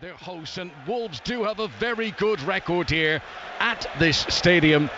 Their hosts, and Wolves do have a very good record here at this stadium.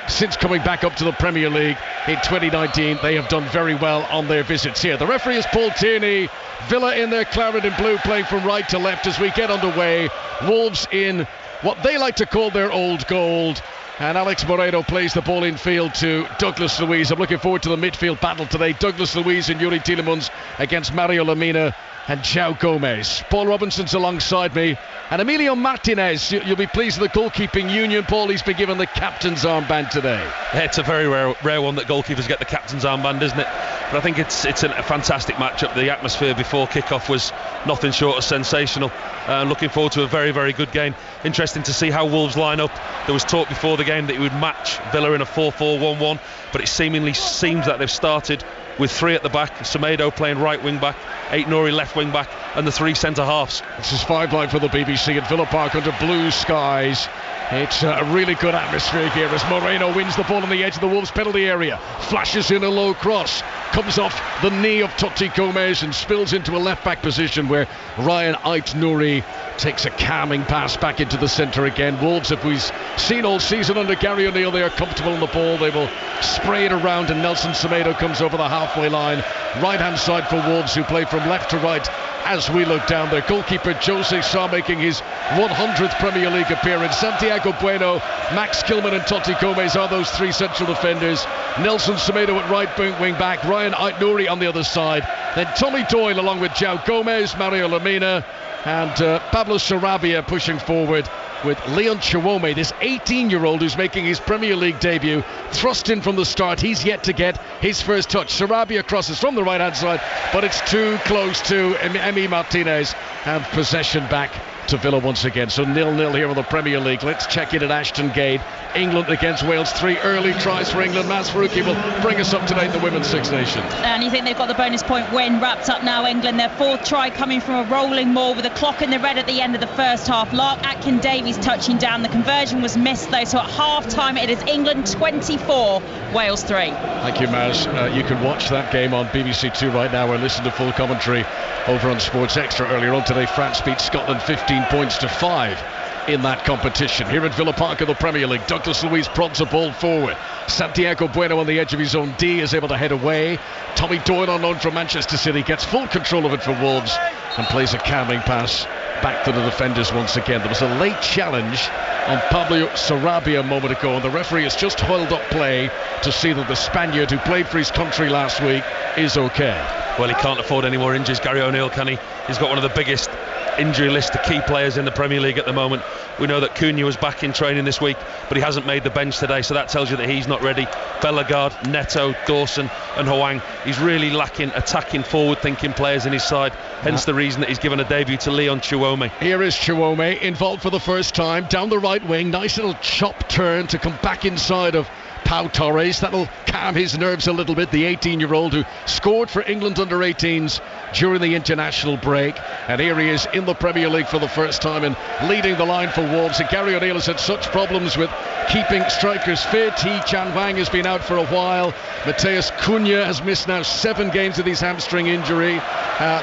Since coming back up to the Premier League in 2019, they have done very well on their visits here. The referee is Paul Tierney. Villa in their claret and blue, playing from right to left as we get underway. Wolves in what they like to call their old gold. And Alex Moreno plays the ball in field to Douglas Luiz. I'm looking forward to the midfield battle today. Douglas Luiz and Yuri Tielemans against Mario Lemina and João Gomez. Paul Robinson's alongside me. And Emilio Martinez, you'll be pleased with the goalkeeping union. Paul, he's been given the captain's armband today. Yeah, it's a very rare one that goalkeepers get the captain's armband, isn't it? But I think it's a fantastic matchup. The atmosphere before kick-off was nothing short of sensational. Looking forward to a very, very good game. Interesting to see how Wolves line up. There was talk before the game that he would match Villa in a 4-4-1-1, but it seemingly seems that they've started with three at the back, Semedo playing right wing back, Aït-Nouri left wing back, and the three centre halves. This is 5-line for the BBC at Villa Park under blue skies. It's a really good atmosphere here as Moreno wins the ball on the edge of the Wolves penalty area, flashes in a low cross, comes off the knee of Totti Gomez and spills into a left back position where Ryan Aït-Nouri takes a calming pass back into the centre again. Wolves, if we've seen all season under Gary O'Neill, they are comfortable on the ball. They will spray it around and Nelson Semedo comes over the halfway line. Right hand side for Wolves, who play from left to right as we look down there. Goalkeeper Jose Sa making his 100th Premier League appearance. Santiago Bueno, Max Kilman and Totti Gomez are those three central defenders. Nelson Semedo at right wing back, Ryan Aït-Nouri on the other side. Then Tommy Doyle along with João Gomez, Mario Lemina and Pablo Sarabia pushing forward with Leon Chiwome, this 18-year-old who's making his Premier League debut, thrust in from the start. He's yet to get his first touch. Sarabia crosses from the right-hand side, but it's too close to Emi Martinez, and possession back to Villa once again. So 0-0 here in the Premier League. Let's check in at Ashton Gate. England against Wales. 3 early tries for England. Maz Faruqi will bring us up to date in the Women's Six Nations. And you think they've got the bonus point win wrapped up now, England. Their 4th try coming from a rolling maul with a clock in the red at the end of the first half. Lark Atkin-Davies touching down. The conversion was missed though, so at half time it is England 24, Wales 3. Thank you, Maz. You can watch that game on BBC Two right now or listen to full commentary over on Sports Extra. Earlier on today, France beat Scotland 15-5 in that competition. Here at Villa Park in the Premier League, Douglas Luiz prods a ball forward. Santiago Bueno on the edge of his own D is able to head away. Tommy Doyle on loan from Manchester City gets full control of it for Wolves and plays a calming pass back to the defenders once again. There was a late challenge on Pablo Sarabia a moment ago, and the referee has just held up play to see that the Spaniard who played for his country last week is okay. Well, he can't afford any more injuries, Gary O'Neill, can he? He's got one of the biggest injury list of key players in the Premier League at the moment. We know that Cunha was back in training this week, but he hasn't made the bench today, so that tells you that he's not ready. Bellegarde, Neto, Dawson and Hwang. He's really lacking attacking, forward-thinking players in his side, hence the reason that he's given a debut to Leon Chiwome. Here is Chiwome, involved for the first time, down the right wing. Nice little chop turn to come back inside of Pau Torres. That'll calm his nerves a little bit. The 18-year-old who scored for England under-18s during the international break, and here he is in the Premier League for the first time and leading the line for Wolves. And Gary O'Neill has had such problems with keeping strikers fit. Chan Wang has been out for a while. Mateus Cunha has missed now 7 games with his hamstring injury.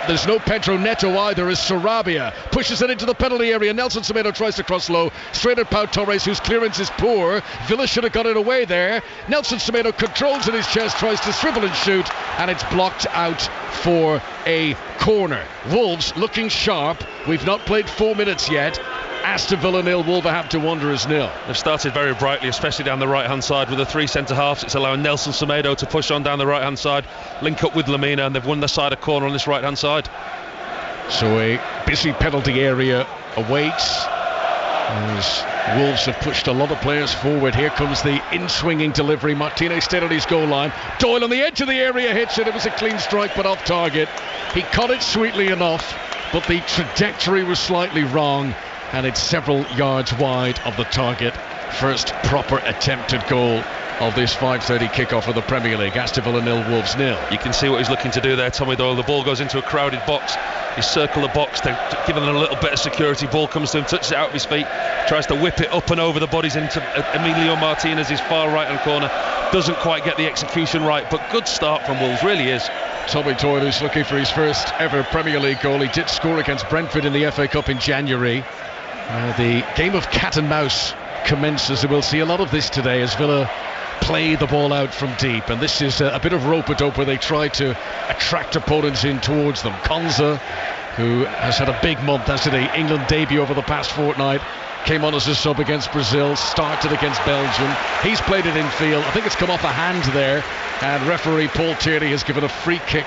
There's no Pedro Neto either as Sarabia pushes it into the penalty area. Nelson Semedo tries to cross low straight at Pau Torres, whose clearance is poor. Villa should have got it away there. Nelson Semedo controls in his chest, tries to swivel and shoot, and it's blocked out for a corner. Wolves looking sharp. We've not played 4 minutes yet. Aston Villa 0, Wolverhampton Wanderers 0. They've started very brightly, especially down the right hand side with the 3 centre halves. It's allowing Nelson Semedo to push on down the right hand side, link up with Lemina, and they've won the side of corner on this right hand side. So a busy penalty area awaits as Wolves have pushed a lot of players forward. Here comes the in-swinging delivery. Martinez stayed on his goal line. Doyle on the edge of the area hits it. It was a clean strike but off target. He caught it sweetly enough, but the trajectory was slightly wrong, and it's several yards wide of the target. First proper attempted goal of this 5:30 kickoff of the Premier League. Aston Villa 0, Wolves 0. You can see what he's looking to do there, Tommy Doyle. The ball goes into a crowded box. He circles the box, they're giving him a little bit of security. Ball comes to him, touches it out of his feet, tries to whip it up and over the bodies into Emilio Martinez's far right hand corner. Doesn't quite get the execution right, but good start from Wolves, really is. Tommy Doyle is looking for his first ever Premier League goal. He did score against Brentford in the FA Cup in January. The game of cat and mouse commences, and we'll see a lot of this today as Villa play the ball out from deep, and this is a bit of rope-a-dope where they try to attract opponents in towards them. Conor, who has had a big month as did the England debut over the past fortnight, came on as a sub against Brazil, started against Belgium. He's played it in field. I think it's come off a hand there, and referee Paul Tierney has given a free kick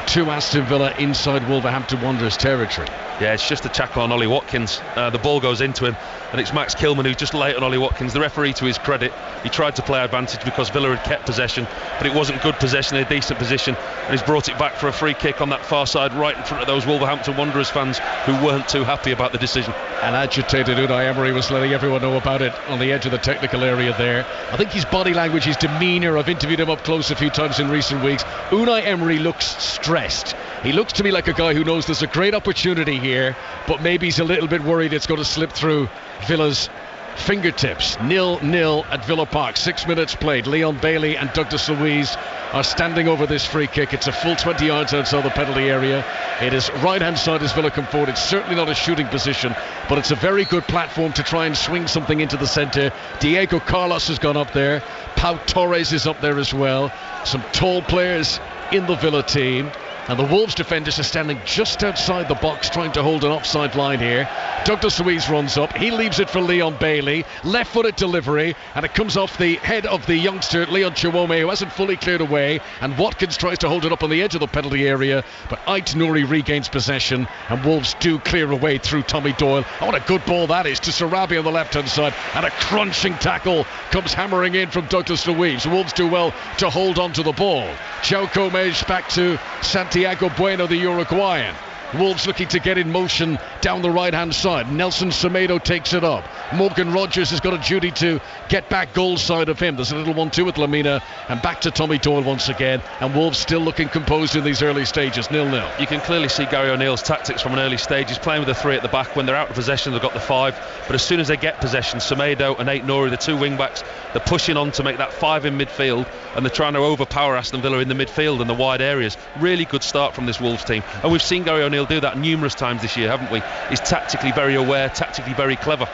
to Aston Villa inside Wolverhampton Wanderers territory. Yeah, it's just a tackle on Ollie Watkins. The ball goes into him, and it's Max Kilman who's just late on Ollie Watkins. The referee, to his credit, he tried to play advantage because Villa had kept possession, but it wasn't good possession, a decent position, and he's brought it back for a free kick on that far side, right in front of those Wolverhampton Wanderers fans who weren't too happy about the decision. An agitated Unai Emery was letting everyone know about it on the edge of the technical area there. I think his body language, his demeanour, I've interviewed him up close a few times in recent weeks. Unai Emery looks stressed. He looks to me like a guy who knows there's a great opportunity here, but maybe he's a little bit worried it's going to slip through Villa's fingertips. 0-0 at Villa Park, 6 minutes played. Leon Bailey and Douglas Luiz are standing over this free kick. It's a full 20 yards outside the penalty area. It is right hand side as Villa come forward. It's certainly not a shooting position, but it's a very good platform to try and swing something into the centre. Diego Carlos has gone up there. Pau Torres is up there as well. Some tall players in the Villa team. And the Wolves defenders are standing just outside the box trying to hold an offside line here. Douglas Luiz runs up, he leaves it for Leon Bailey, left-footed delivery, and it comes off the head of the youngster Leon Chiwome, who hasn't fully cleared away, and Watkins tries to hold it up on the edge of the penalty area, but Ait Nouri regains possession, and Wolves do clear away through Tommy Doyle. Oh, what a good ball that is to Sarabi on the left-hand side, and a crunching tackle comes hammering in from Douglas Luiz. Wolves do well to hold on to the ball. João Gomes back to Santiago Bueno, the Uruguayan. Wolves looking to get in motion down the right hand side. Nelson Semedo takes it up. Morgan Rogers has got a duty to get back goal side of him. There's a little 1-2 with Lamina, and back to Tommy Doyle once again, and Wolves still looking composed in these early stages. 0-0. You can clearly see Gary O'Neill's tactics from an early stage. He's playing with the 3 at the back. When they're out of possession, they've got the 5, but as soon as they get possession, Semedo and Ait Nouri, the 2 wing backs, they're pushing on to make that 5 in midfield, and they're trying to overpower Aston Villa in the midfield and the wide areas. Really good start from this Wolves team, and we've seen Gary O'Neill do that numerous times this year, haven't we? He's tactically very aware, tactically very clever.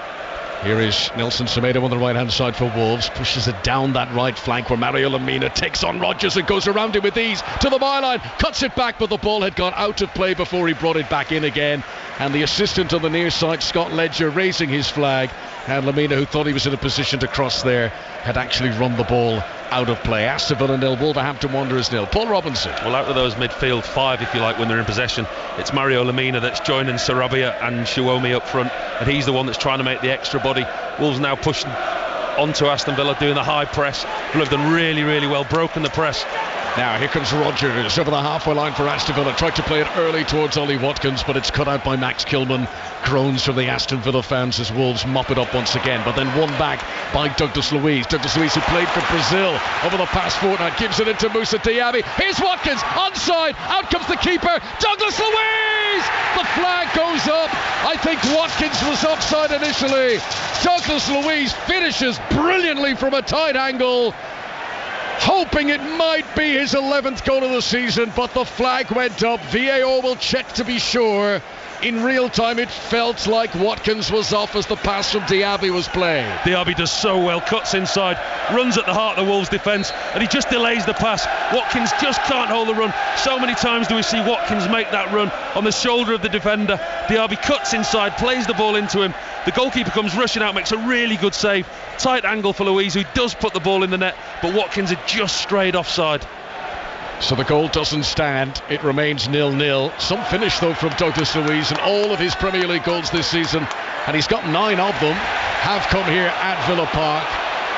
Here is Nelson Semedo on the right hand side for Wolves, pushes it down that right flank where Mario Lamina takes on Rogers and goes around him with ease to the byline, cuts it back, but the ball had gone out of play before he brought it back in again, and the assistant on the near side, Scott Ledger, raising his flag, and Lamina, who thought he was in a position to cross there, had actually run the ball out of play. Aston Villa 0, Wolverhampton Wanderers 0. Paul Robinson. Well, out of those midfield 5, if you like, when they're in possession, it's Mario Lamina that's joining Sarabia and Chiwome up front, and he's the one that's trying to make the extra body. Wolves now pushing onto Aston Villa, doing the high press. Villa have done really, really well, broken the press. Now here comes Rogers over the halfway line for Aston Villa. Tried to play it early towards Ollie Watkins, but it's cut out by Max Kilman. Groans from the Aston Villa fans as Wolves mop it up once again, but then won back by Douglas Luiz. Douglas Luiz, who played for Brazil over the past fortnight, gives it into Moussa Diaby. Here's Watkins, onside, out comes the keeper, Douglas Luiz! The flag goes up. I think Watkins was offside initially. Douglas Luiz finishes brilliantly from a tight angle, hoping it might be his 11th goal of the season, but the flag went up. VAR will check to be sure. In real time, it felt like Watkins was off as the pass from Diaby was played. Diaby does so well, cuts inside, runs at the heart of the Wolves defence, and he just delays the pass. Watkins just can't hold the run. So many times do we see Watkins make that run on the shoulder of the defender. Diaby cuts inside, plays the ball into him. The goalkeeper comes rushing out, makes a really good save. Tight angle for Luiz, who does put the ball in the net, but Watkins had just strayed offside. So the goal doesn't stand. It remains 0-0. Some finish though from Douglas Luiz, and all of his Premier League goals this season, and he's got 9 of them, have come here at Villa Park,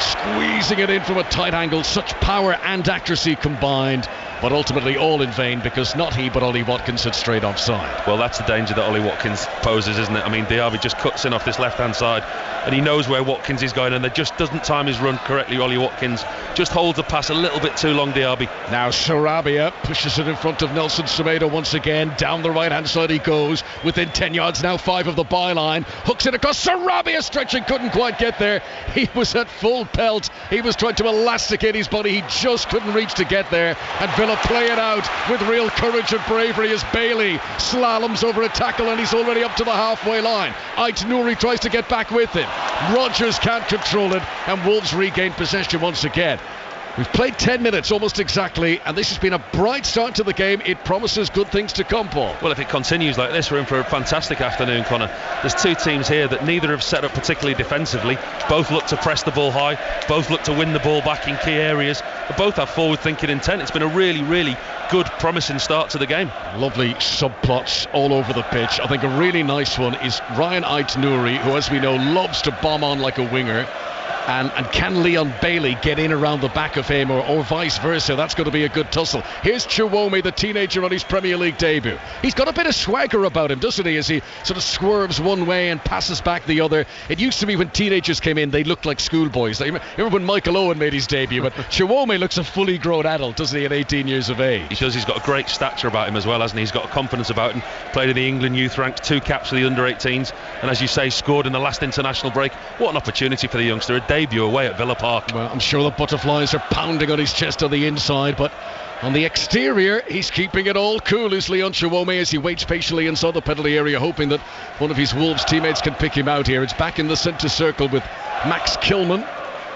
squeezing it in from a tight angle. Such power and accuracy combined. but ultimately all in vain because not he but Ollie Watkins had straight offside. Well, that's the danger that Ollie Watkins poses, isn't it? I mean, Diaby just cuts in off this left-hand side and he knows where Watkins is going, and they just doesn't time his run correctly. Ollie Watkins just holds the pass a little bit too long, Diaby. Now Sarabia pushes it in front of Nelson Semedo once again. Down the right-hand side he goes, within 10 yards now, 5 of the byline. Hooks it across, Sarabia stretching, couldn't quite get there. He was at full pelt. He was trying to elasticate his body. He just couldn't reach to get there. And Villa play it out with real courage and bravery as Bailey slaloms over a tackle and he's already up to the halfway line. Ait Nouri tries to get back with him. Rodgers can't control it and Wolves regain possession once again. We've played 10 minutes almost exactly, and this has been a bright start to the game. It promises good things to come, Paul. Well, if it continues like this, we're in for a fantastic afternoon, Conor. There's two teams here that neither have set up particularly defensively. Both look to press the ball high, both look to win the ball back in key areas, but both have forward-thinking intent. It's been a really, really good, promising start to the game. Lovely subplots all over the pitch. I think a really nice one is Ryan Ait Nouri, who, as we know, loves to bomb on like a winger. And can Leon Bailey get in around the back of him or vice versa? That's going to be a good tussle. Here's Chiwome, the teenager, on his Premier League debut. He's got a bit of swagger about him, doesn't he, as he sort of swerves one way and passes back the other. It used to be when teenagers came in, they looked like schoolboys. Remember when Michael Owen made his debut? But Chiwome looks a fully grown adult, doesn't he, at 18 years of age? He does. He's got a great stature about him as well, hasn't he? He's got a confidence about him. Played in the England youth ranks, 2 caps for the under-18s, and as you say, scored in the last international break. What an opportunity for the youngster, a debut away at Villa Park. Well, I'm sure the butterflies are pounding on his chest on the inside, but on the exterior he's keeping it all cool, is Leon Chiwome, as he waits patiently inside the penalty area, hoping that one of his Wolves teammates can pick him out here. It's back in the centre circle with Max Kilman.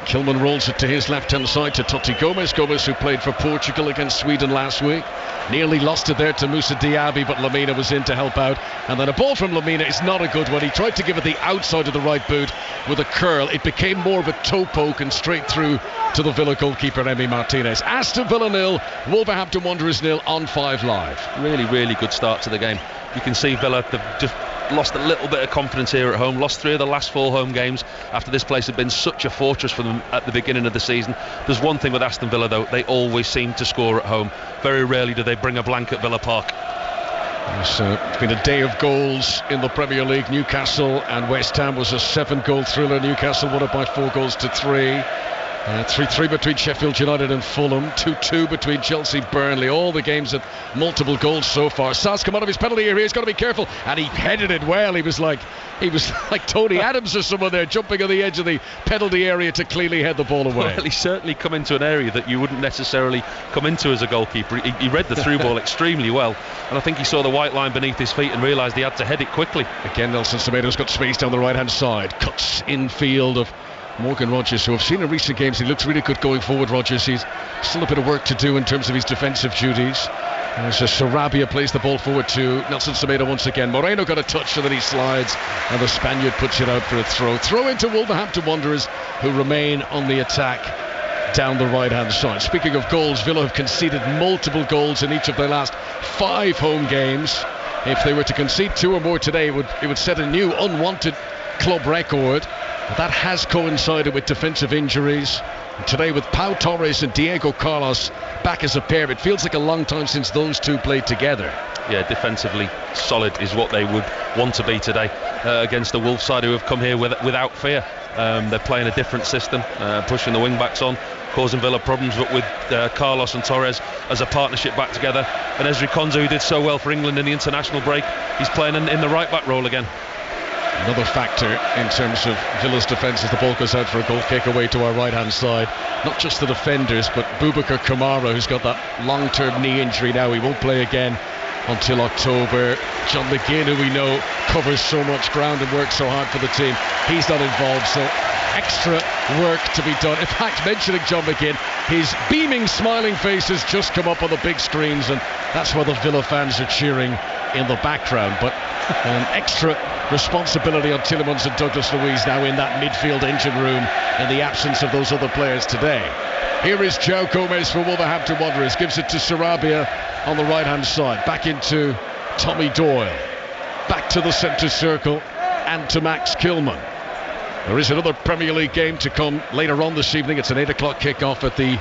Kilman rolls it to his left-hand side to Totti Gomez, who played for Portugal against Sweden last week. Nearly lost it there to Moussa Diaby, but Lamina was in to help out. And then a ball from Lamina is not a good one. He tried to give it the outside of the right boot with a curl. It became more of a toe poke and straight through to the Villa goalkeeper, Emi Martinez. Aston Villa 0, Wolverhampton Wanderers 0 on 5 Live. Really, really good start to the game. You can see Villa have just lost a little bit of confidence here at home. Lost 3 of the last 4 home games after this place had been such a fortress for them at the beginning of the season. There's one thing with Aston Villa though, they always seem to score at home. Very rarely do they bring a blank at Villa Park. It's been a day of goals in the Premier League. Newcastle and West Ham was a 7-goal thriller. Newcastle won it by 4 goals to 3. 3-3 between Sheffield United and Fulham, 2-2 between Chelsea Burnley. All the games at multiple goals so far. Saz come out of his penalty area, he's got to be careful, and he headed it well. He was like Tony Adams or someone there, jumping on the edge of the penalty area to cleanly head the ball away. Well, he certainly come into an area that you wouldn't necessarily come into as a goalkeeper. He read the through ball extremely well, and I think he saw the white line beneath his feet and realised he had to head it quickly. Again, Nelson Semedo's got space down the right hand side, cuts in field of Morgan Rodgers, who I've seen in recent games. He looks really good going forward, Rodgers. He's still a bit of work to do in terms of his defensive duties. So Sarabia plays the ball forward to Nelson Semedo once again. Moreno got a touch and then he slides, and the Spaniard puts it out for a throw into Wolverhampton Wanderers, who remain on the attack down the right hand side. Speaking of goals, Villa have conceded multiple goals in each of their last 5 home games. If they were to concede 2 or more today, it would set a new unwanted club record. That has coincided with defensive injuries. Today, with Pau Torres and Diego Carlos back as a pair, it feels like a long time since those two played together. Yeah, defensively solid is what they would want to be today against the Wolves side, who have come here without fear. They're playing a different system, pushing the wing backs on, causing Villa problems, but with Carlos and Torres as a partnership back together, and Ezri Konsa, who did so well for England in the international break, he's playing in the right back role again. Another factor in terms of Villa's defence as the ball goes out for a goal kick away to our right hand side. Not just the defenders, but Boubacar Kamara, who's got that long-term knee injury now. He won't play again until October. John McGinn, who we know covers so much ground and works so hard for the team, he's not involved, so extra work to be done. In fact, mentioning John McGinn, his beaming, smiling face has just come up on the big screens, and that's why the Villa fans are cheering in the background. But an extra responsibility on Tielemans and Douglas Luiz now in that midfield engine room in the absence of those other players today. Here is João Gomes for Wolverhampton Wanderers, gives it to Sarabia on the right hand side, back into Tommy Doyle, back to the centre circle and to Max Kilman. There is another Premier League game to come later on this evening. It's an 8 o'clock kick-off at the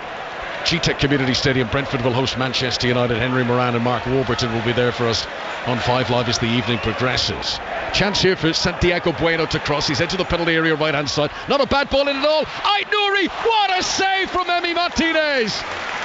GTEC Community Stadium. Brentford will host Manchester United. Henry Moran and Mark Warburton will be there for us on 5 Live as the evening progresses. Chance here for Santiago Bueno to cross. He's into the penalty area right hand side. Not a bad ball in at all. Ait-Nouri, what a save from Emi Martinez.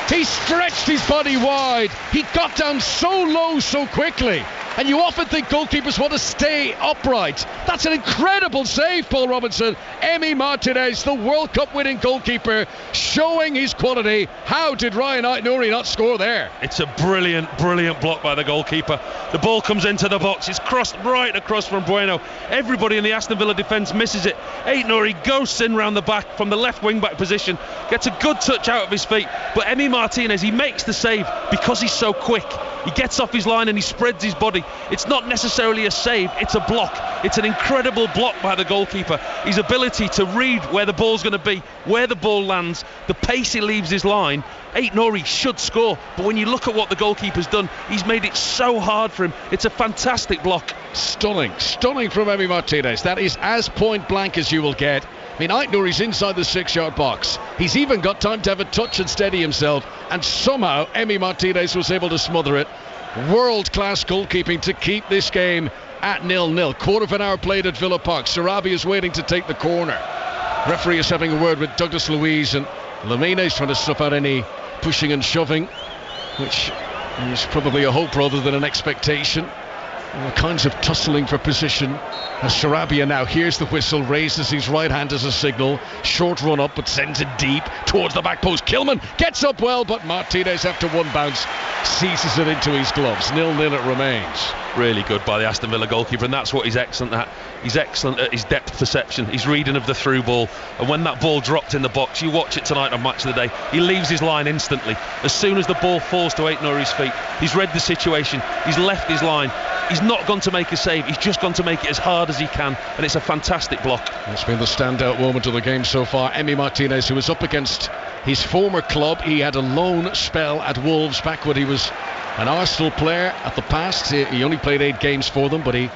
He stretched his body wide. He got down so low so quickly. And you often think goalkeepers want to stay upright. That's an incredible save, Paul Robinson. Emi Martinez, the World Cup winning goalkeeper, showing his quality. How did Ryan Ait-Nouri not score there? It's a brilliant block by the goalkeeper. The ball comes into the box. It's crossed right across from Bueno. Everybody in the Aston Villa defence misses it. Ait-Nouri ghosts in round the back from the left wing back position. Gets a good touch out of his feet. But Emi Martinez, he makes the save because he's so quick. He gets off his line and he spreads his body. It's not necessarily a save, it's a block. It's an incredible block by the goalkeeper. His ability to read where the ball's going to be, where the ball lands, the pace he leaves his line. Ait-Nouri should score, but when you look at what the goalkeeper's done, he's made it so hard for him. It's a fantastic block. Stunning from Emi Martinez. That is as point blank as you will get. I mean, Ait-Nouri's inside the 6-yard box. He's even got time to have a touch and steady himself, and somehow Emi Martinez was able to smother it. World-class goalkeeping to keep this game at 0-0. Quarter of an hour played at Villa Park. Sarabi is waiting to take the corner. Referee is having a word with Douglas Luiz, and Lamine is trying to stuff out any pushing and shoving, which is probably a hope rather than an expectation. All kinds of tussling for position as Sarabia now hears the whistle, raises his right hand as a signal. Short run up but sends it deep towards the back post. Kilman gets up well, but Martinez after one bounce seizes it into his gloves. 0-0 it remains. Really good by the Aston Villa goalkeeper, and that's what he's excellent at. He's excellent at his depth perception, his reading of the through ball, and when that ball dropped in the box, you watch it tonight on Match of the Day, he leaves his line instantly. As soon as the ball falls to Ait-Nouri's feet, he's read the situation, he's left his line. He's not gone to make a save, he's just gone to make it as hard as he can, and it's a fantastic block. It's been the standout moment of the game so far. Emi Martinez, who was up against his former club. He had a loan spell at Wolves back when he was an Arsenal player at the past. He only played 8 games for them, but he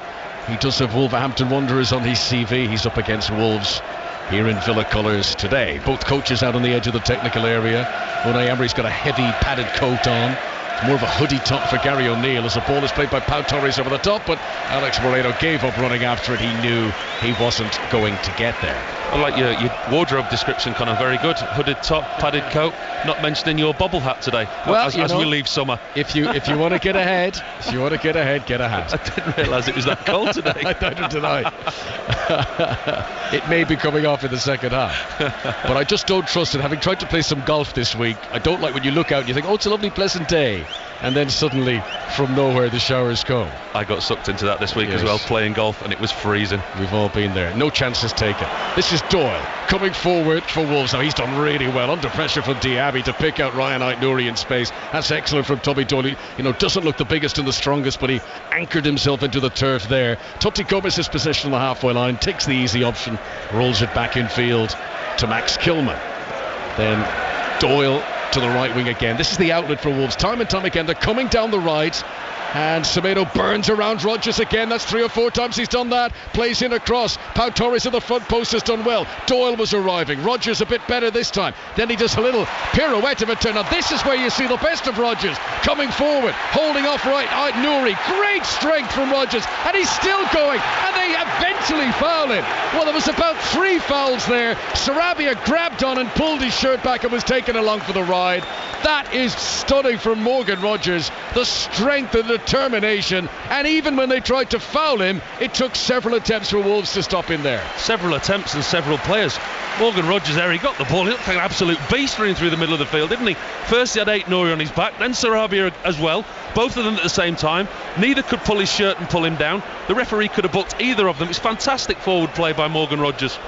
does have Wolverhampton Wanderers on his CV. He's up against Wolves here in Villa colours today. Both coaches out on the edge of the technical area. Unai Emery's got a heavy padded coat on. More of a hoodie top for Gary O'Neill as the ball is played by Pau Torres over the top, but Alex Moreno gave up running after it. He knew he wasn't going to get there. I like your wardrobe description, Conor. Very good. Hooded top, padded coat. Not mentioning your bubble hat today. Well, as we leave summer. If you want to get ahead, get a hat. I didn't realise it was that cold today. Neither did I. It may be coming off in the second half, but I just don't trust it. Having tried to play some golf this week, I don't like when you look out and you think, oh, it's a lovely pleasant day, and then suddenly from nowhere the showers come. I got sucked into that this week as well, playing golf, and it was freezing. We've all been there. No chances taken. This is Doyle coming forward for Wolves. Now he's done really well under pressure from Diaby to pick out Ryan Ait-Nouri in space. That's excellent from Tommy Doyle. He, doesn't look the biggest and the strongest, but he anchored himself into the turf there. Totti Gomez's position on the halfway line, takes the easy option, rolls it back in field to Max Kilman. Then Doyle to the right wing again. This is the outlet for Wolves. Time and time again, they're coming down the right. And Semedo burns around Rodgers again. That's 3 or 4 times he's done that. Plays in across. Pau Torres at the front post has done well. Doyle was arriving. Rodgers a bit better this time. Then he does a little pirouette of a turn. Now this is where you see the best of Rodgers. Coming forward, holding off right Ait-Nouri. Great strength from Rodgers. And he's still going. And they eventually foul him. Well, there was about 3 fouls there. Sarabia grabbed on and pulled his shirt back and was taken along for the ride. That is stunning from Morgan Rodgers. The strength and the determination, and even when they tried to foul him, it took several attempts for Wolves to stop him there. Several attempts and several players. Morgan Rodgers there, he got the ball. He looked like an absolute beast running through the middle of the field, didn't he? First he had Ait-Nouri on his back, then Sarabia as well. Both of them at the same time. Neither could pull his shirt and pull him down. The referee could have booked either of them. It's fantastic forward play by Morgan Rodgers.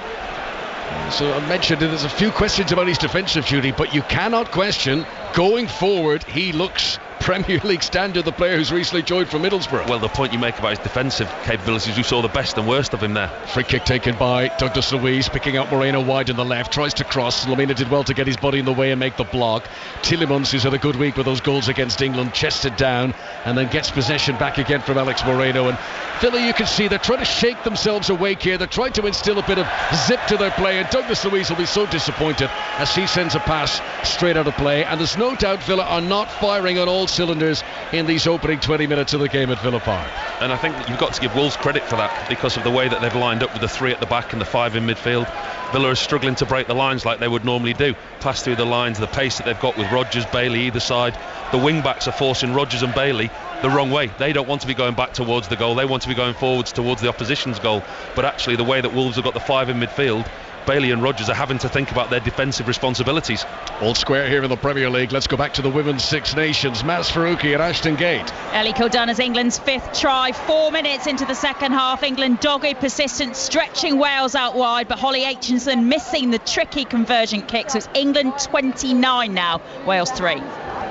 So I mentioned there's a few questions about his defensive duty, but you cannot question going forward he looks Premier League standard, the player who's recently joined from Middlesbrough. Well, the point you make about his defensive capabilities, you saw the best and worst of him there. Free kick taken by Douglas Luiz, picking out Moreno wide on the left, tries to cross. Lamina did well to get his body in the way and make the block. Tielemans, who's had a good week with those goals against England, chested down and then gets possession back again from Alex Moreno. And Villa, you can see they're trying to shake themselves awake here. They're trying to instill a bit of zip to their play, and Douglas Luiz will be so disappointed as he sends a pass straight out of play. And there's no doubt Villa are not firing on all cylinders in these opening 20 minutes of the game at Villa Park. And I think you've got to give Wolves credit for that, because of the way that they've lined up with the 3 at the back and the 5 in midfield. Villa is struggling to break the lines like they would normally do, pass through the lines, the pace that they've got with Rodgers, Bailey either side. The wing backs are forcing Rodgers and Bailey the wrong way. They don't want to be going back towards the goal, they want to be going forwards towards the opposition's goal. But actually the way that Wolves have got the 5 in midfield, Bailey and Rodgers are having to think about their defensive responsibilities. All square here in the Premier League. Let's go back to the Women's Six Nations. Maz Faruqi at Aston Gate. Ellie Kildona's England's 5th try. 4 minutes into the second half. England dogged, persistent, stretching Wales out wide, but Holly Aitchison missing the tricky conversion kick. So it's England 29 now, Wales 3.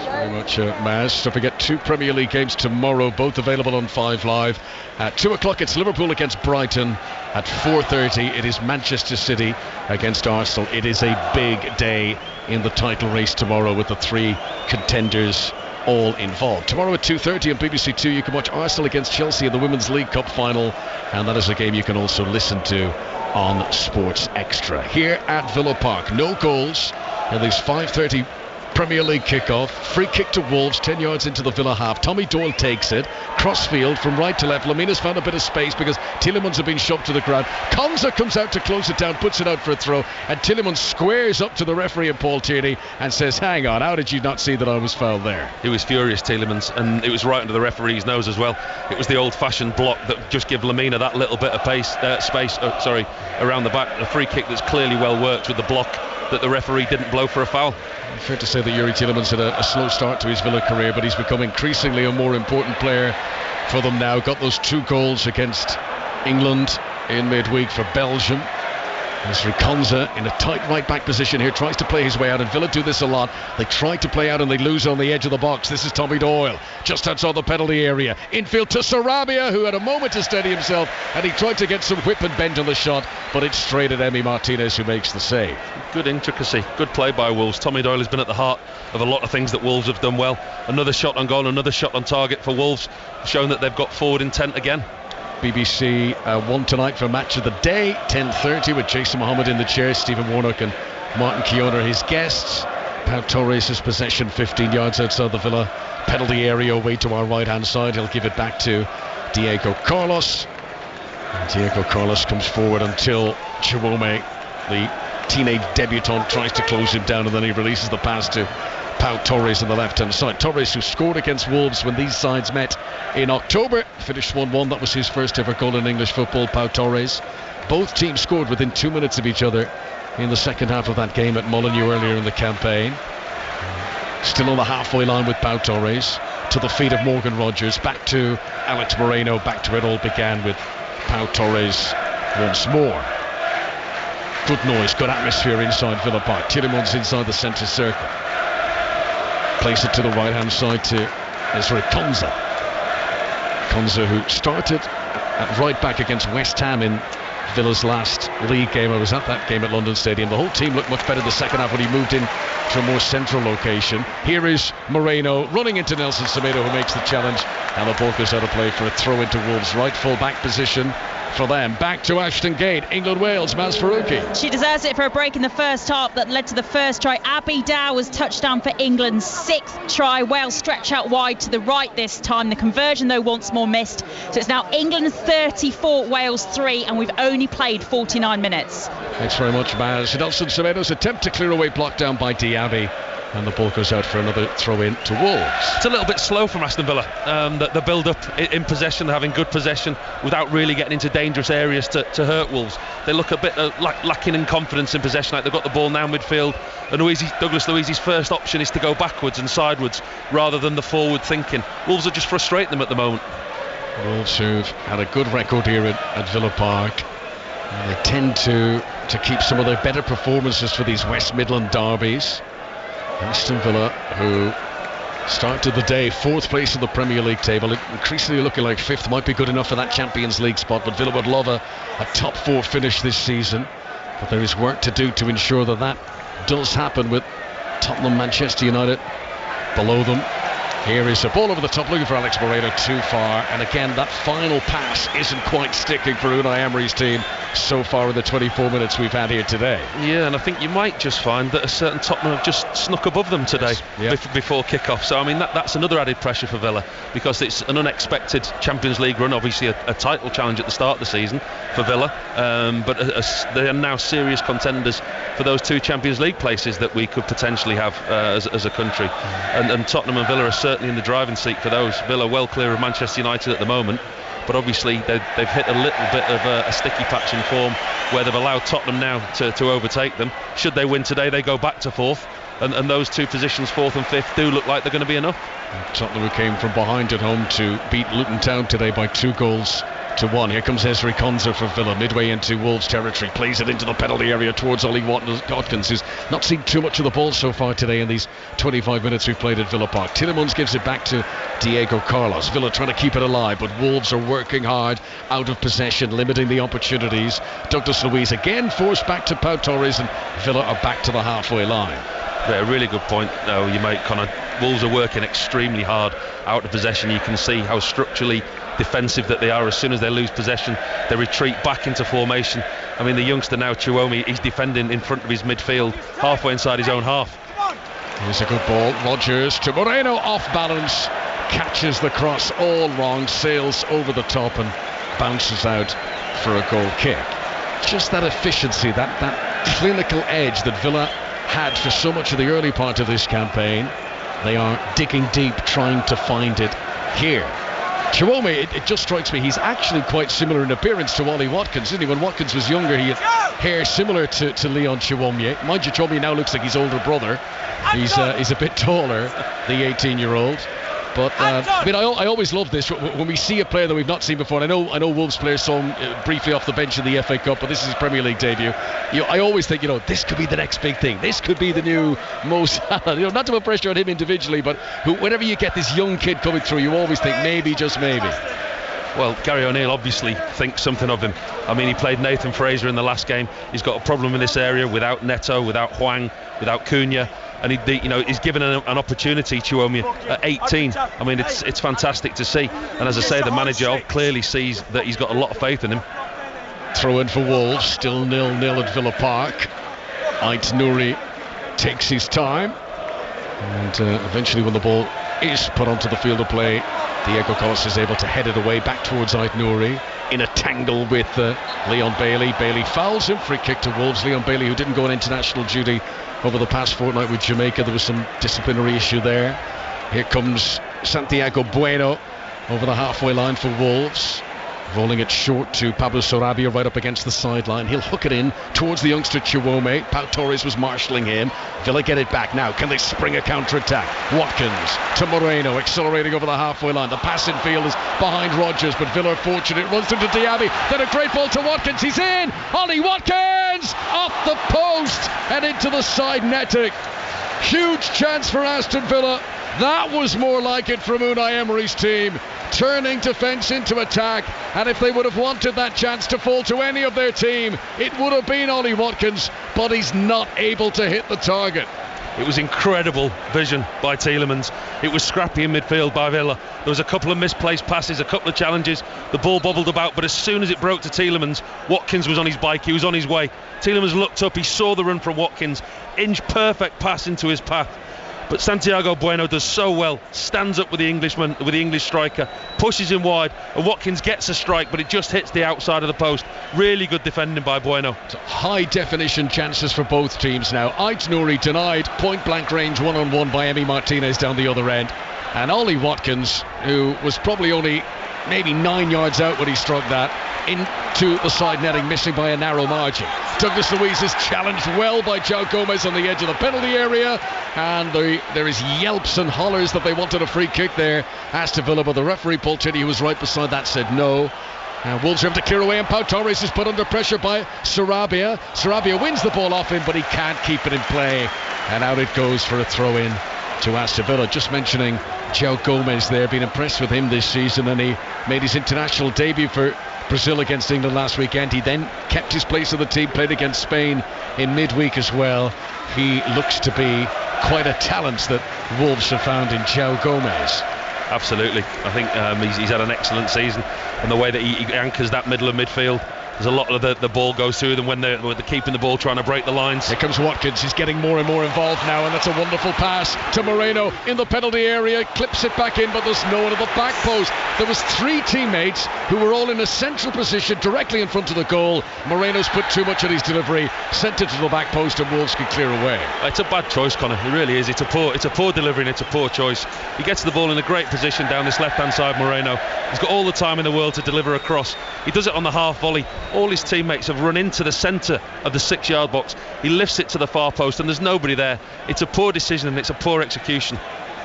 Very much, Maz. Don't forget 2 Premier League games tomorrow, both available on 5 Live. At 2 o'clock it's Liverpool against Brighton. At 4:30 it is Manchester City against Arsenal. It is a big day in the title race tomorrow, with the 3 contenders all involved. Tomorrow at 2:30 on BBC 2 you can watch Arsenal against Chelsea in the Women's League Cup final, and that is a game you can also listen to on Sports Extra. Here at Villa Park, no goals in this 5:30 Premier League kickoff. Free kick to Wolves, 10 yards into the Villa half. Tommy Doyle takes it, crossfield from right to left. Lamina's found a bit of space because Tielemans have been shoved to the ground. Conor comes out to close it down, puts it out for a throw, and Tielemans squares up to the referee and Paul Tierney and says, hang on, how did you not see that I was fouled there? He was furious, Tielemans, and it was right under the referee's nose as well. It was the old-fashioned block that just give Lamina that little bit of space around the back. A free kick that's clearly well worked with the block that the referee didn't blow for a foul. Fair to say that Yuri Tielemans had a slow start to his Villa career, but he's become increasingly a more important player for them now. Got those 2 goals against England in midweek for Belgium. Mr. Konza in a tight right back position here, tries to play his way out, and Villa do this a lot. They try to play out and they lose on the edge of the box. This is Tommy Doyle just outside the penalty area, infield to Sarabia, who had a moment to steady himself, and he tried to get some whip and bend on the shot, but it's straight at Emi Martinez, who makes the save. Good intricacy, good play by Wolves. Tommy Doyle has been at the heart of a lot of things that Wolves have done well. Another shot on goal, another shot on target for Wolves, showing that they've got forward intent again. BBC One tonight for Match of the Day, 10:30, with Jason Mohammed in the chair, Stephen Warnock and Martin Keown are his guests. Pau Torres' possession 15 yards outside the Villa penalty area, away to our right hand side. He'll give it back to Diego Carlos, and Diego Carlos comes forward until Chiwome, the teenage debutant, tries to close him down, and then he releases the pass to Pau Torres on the left hand side. Torres, who scored against Wolves when these sides met in October, finished 1-1. That was his first ever goal in English football. Pau Torres. Both teams scored within 2 minutes of each other in the second half of that game at Molineux earlier in the campaign. Still on the halfway line with Pau Torres, to the feet of Morgan Rodgers, back to Alex Moreno, back to where it all began with Pau Torres once more. Good noise, good atmosphere inside Villa Park. Tielemans inside the centre circle. Place it to the right hand side to Konza. Konza, who started at right back against West Ham in Villa's last league game. I was at that game at London Stadium. The whole team looked much better the second half when he moved in to a more central location. Here is Moreno running into Nelson Semedo, who makes the challenge, and the ball goes out of play for a throw into Wolves' right full back position for them. Back to Ashton Gate, England-Wales, Maz Faruqi. She deserves it for a break in the first half that led to the first try. Abby Dow was touchdown for England's 6th try. Wales stretch out wide to the right this time. The conversion, though, once more missed. So it's now England 34, Wales 3, and we've only played 49 minutes. Thanks very much, Maz. Nelson Semedo's attempt to clear away, blocked down by Diaby, and the ball goes out for another throw in to Wolves. It's a little bit slow from Aston Villa. The build up in possession, having good possession without really getting into dangerous areas to hurt Wolves. They look a bit lacking in confidence in possession. Like they've got the ball now midfield, and Douglas Luiz's first option is to go backwards and sideways rather than the forward thinking. Wolves are just frustrating them at the moment. Wolves, who've had a good record here at Villa Park, they tend to keep some of their better performances for these West Midland derbies. Aston Villa, who Start of the day, 4th place in the Premier League table, increasingly looking like 5th might be good enough for that Champions League spot, but Villa would love a top 4 finish this season. But there is work to do to ensure that does happen, with Tottenham, Manchester United below them. Here is a ball over the top, looking for Alex Moreno, too far, and again that final pass isn't quite sticking for Unai Emery's team so far in the 24 minutes we've had here today. Yeah, and I think you might just find that a certain Tottenham have just snuck above them today. Yes. Before kick-off. So I mean that's another added pressure for Villa, because it's an unexpected Champions League run, obviously a title challenge at the start of the season for Villa, but they are now serious contenders for those 2 Champions League places that we could potentially have as a country, and Tottenham and Villa are certainly in the driving seat for those. Villa well clear of Manchester United at the moment, but obviously they've hit a little bit of a sticky patch in form where they've allowed Tottenham now to overtake them. Should they win today, they go back to 4th, and those 2 positions, 4th and 5th, do look like they're going to be enough. Tottenham, who came from behind at home to beat Luton Town today by 2-1. Here comes Ezri Konsa for Villa, midway into Wolves territory, plays it into the penalty area towards Ollie Watkins, who's not seen too much of the ball so far today in these 25 minutes we've played at Villa Park. Tielemans gives it back to Diego Carlos. Villa trying to keep it alive, but Wolves are working hard out of possession, limiting the opportunities. Douglas Luiz again forced back to Pau Torres, and Villa are back to the halfway line. Yeah, a really good point you make, Conor. Wolves are working extremely hard out of possession. You can see how structurally defensive that they are. As soon as they lose possession, they retreat back into formation. I mean, the youngster now, Chiwomi, he's defending in front of his midfield, halfway inside his own half. Here's a good ball. Rodgers to Moreno, off balance, catches the cross all wrong, sails over the top and bounces out for a goal kick. Just that efficiency, that clinical edge that Villa had for so much of the early part of this campaign. They are digging deep, trying to find it here. Chiwomi, it just strikes me, he's actually quite similar in appearance to Ollie Watkins, isn't he? When Watkins was younger, he had hair similar to Leon Chiwomi. Mind you, Chiwomi now looks like his older brother. He's a bit taller, the 18-year-old. But I mean, I always love this when we see a player that we've not seen before. And I know Wolves players saw him briefly off the bench in the FA Cup, but this is his Premier League debut. I always think, this could be the next big thing. This could be the new Mo Salah. Not to put pressure on him individually, but whenever you get this young kid coming through, you always think maybe, just maybe. Well, Gary O'Neill obviously thinks something of him. I mean, he played Nathan Fraser in the last game. He's got a problem in this area without Neto, without Hwang, without Cunha. And he's given an opportunity to Chiwomi at 18. I mean, it's fantastic to see. And as I say, the manager clearly sees that he's got a lot of faith in him. Throw in for Wolves, still 0-0 at Villa Park. Ait Nouri takes his time, and eventually when the ball is put onto the field of play, Diego Carlos is able to head it away back towards Ait Nouri in a tangle with Leon Bailey. Bailey fouls him, free kick to Wolves. Leon Bailey, who didn't go on international duty over the past fortnight with Jamaica, there was some disciplinary issue there. Here comes Santiago Bueno over the halfway line for Wolves, rolling it short to Pablo Sarabia right up against the sideline. He'll hook it in towards the youngster Chiwomi. Pau Torres was marshalling him. Villa get it back now. Can they spring a counter-attack? Watkins to Moreno, accelerating over the halfway line. The pass in field is behind Rodgers, but Villa are fortunate. Runs into Diaby, then a great ball to Watkins. He's in! Ollie Watkins! Off the post and into the side netting. Huge chance for Aston Villa. That was more like it from Unai Emery's team, turning defence into attack, and if they would have wanted that chance to fall to any of their team, it would have been Ollie Watkins, but he's not able to hit the target. It was incredible vision by Tielemans. It was scrappy in midfield by Villa. There was a couple of misplaced passes, a couple of challenges. The ball bobbled about, but as soon as it broke to Tielemans, Watkins was on his bike, he was on his way. Tielemans looked up, he saw the run from Watkins, inch perfect pass into his path. But Santiago Bueno does so well, stands up with the Englishman, with the English striker, pushes him wide, and Watkins gets a strike, but it just hits the outside of the post. Really good defending by Bueno. High definition chances for both teams now. Ait Nouri denied point blank range one-on-one by Emi Martinez down the other end, and Ollie Watkins, who was probably only maybe 9 yards out when he struck that, into the side netting, missing by a narrow margin. Douglas Luiz is challenged well by João Gomes on the edge of the penalty area, and there is yelps and hollers that they wanted a free kick there. Aston Villa, but the referee Paul Tinney, who was right beside that, said no. Wolves have to clear away, and Pau Torres is put under pressure by Sarabia. Sarabia wins the ball off him, but he can't keep it in play, and out it goes for a throw-in to Aston Villa. Just mentioning João Gomes there, been impressed with him this season, and he made his international debut for Brazil against England last weekend. He then kept his place in the team, played against Spain in midweek as well. He looks to be quite a talent that Wolves have found in João Gomes. Absolutely. I think he's had an excellent season, and the way that he anchors that middle of midfield. There's a lot of the ball goes through them when they're keeping the ball, trying to break the lines. Here comes Watkins. He's getting more and more involved now, and that's a wonderful pass to Moreno in the penalty area. Clips it back in, but there's no one at the back post. There was 3 teammates who were all in a central position directly in front of the goal. Moreno's put too much on his delivery, sent it to the back post, and Wolves can clear away. It's a bad choice, Conor. It really is. It's a poor delivery, and it's a poor choice. He gets the ball in a great position down this left-hand side, Moreno. He's got all the time in the world to deliver a cross. He does it on the half volley. All his teammates have run into the centre of the 6-yard box. He lifts it to the far post, and there's nobody there. It's a poor decision, and it's a poor execution.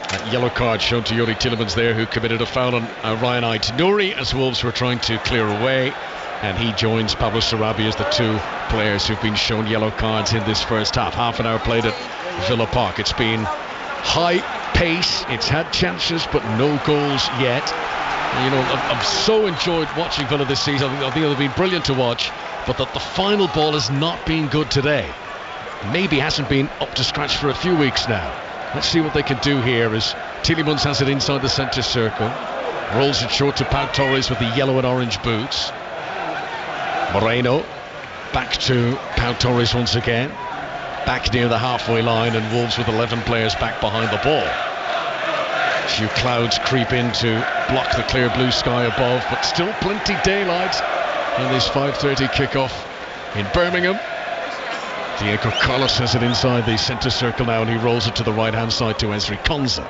That yellow card shown to Youri Tielemans there, who committed a foul on Ryan Aït-Nouri as Wolves were trying to clear away, and he joins Pablo Sarabia as the 2 players who've been shown yellow cards in this first half. Half an hour played at Villa Park. It's been high pace, it's had chances but no goals yet. You know, I've so enjoyed watching Villa this season. I think they've been brilliant to watch, but that the final ball has not been good today. Maybe hasn't been up to scratch for a few weeks now. Let's see what they can do here as Tielemans has it inside the centre circle. Rolls it short to Pau Torres with the yellow and orange boots. Moreno back to Pau Torres once again. Back near the halfway line, and Wolves with 11 players back behind the ball. A few clouds creep in to block the clear blue sky above, but still plenty daylight in this 5:30 kickoff in Birmingham. Diego Carlos has it inside the centre circle now, and he rolls it to the right hand side to Ezri Konsa.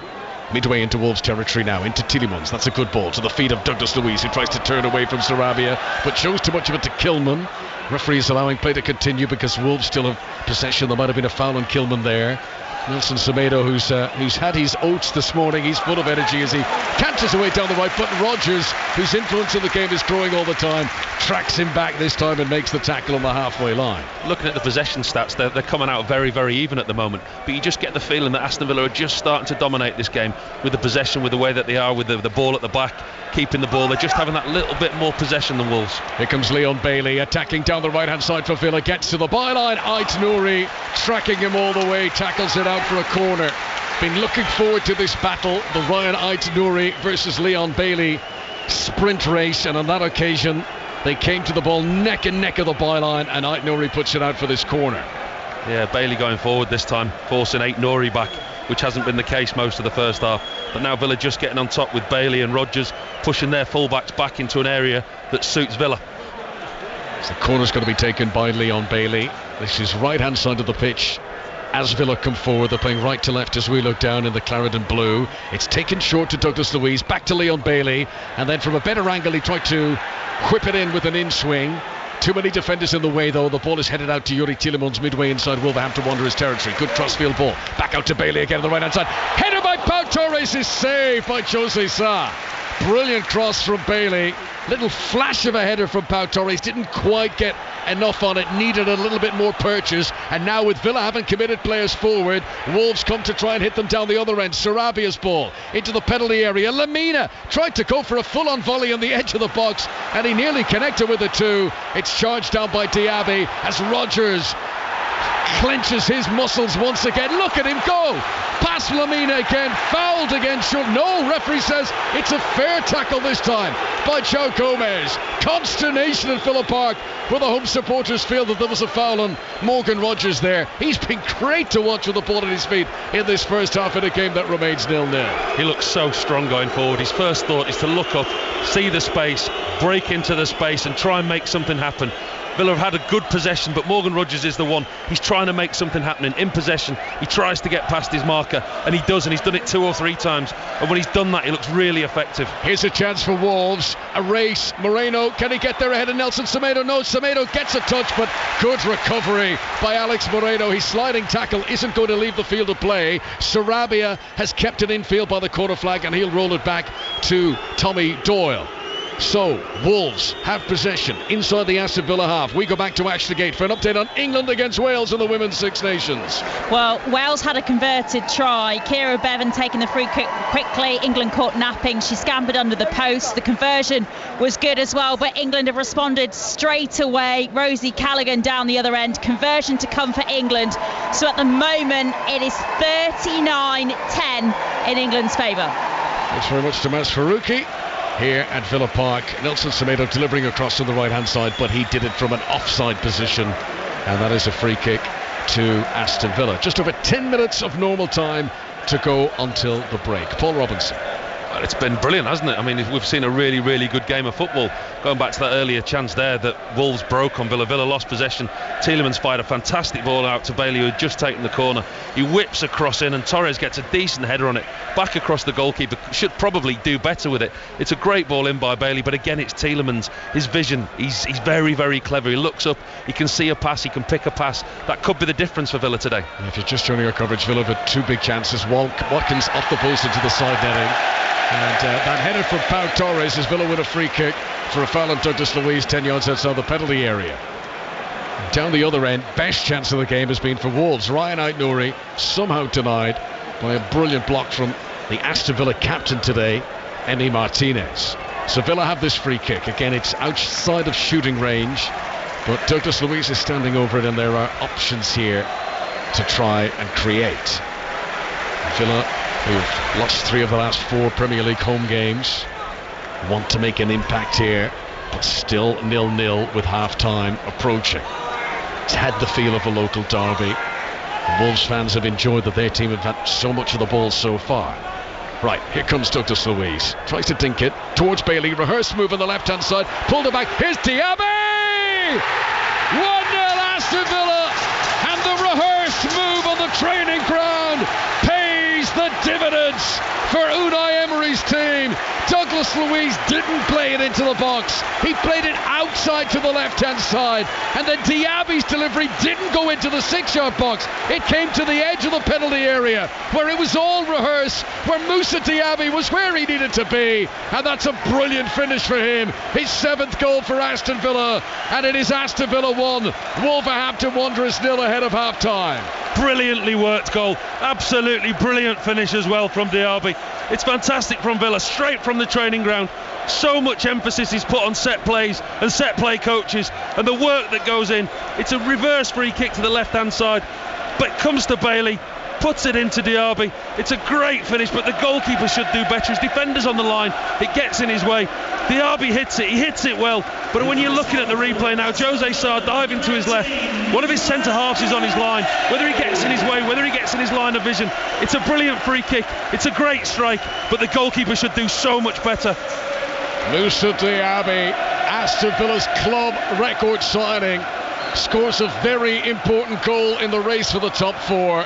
Midway into Wolves territory now, into Tielemans. That's a good ball to the feet of Douglas Luiz, who tries to turn away from Sarabia but shows too much of it to Kilman. Referee is allowing play to continue because Wolves still have possession. There might have been a foul on Kilman there. Nelson Semedo, who's had his oats this morning, he's full of energy as he canters away down the right foot. Rodgers, whose influence in the game is growing all the time, tracks him back this time and makes the tackle on the halfway line. Looking at the possession stats, they're coming out very, very even at the moment, but you just get the feeling that Aston Villa are just starting to dominate this game with the possession, with the way that they are, with the ball at the back, keeping the ball. They're just having that little bit more possession than Wolves. Here comes Leon Bailey attacking down the right hand side for Villa, gets to the byline. Aït-Nouri tracking him all the way, tackles it out for a corner. Been looking forward to this battle, the Ryan Aït-Nouri versus Leon Bailey sprint race, and on that occasion they came to the ball neck and neck of the byline, and Aït-Nouri puts it out for this corner. Yeah, Bailey going forward this time, forcing Aït-Nouri back, which hasn't been the case most of the first half. But now Villa just getting on top with Bailey and Rodgers, pushing their fullbacks back into an area that suits Villa. So the corner's going to be taken by Leon Bailey. This is right hand side of the pitch. As Villa come forward, they're playing right to left as we look down in the claret and blue. It's taken short to Douglas Luiz, back to Leon Bailey, and then from a better angle he tried to whip it in with an in-swing. Too many defenders in the way though. The ball is headed out to Youri Tielemans midway inside Wolverhampton Wanderers territory. Good crossfield ball. Back out to Bailey again on the right hand side. Header by Pau Torres is saved by Jose Sa. Brilliant cross from Bailey. Little flash of a header from Pau Torres. Didn't quite get enough on it. Needed a little bit more purchase. And now with Villa having committed players forward, Wolves come to try and hit them down the other end. Sarabia's ball into the penalty area. Lamina tried to go for a full-on volley on the edge of the box, and he nearly connected with the 2. It's charged down by Diaby as Rodgers clenches his muscles once again. Look at him go past Lamina again, fouled again. No, referee says it's a fair tackle this time by João Gomes. Consternation at Villa Park, where the home supporters feel that there was a foul on Morgan Rodgers there. He's been great to watch with the ball at his feet in this first half in a game that remains 0-0. He looks so strong going forward. His first thought is to look up, see the space, break into the space and try and make something happen. Villa have had a good possession, but Morgan Rodgers is the one. He's trying to make something happen in possession. He tries to get past his marker, and he does, and he's done it 2 or 3 times. And when he's done that, he looks really effective. Here's a chance for Wolves. A race. Moreno, can he get there ahead of Nelson Semedo? No, Semedo gets a touch, but good recovery by Alex Moreno. His sliding tackle isn't going to leave the field of play. Sarabia has kept it infield by the corner flag, and he'll roll it back to Tommy Doyle. So, Wolves have possession inside the Aston Villa half. We go back to Ashley Gate for an update on England against Wales in the Women's Six Nations. Well, Wales had a converted try. Kira Bevan taking the free kick quickly. England caught napping. She scampered under the post. The conversion was good as well, but England have responded straight away. Rosie Callaghan down the other end. Conversion to come for England. So at the moment, it is 39-10 in England's favour. Thanks very much to Mas Faruqi. Here at Villa Park, Nelson Semedo delivering across to the right hand side, but he did it from an offside position, and that is a free kick to Aston Villa. Just over 10 minutes of normal time to go until the break. Paul Robinson. Well, it's been brilliant, hasn't it? I mean, we've seen a really, really good game of football. Going back to that earlier chance there that Wolves broke on Villa. Villa lost possession. Tielemans fired a fantastic ball out to Bailey, who had just taken the corner. He whips across in, and Torres gets a decent header on it. Back across the goalkeeper. Should probably do better with it. It's a great ball in by Bailey, but again, it's Tielemans. His vision, he's very, very clever. He looks up, he can see a pass, he can pick a pass. That could be the difference for Villa today. If you're just joining our coverage, Villa have had two big chances. Watkins off the post into the side netting. And that header from Pau Torres as Villa win a free kick for a foul on Douglas Luiz 10 yards outside the penalty area. Down the other end, best chance of the game has been for Wolves. Ryan Aït-Nouri somehow denied by a brilliant block from the Aston Villa captain today, Emi Martinez. So Villa have this free kick. Again, it's outside of shooting range, but Douglas Luiz is standing over it, and there are options here to try and create. Villa, who've lost 3 of the last 4 Premier League home games, want to make an impact here, but still 0-0 with half-time approaching. It's had the feel of a local derby. The Wolves fans have enjoyed that their team have had so much of the ball so far. Right, here comes Douglas Luiz. Tries to dink it towards Bailey. Rehearsed move on the left-hand side. Pulled it back. Here's Diaby! 1-0 Aston Villa. And the rehearsed move on the training ground pays the dividends for Unai Emery's team. Douglas Luiz didn't play it into the box. He played it outside to the left-hand side. And then Diaby's delivery didn't go into the 6-yard box. It came to the edge of the penalty area, where it was all rehearsed, where Moussa Diaby was where he needed to be. And that's a brilliant finish for him. His 7th goal for Aston Villa. And it is Aston Villa 1, Wolverhampton Wanderers 0 ahead of half-time. Brilliantly worked goal. Absolutely brilliant finish as well from Diaby. It's fantastic from Villa, straight from the training ground. So much emphasis is put on set plays and set play coaches and the work that goes in. It's a reverse free kick to the left hand side, but it comes to Bailey, puts it into Diaby. It's a great finish, but the goalkeeper should do better. His defender's on the line, it gets in his way. Diaby hits it, he hits it well, but when you're looking at the replay now, Jose Sarr diving to his left, one of his centre halves is on his line. Whether he gets in his way, whether he gets in his line of vision, it's a brilliant free kick, it's a great strike, but the goalkeeper should do so much better. Moussa Diaby, Aston Villa's club record signing, scores a very important goal in the race for the top 4.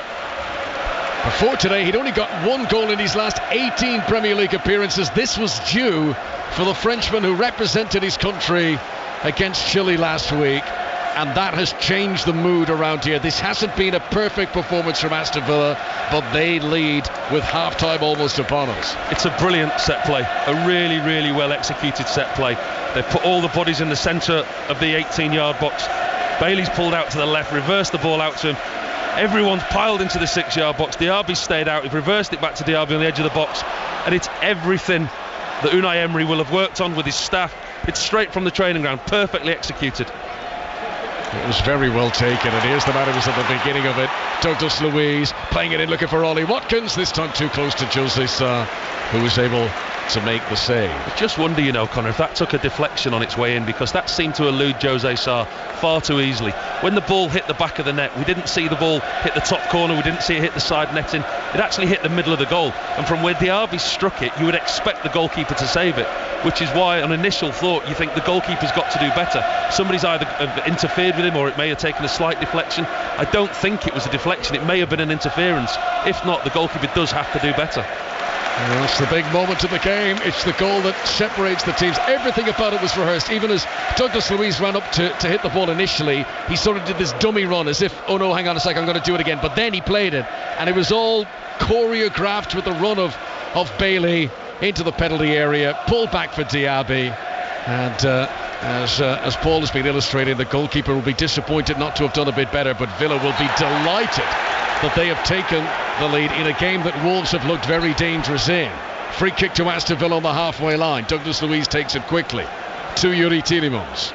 Before today, he'd only got 1 goal in his last 18 Premier League appearances. This was due for the Frenchman who represented his country against Chile last week, and that has changed the mood around here. This hasn't been a perfect performance from Aston Villa, but they lead with half-time almost upon us. It's a brilliant set play, a really, really well executed set play. They put all the bodies in the centre of the 18-yard box. Bailey's pulled out to the left, reversed the ball out to him. Everyone's piled into the 6-yard box. Diaby stayed out. He's reversed it back to Diaby on the edge of the box. And it's everything that Unai Emery will have worked on with his staff. It's straight from the training ground, perfectly executed. It was very well taken, and here's the man who was at the beginning of it, Douglas Luiz, playing it in, looking for Ollie Watkins, this time too close to Jose Sarr, who was able to make the save. I just wonder, Conor, if that took a deflection on its way in, because that seemed to elude Jose Sarr far too easily. When the ball hit the back of the net, we didn't see the ball hit the top corner, we didn't see it hit the side netting. It actually hit the middle of the goal, and from where Diaby struck it, you would expect the goalkeeper to save it, which is why on initial thought you think the goalkeeper's got to do better. Somebody's either interfered with him, or it may have taken a slight deflection. I don't think it was a deflection, it may have been an interference. If not, the goalkeeper does have to do better. Well, it's the big moment of the game. It's the goal that separates the teams. Everything about it was rehearsed. Even as Douglas Luiz ran up to hit the ball initially, he sort of did this dummy run as if, oh no, hang on a sec, I'm going to do it again. But then he played it, and it was all choreographed with the run of Bailey into the penalty area, pulled back for Diaby, And as Paul has been illustrating, the goalkeeper will be disappointed not to have done a bit better, but Villa will be delighted that they have taken the lead in a game that Wolves have looked very dangerous in. Free kick to Aston Villa on the halfway line. Douglas Luiz takes it quickly to Yuri Tielemans.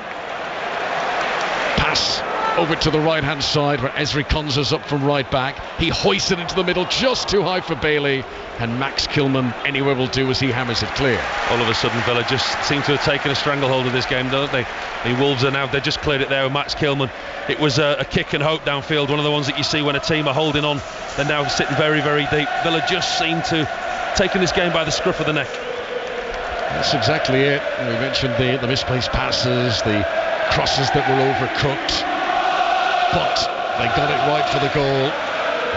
Pass over to the right hand side where Ezri Konsa's up from right back. He hoists it into the middle, just too high for Bailey, and Max Kilman anywhere will do as he hammers it clear. All of a sudden Villa just seem to have taken a stranglehold of this game, don't they? The Wolves are now, they just cleared it there with Max Kilman. It was a kick and hope downfield, one of the ones that you see when a team are holding on. They're now sitting very, very deep. Villa just seem to taking this game by the scruff of the neck. That's exactly it. We mentioned the misplaced passes, the crosses that were overcooked, but they got it right for the goal.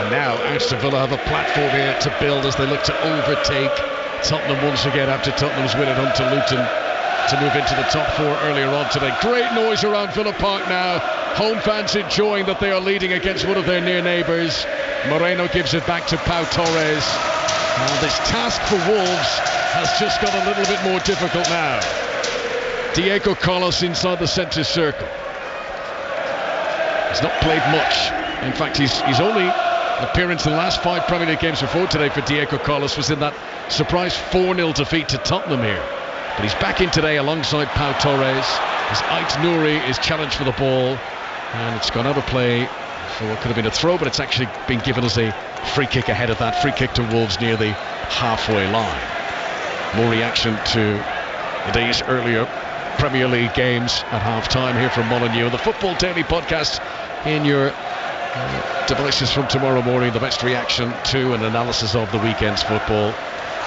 And now Aston Villa have a platform here to build as they look to overtake Tottenham once again after Tottenham's win at home to Luton to move into the top four earlier on today. Great noise around Villa Park now. Home fans enjoying that they are leading against one of their near neighbours. Moreno gives it back to Pau Torres. And this task for Wolves has just got a little bit more difficult now. Diego Carlos inside the centre circle. He's not played much. In fact, his only appearance in the last 5 Premier League games before today for Diego Carlos was in that surprise 4-0 defeat to Tottenham here. But he's back in today alongside Pau Torres. As Ait Nouri is challenged for the ball, and it's gone out of play for what could have been a throw, but it's actually been given as a free kick ahead of that. Free kick to Wolves near the halfway line. More reaction to the day's earlier Premier League games at half-time here from Molineux. The Football Daily podcast in your devices from tomorrow morning. The best reaction to and analysis of the weekend's football.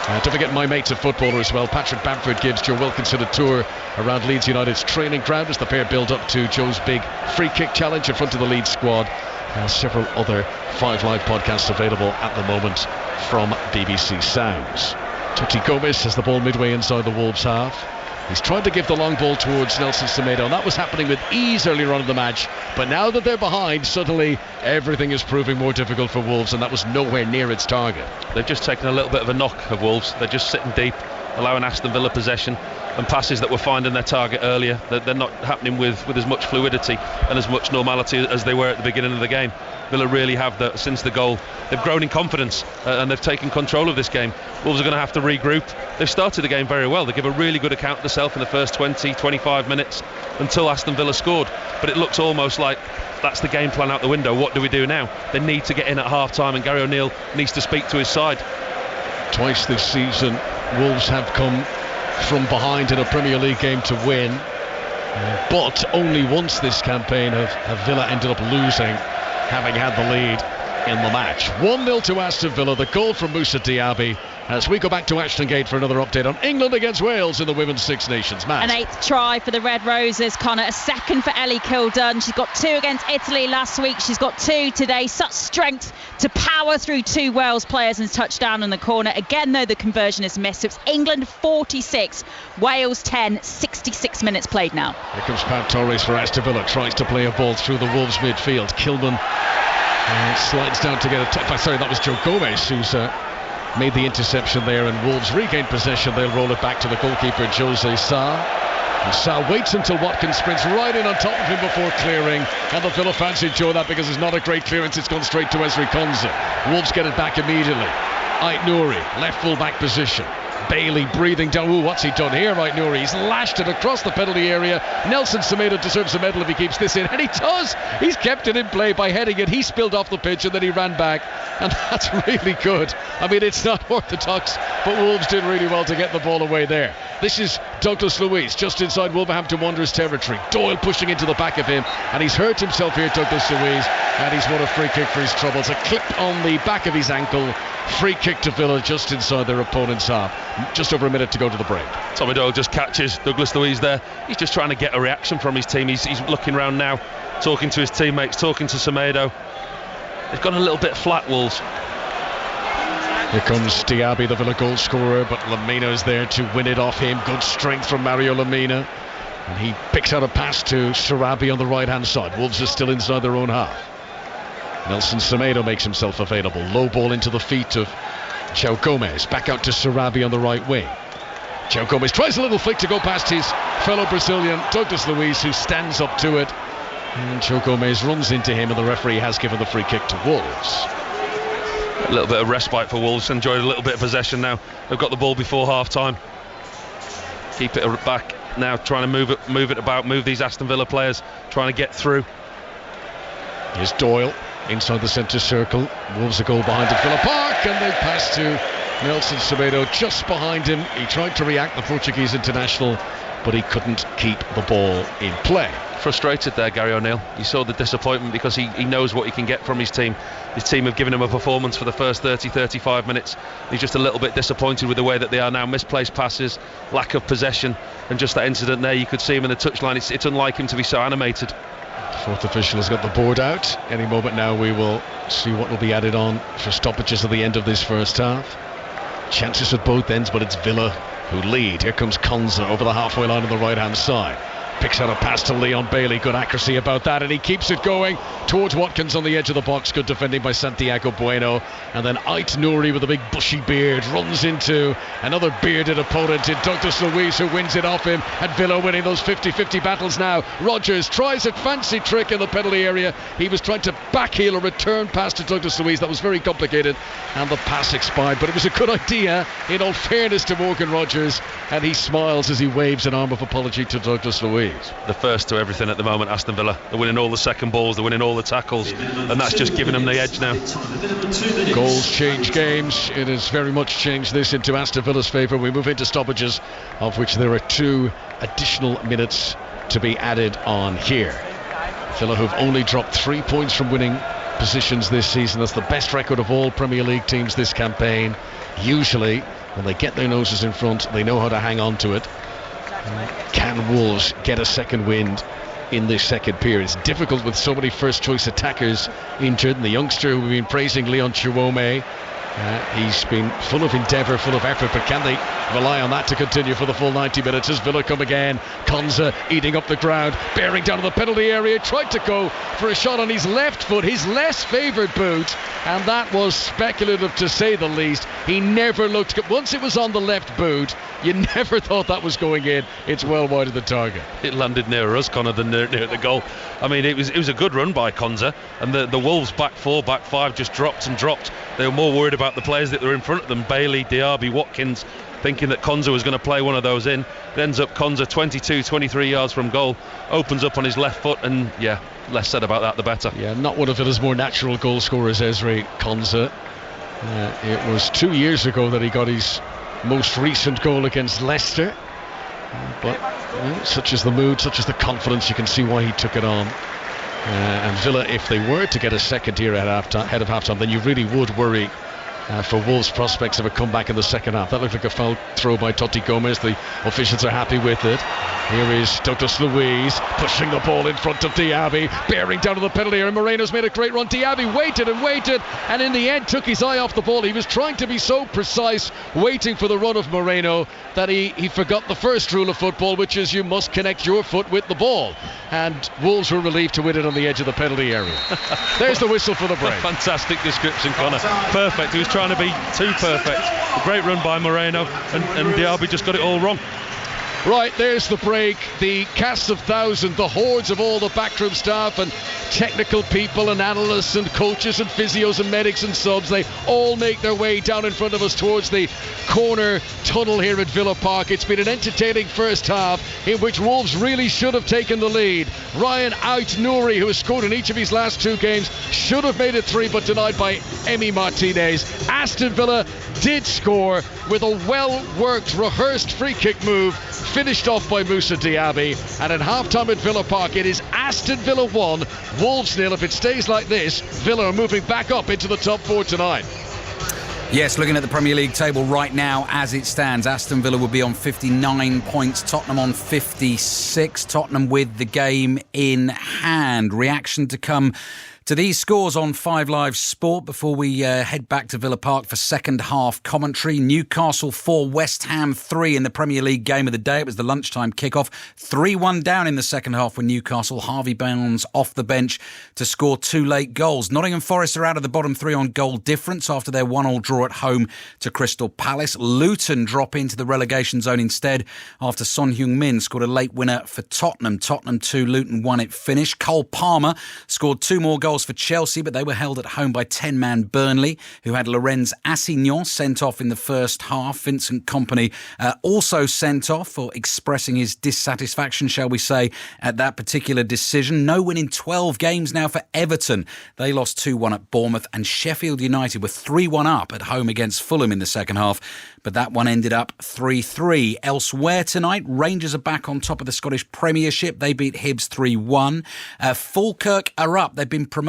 Don't forget My Mate's a Footballer as well. Patrick Bamford gives your well-considered tour around Leeds United's training ground as the pair build up to Joe's big free kick challenge in front of the Leeds squad. Several other 5 Live podcasts available at the moment from BBC Sounds. Totti Gomez has the ball midway inside the Wolves half. He's tried to give the long ball towards Nelson Semedo, and that was happening with ease earlier on in the match. But now that they're behind, suddenly everything is proving more difficult for Wolves, and that was nowhere near its target. They've just taken a little bit of a knock of Wolves. They're just sitting deep, allowing Aston Villa possession, and passes that were finding their target earlier, they're not happening with as much fluidity and as much normality as they were at the beginning of the game. Villa really have, since the goal, they've grown in confidence and they've taken control of this game. Wolves are going to have to regroup. They've started the game very well. They give a really good account of themselves in the first 20-25 minutes until Aston Villa scored, but it looks almost like that's the game plan out the window. What do we do now? They need to get in at half-time, and Gary O'Neill needs to speak to his side. Twice this season Wolves have come from behind in a Premier League game to win, but only once this campaign have Villa ended up losing, having had the lead in the match. 1-0 to Aston Villa, the goal from Moussa Diaby, as we go back to Ashton Gate for another update on England against Wales in the Women's Six Nations match. An 8th try for the Red Roses, Conor. A 2nd for Ellie Kildun. She's got 2 against Italy last week. She's got 2 today. Such strength to power through 2 Wales players and touch down in the corner. Again, though, the conversion is missed. So it's England 46, Wales 10, 66 minutes played now. Here comes Pau Torres for Aston Villa. Tries to play a ball through the Wolves midfield. Kildun slides down to get a sorry, that was Joe Gomez who's made the interception there, and Wolves regain possession. They'll roll it back to the goalkeeper Jose Sarr, and Sarr waits until Watkins sprints right in on top of him before clearing, and the Villa fans enjoy that because it's not a great clearance. It's gone straight to Ezri Konsa. Wolves get it back immediately. Ait Nouri, left full back position. Bailey breathing down. Ooh, what's he done here? Ait Nouri, he's lashed it across the penalty area. Nelson Semedo deserves a medal if he keeps this in, and he does. He's kept it in play by heading it. He spilled off the pitch and then he ran back, and that's really good. I mean, it's not orthodox, but Wolves did really well to get the ball away there. This is Douglas Luiz just inside Wolverhampton Wanderers territory. Doyle pushing into the back of him, and he's hurt himself here, Douglas Luiz, and he's won a free kick for his troubles. A clip on the back of his ankle. Free kick to Villa just inside their opponent's half. Just over a minute to go to the break. Tommy Doyle just catches Douglas Luiz there. He's just trying to get a reaction from his team. He's looking around now, talking to his teammates, talking to Semedo. They've gone a little bit flat, Wolves. Here comes Diaby, the Villa goal scorer, but Lamina's there to win it off him. Good strength from Mario Lamina, and he picks out a pass to Sarabi on the right hand side. Wolves are still inside their own half. Nelson Semedo makes himself available. Low ball into the feet of Joe Gomez. Back out to Sarabi on the right wing. Joe Gomez tries a little flick to go past his fellow Brazilian, Douglas Luiz, who stands up to it. And Joe Gomez runs into him, and the referee has given the free kick to Wolves. A little bit of respite for Wolves, enjoyed a little bit of possession now. They've got the ball before half-time. Keep it back now, trying to move it about, move these Aston Villa players, trying to get through. Here's Doyle inside the centre circle. Wolves a goal behind at Villa Park, and they pass to Nelson Semedo just behind him. He tried to react, the Portuguese international, but he couldn't keep the ball in play. Frustrated there, Gary O'Neill. You saw the disappointment because he knows what he can get from his team. His team have given him a performance for the first 30-35 minutes. He's just a little bit disappointed with the way that they are now. Misplaced passes, lack of possession, and just that incident there, you could see him in the touchline. It's unlike him to be so animated. Fourth official has got the board out. Any moment now we will see what will be added on for stoppages at the end of this first half. Chances at both ends, but it's Villa who lead. Here comes Conor over the halfway line on the right hand side. Picks out a pass to Leon Bailey. Good accuracy about that, and he keeps it going towards Watkins on the edge of the box. Good defending by Santiago Bueno. And then Ait Nouri with a big bushy beard runs into another bearded opponent in Douglas Luiz, who wins it off him. And Villa winning those 50-50 battles now. Rodgers tries a fancy trick in the penalty area. He was trying to backheel a return pass to Douglas Luiz. That was very complicated, and the pass expired, but it was a good idea in all fairness to Morgan Rodgers, and he smiles as he waves an arm of apology to Douglas Luiz. The first to everything at the moment, Aston Villa. They're winning all the second balls, they're winning all the tackles, and that's just giving them the edge now. Goals change games. It has very much changed this into Aston Villa's favour. We move into stoppages, of which there are 2 additional minutes to be added on here. Villa, who've only dropped 3 points from winning positions this season. That's the best record of all Premier League teams this campaign. Usually, when they get their noses in front, they know how to hang on to it. Can Wolves get a second wind in this second period? It's difficult with so many first choice attackers injured, and the youngster who we've been praising, Leon Chiwome, he's been full of endeavour, full of effort, but can they rely on that to continue for the full 90 minutes as Villa come again? Konza eating up the ground, bearing down to the penalty area, tried to go for a shot on his left foot, his less favoured boot, and that was speculative to say the least. He never looked good. Once it was on the left boot, you never thought that was going in. It's well wide of the target. It landed nearer us, Conor, than near the goal. I mean, it was a good run by Konza, and the Wolves back 4, back 5 just dropped and dropped. They were more worried about the players that were in front of them, Bailey, Diaby, Watkins, thinking that Konza was going to play one of those in. It ends up Konza 22-23 yards from goal, opens up on his left foot, and yeah, less said about that the better. Yeah, not one of Villa's more natural goal scorers, Ezri Konza. It was 2 years ago that he got his most recent goal against Leicester, but such is the mood, such is the confidence, you can see why he took it on. And Villa, if they were to get a second here ahead of half-time, then you really would worry for Wolves' prospects of a comeback in the second half. That looked like a foul throw by Totti Gomez. The officials are happy with it. Here is Douglas Luiz pushing the ball in front of Diaby, bearing down to the penalty area. Moreno's made a great run. Diaby waited and waited, and in the end took his eye off the ball. He was trying to be so precise, waiting for the run of Moreno, that he forgot the first rule of football, which is you must connect your foot with the ball. And Wolves were relieved to win it on the edge of the penalty area. There's the whistle for the break. Fantastic description, Conor. Perfect. He was trying to be too perfect. A great run by Moreno, and Diaby just got it all wrong. Right, there's the break. The cast of thousands, the hordes of all the backroom staff and technical people and analysts and coaches and physios and medics and subs, they all make their way down in front of us towards the corner tunnel here at Villa Park. It's been an entertaining first half in which Wolves really should have taken the lead. Ryan Ait Nouri, who has scored in each of his last 2 games, should have made it 3, but denied by Emi Martinez. Aston Villa did score with a well-worked, rehearsed free kick move, finished off by Moussa Diaby, and at half-time at Villa Park it is Aston Villa 1, Wolves 0. If it stays like this, Villa are moving back up into the top 4 tonight. Yes, looking at the Premier League table right now as it stands, Aston Villa will be on 59 points, Tottenham on 56, Tottenham with the game in hand. Reaction to come To these scores on 5 Live Sport before we head back to Villa Park for second half commentary. Newcastle 4, West Ham 3 in the Premier League game of the day. It was the lunchtime kickoff. 3-1 down in the second half when Newcastle. Harvey Barnes off the bench to score 2 late goals. Nottingham Forest are out of the bottom 3 on goal difference after their 1-1 draw at home to Crystal Palace. Luton drop into the relegation zone instead after Son Heung-min scored a late winner for Tottenham. Tottenham 2, Luton 1 it finished. Cole Palmer scored 2 more goals for Chelsea, but they were held at home by 10-man Burnley, who had Lorenz Assignon sent off in the first half. Vincent Kompany also sent off for expressing his dissatisfaction, shall we say, at that particular decision. No win in 12 games now for Everton. They lost 2-1 at Bournemouth, and Sheffield United were 3-1 up at home against Fulham in the second half, but that one ended up 3-3. Elsewhere tonight, Rangers are back on top of the Scottish Premiership. They beat Hibs 3-1. Falkirk are up. They've been promoted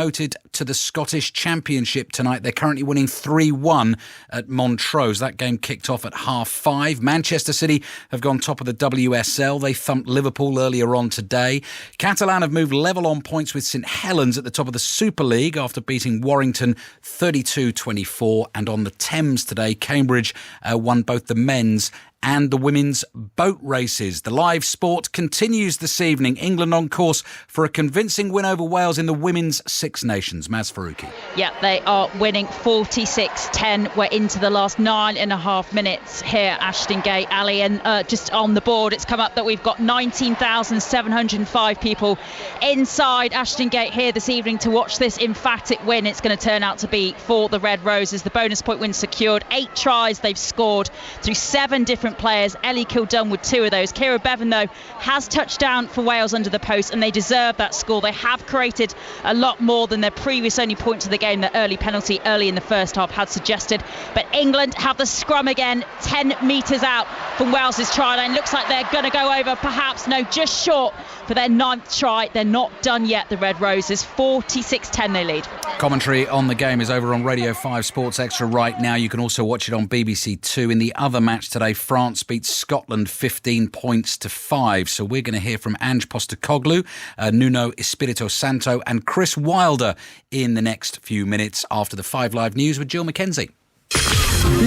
to the Scottish Championship tonight. They're currently winning 3-1 at Montrose. That game kicked off at 5:30. Manchester City have gone top of the WSL. They thumped Liverpool earlier on today. Catalan have moved level on points with St Helens at the top of the Super League after beating Warrington 32-24. And on the Thames today, Cambridge won both the men's and the women's boat races. The live sport continues this evening. England on course for a convincing win over Wales in the women's Six Nations. Maz Faruqi. Yeah, they are winning 46-10. We're into the last 9.5 minutes here, Ashton Gate, Ali, and just on the board it's come up that we've got 19,705 people inside Ashton Gate here this evening to watch this emphatic win. It's going to turn out to be for the Red Roses. The bonus point win secured. 8 tries they've scored through 7 different players. Ellie Kildun with 2 of those. Kira Bevan, though, has touched down for Wales under the post, and they deserve that score. They have created a lot more than their previous only point to the game. The early penalty early in the first half had suggested. But England have the scrum again, 10 metres out from Wales's try line. Looks like they're going to go over, perhaps, no, just short for their 9th try. They're not done yet, the Red Roses. 46-10 they lead. Commentary on the game is over on Radio 5 Sports Extra right now. You can also watch it on BBC 2. In the other match today, France beats Scotland 15-5. So we're going to hear from Ange Postecoglou, Nuno Espirito Santo and Chris Wilder in the next few minutes after the 5 Live News with Jill McKenzie.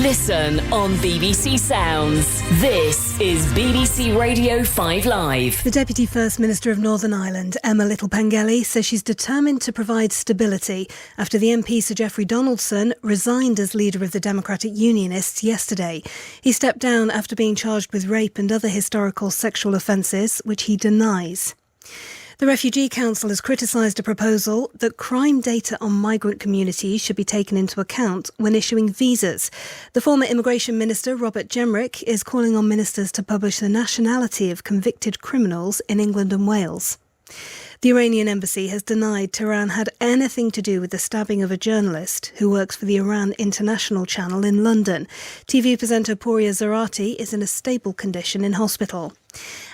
Listen on BBC Sounds. This is BBC Radio 5 Live. The Deputy First Minister of Northern Ireland, Emma Little-Pengelly, says she's determined to provide stability after the MP Sir Geoffrey Donaldson resigned as leader of the Democratic Unionists yesterday. He stepped down after being charged with rape and other historical sexual offences, which he denies. The Refugee Council has criticised a proposal that crime data on migrant communities should be taken into account when issuing visas. The former Immigration Minister, Robert Jenrick, is calling on ministers to publish the nationality of convicted criminals in England and Wales. The Iranian embassy has denied Tehran had anything to do with the stabbing of a journalist who works for the Iran International Channel in London. TV presenter Pouria Zarati is in a stable condition in hospital.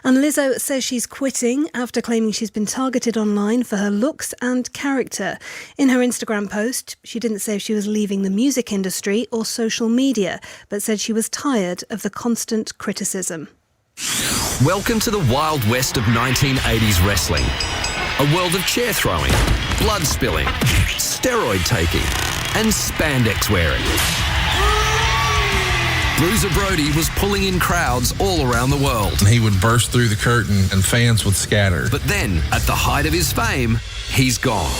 And Lizzo says she's quitting after claiming she's been targeted online for her looks and character. In her Instagram post, she didn't say if she was leaving the music industry or social media, but said she was tired of the constant criticism. Welcome to the Wild West of 1980s wrestling. A world of chair throwing, blood spilling, steroid taking, and spandex wearing. Bruiser Brody was pulling in crowds all around the world. He would burst through the curtain and fans would scatter. But then, at the height of his fame, he's gone.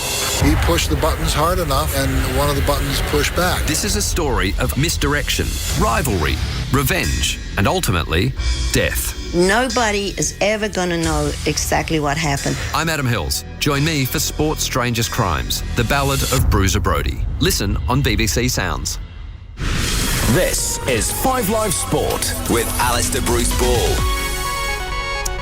He pushed the buttons hard enough and one of the buttons pushed back. This is a story of misdirection, rivalry, revenge, and ultimately, death. Nobody is ever going to know exactly what happened. I'm Adam Hills. Join me for Sport's Strangest Crimes, the ballad of Bruiser Brody. Listen on BBC Sounds. This is 5 Live Sport with Alistair Bruce Ball.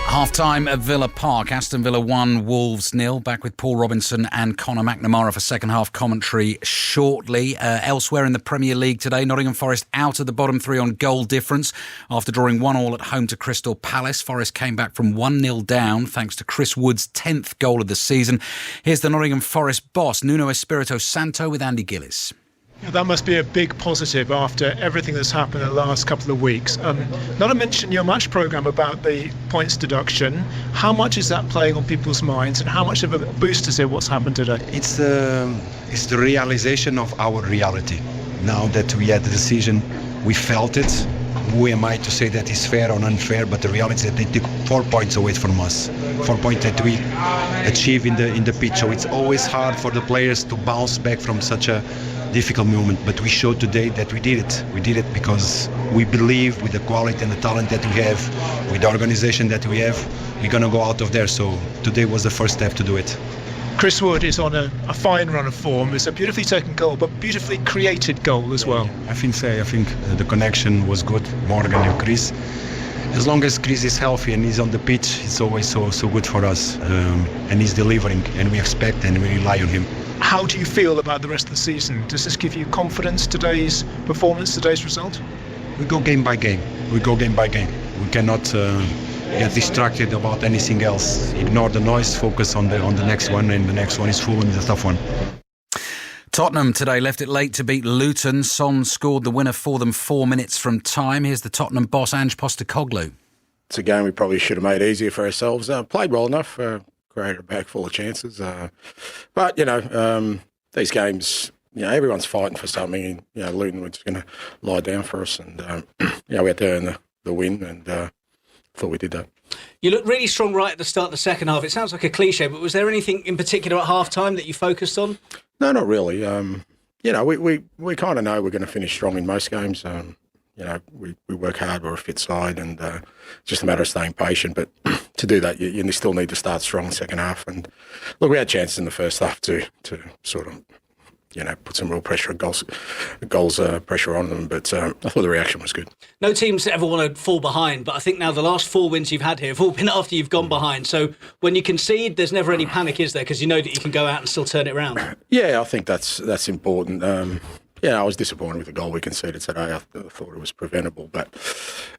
Half-time at Villa Park. Aston Villa 1, Wolves 0. Back with Paul Robinson and Conor McNamara for second-half commentary shortly. Elsewhere in the Premier League today, Nottingham Forest out of the bottom 3 on goal difference after drawing 1-1 at home to Crystal Palace. Forest came back from 1-0 down thanks to Chris Wood's 10th goal of the season. Here's the Nottingham Forest boss, Nuno Espirito Santo, with Andy Gillis. That must be a big positive after everything that's happened in the last couple of weeks. Not to mention your match programme about the points deduction. How much is that playing on people's minds, and how much of a boost is it what's happened today? It's the realisation of our reality. Now that we had the decision, we felt it. Who am I to say that is fair or unfair? But the reality is that they took 4 points away from us. 4 points that we achieved in the pitch. So it's always hard for the players to bounce back from such a difficult moment, but we showed today that we did it. We did it because we believe with the quality and the talent that we have, with the organisation that we have, we're going to go out of there. So today was the first step to do it. Chris Wood is on a fine run of form. It's a beautifully taken goal, but beautifully created goal as well. I think the connection was good, Morgan and Chris. As long as Chris is healthy and he's on the pitch, it's always so good for us. And he's delivering, and we expect and we rely on him. How do you feel about the rest of the season? Does this give you confidence, today's performance, today's result? We go game by game. We cannot get distracted about anything else. Ignore the noise, focus on the next one, and the next one is full and it's a tough one. Tottenham today left it late to beat Luton. Son scored the winner for them 4 minutes from time. Here's the Tottenham boss, Ange Postecoglou. It's a game we probably should have made easier for ourselves. Played well enough, created a bag full of chances. But, these games, everyone's fighting for something. And, Luton was going to lie down for us. And, we had to earn the win, and thought we did that. You looked really strong right at the start of the second half. It sounds like a cliche, but was there anything in particular at half-time that you focused on? No, not really. We kind of know we're going to finish strong in most games. We work hard, we're a fit side, and it's just a matter of staying patient. But to do that, you still need to start strong in the second half. And look, we had chances in the first half to sort of, put some real pressure, goals pressure on them. But I thought the reaction was good. No teams ever want to fall behind, but I think now the last 4 wins you've had here have all been after you've gone behind. So when you concede, there's never any panic, is there? Because you know that you can go out and still turn it around. Yeah, I think that's important. I was disappointed with the goal we conceded today. I thought it was preventable. But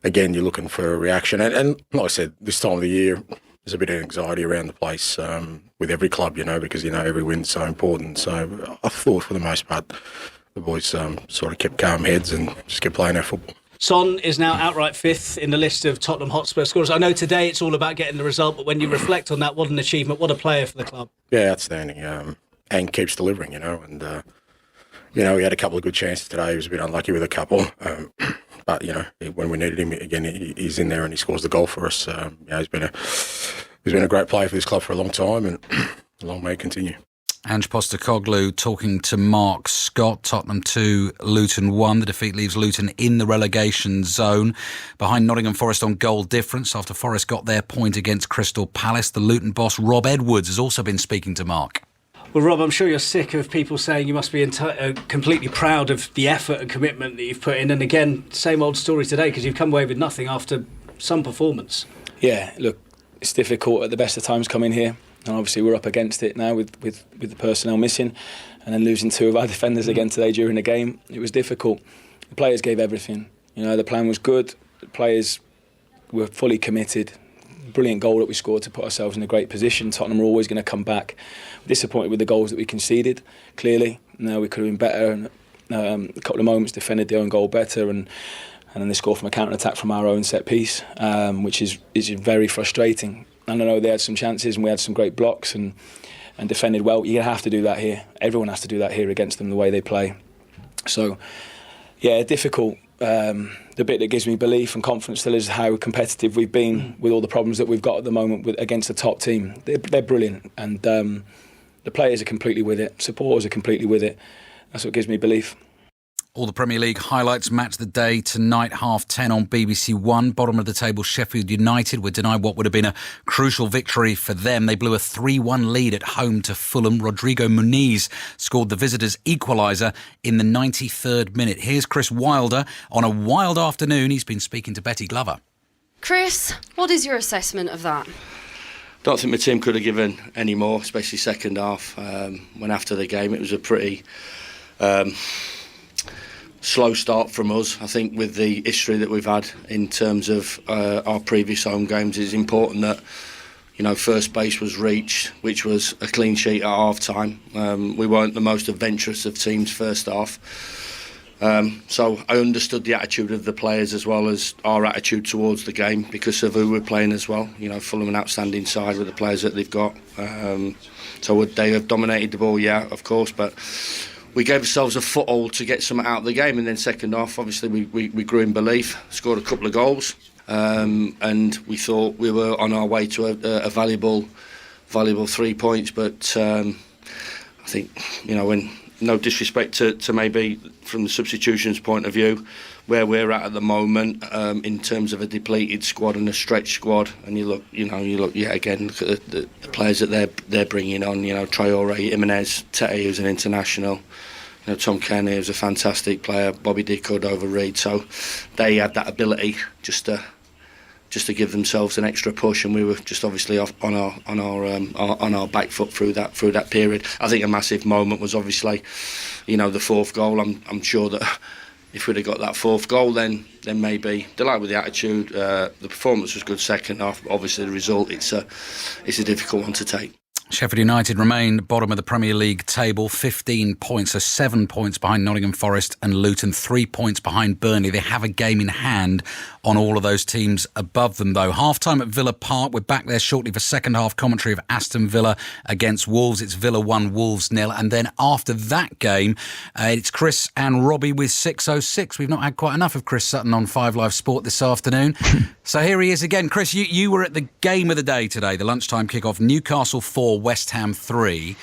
again, you're looking for a reaction. And like I said, this time of the year, there's a bit of anxiety around the place with every club, because, every win's so important. So I thought for the most part, the boys sort of kept calm heads and just kept playing our football. Son is now outright fifth in the list of Tottenham Hotspur scorers. I know today it's all about getting the result, but when you reflect on that, what an achievement, what a player for the club. Yeah, outstanding. And keeps delivering, and... we had a couple of good chances today. He was a bit unlucky with a couple. But, when we needed him, again, he's in there and he scores the goal for us. He's been a great player for this club for a long time, and long may it continue. Ange Postecoglou talking to Mark Scott. Tottenham 2, Luton 1. The defeat leaves Luton in the relegation zone, behind Nottingham Forest on goal difference after Forest got their point against Crystal Palace. The Luton boss, Rob Edwards, has also been speaking to Mark. Well, Rob, I'm sure you're sick of people saying you must be completely proud of the effort and commitment that you've put in. And again, same old story today, because you've come away with nothing after some performance. Yeah, look, it's difficult at the best of times coming here. And obviously we're up against it now with the personnel missing and then losing 2 of our defenders again today during the game. It was difficult. The players gave everything. The plan was good. The players were fully committed. Brilliant goal that we scored to put ourselves in a great position. Tottenham are always going to come back. We're disappointed with the goals that we conceded, clearly. We could have been better, and a couple of moments defended their own goal better, and then they scored from a counter-attack from our own set piece, which is very frustrating. And I know they had some chances and we had some great blocks and defended well. You're going to have to do that here. Everyone has to do that here against them, the way they play. So, yeah, difficult. The bit that gives me belief and confidence still is how competitive we've been with all the problems that we've got at the moment against the top team. They're brilliant, and the players are completely with it. Supporters are completely with it. That's what gives me belief. All the Premier League highlights match the day tonight, 10:30 on BBC One. Bottom of the table, Sheffield United were denied what would have been a crucial victory for them. They blew a 3-1 lead at home to Fulham. Rodrigo Muniz scored the visitors' equaliser in the 93rd minute. Here's Chris Wilder. On a wild afternoon, he's been speaking to Betty Glover. Chris, what is your assessment of that? Don't think my team could have given any more, especially second half. When after the game, it was a pretty... slow start from us. I think with the history that we've had in terms of our previous home games, it's important that first base was reached, which was a clean sheet at half time. We weren't the most adventurous of teams first half. So I understood the attitude of the players as well as our attitude towards the game because of who we're playing as well. Fulham an outstanding side with the players that they've got. So would they have dominated the ball? Yeah, of course, but we gave ourselves a foothold to get something out of the game, and then second half, obviously, we grew in belief, scored a couple of goals, and we thought we were on our way to a valuable 3 points. But I think, when no disrespect to maybe from the substitutions point of view, where we're at the moment in terms of a depleted squad and a stretched squad, and you look yet again, look at the players that they're bringing on. Traore, Jimenez, Tete, who's an international. Tom Kenny, who's a fantastic player. Bobby D. Cordova-Reid. So they had that ability just to give themselves an extra push, and we were just obviously off on our back foot through that period. I think a massive moment was obviously, the fourth goal. I'm sure that if we'd have got that fourth goal, then maybe delighted with the attitude. The performance was good second half. Obviously, the result it's a difficult one to take. Sheffield United remain bottom of the Premier League table, 15 points, so 7 points behind Nottingham Forest and Luton, 3 points behind Burnley. They have a game in hand on all of those teams above them, though. Half-time at Villa Park. We're back there shortly for second-half commentary of Aston Villa against Wolves. It's Villa 1, Wolves 0. And then after that game, it's Chris and Robbie with 606. We've not had quite enough of Chris Sutton on 5 Live Sport this afternoon. So here he is again. Chris, you were at the game of the day today, the lunchtime kickoff, Newcastle 4, West Ham 3.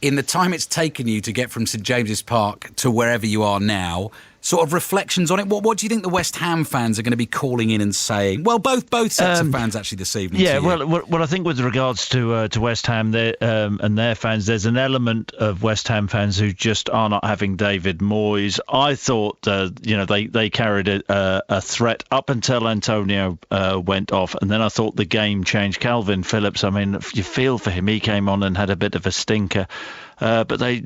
In the time it's taken you to get from St James's Park to wherever you are now, sort of reflections on it. What do you think the West Ham fans are going to be calling in and saying? Well, both sets of fans actually this evening. Yeah, well, I think with regards to West Ham and their fans, there's an element of West Ham fans who just are not having David Moyes. I thought they carried a threat up until Antonio went off, and then I thought the game changed. Calvin Phillips, I mean, you feel for him. He came on and had a bit of a stinker. But they,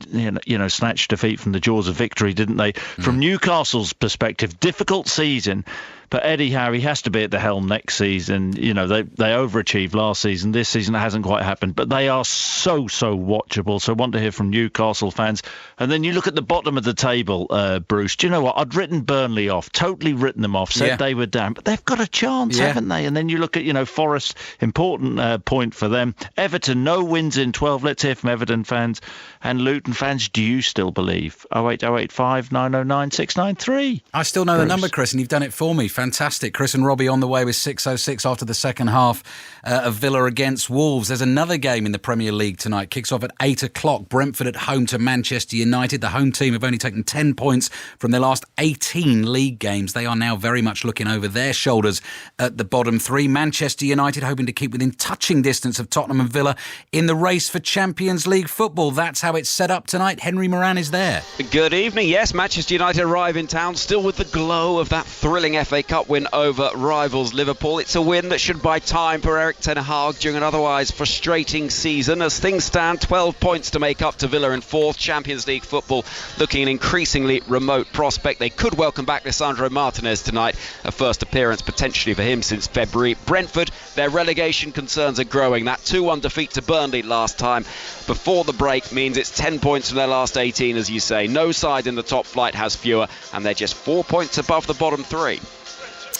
snatched defeat from the jaws of victory, didn't they? From Newcastle's perspective, difficult season. But Eddie Howe, he has to be at the helm next season. They overachieved last season. This season it hasn't quite happened. But they are so watchable. So I want to hear from Newcastle fans. And then you look at the bottom of the table, Bruce. Do you know what? I'd written Burnley off, totally written them off, said they were down. But they've got a chance, haven't they? And then you look at, Forest, important point for them. Everton, no wins in 12. Let's hear from Everton fans. And Luton fans, do you still believe? 08085 909 693. I still know the number, Chris, and you've done it for me. Fantastic. Chris and Robbie on the way with 606 after the second half of Villa against Wolves. There's another game in the Premier League tonight. Kicks off at 8 o'clock. Brentford at home to Manchester United. The home team have only taken 10 points from their last 18 league games. They are now very much looking over their shoulders at the bottom three. Manchester United hoping to keep within touching distance of Tottenham and Villa in the race for Champions League football. That's how it's set up tonight. Henry Moran is there. Good evening. Yes, Manchester United arrive in town still with the glow of that thrilling FA Cup win over rivals Liverpool. It's a win that should buy time for Erik ten Hag during an otherwise frustrating season. As things stand, 12 points to make up to Villa in fourth. Champions League football looking an increasingly remote prospect. They could welcome back Lisandro Martinez tonight, a first appearance potentially for him since February. Brentford, their relegation concerns are growing. That 2-1 defeat to Burnley last time before the break means it's 10 points from their last 18, as you say. No side in the top flight has fewer, and they're just 4 points above the bottom three.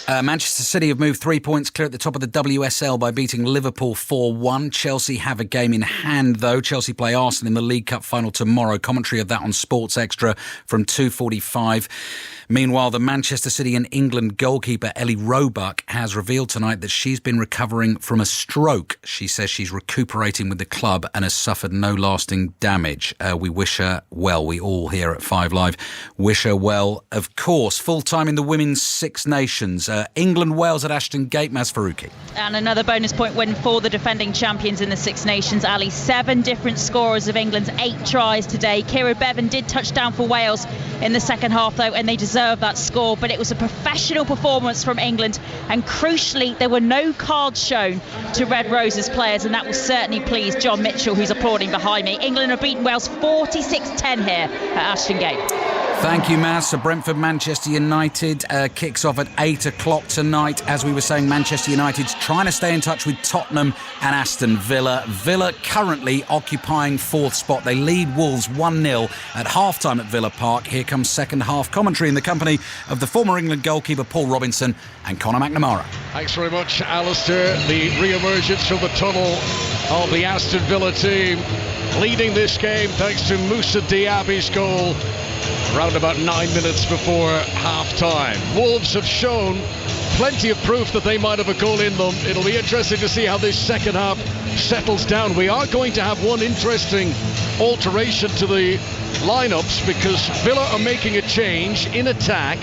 Manchester City have moved 3 points clear at the top of the WSL by beating Liverpool 4-1. Chelsea have a game in hand, though. Chelsea play Arsenal in the League Cup final tomorrow. Commentary of that on Sports Extra from 2:45. Meanwhile, the Manchester City and England goalkeeper Ellie Roebuck has revealed tonight that she's been recovering from a stroke. She says she's recuperating with the club and has suffered no lasting damage. We wish her well. We all here at 5 Live wish her well, of course. Full-time in the Women's Six Nations. England, Wales at Ashton Gate, Maz Faruqi. And another bonus point win for the defending champions in the Six Nations, Ali. 7 different scorers of England's 8 tries today. Kira Bevan did touch down for Wales in the second half, though, and they deserved that score. But it was a professional performance from England, and crucially, there were no cards shown to Red Roses players, and that will certainly please John Mitchell, who's applauding behind me. England have beaten Wales 46-10 here at Ashton Gate. Thank you, Maz. So Brentford-Manchester United kicks off at 8 o'clock tonight. As we were saying, Manchester United's trying to stay in touch with Tottenham and Aston Villa. Villa currently occupying 4th spot. They lead Wolves 1-0 at half-time at Villa Park. Here comes second half commentary in the company of the former England goalkeeper Paul Robinson and Conor McNamara. Thanks very much, Alistair. The re-emergence from the tunnel of the Aston Villa team, leading this game thanks to Moussa Diaby's goal around about 9 minutes before half-time. Wolves have shown plenty of proof that they might have a goal in them. It'll be interesting to see how this second half settles down. We are going to have one interesting alteration to the lineups because Villa are making a change in attack.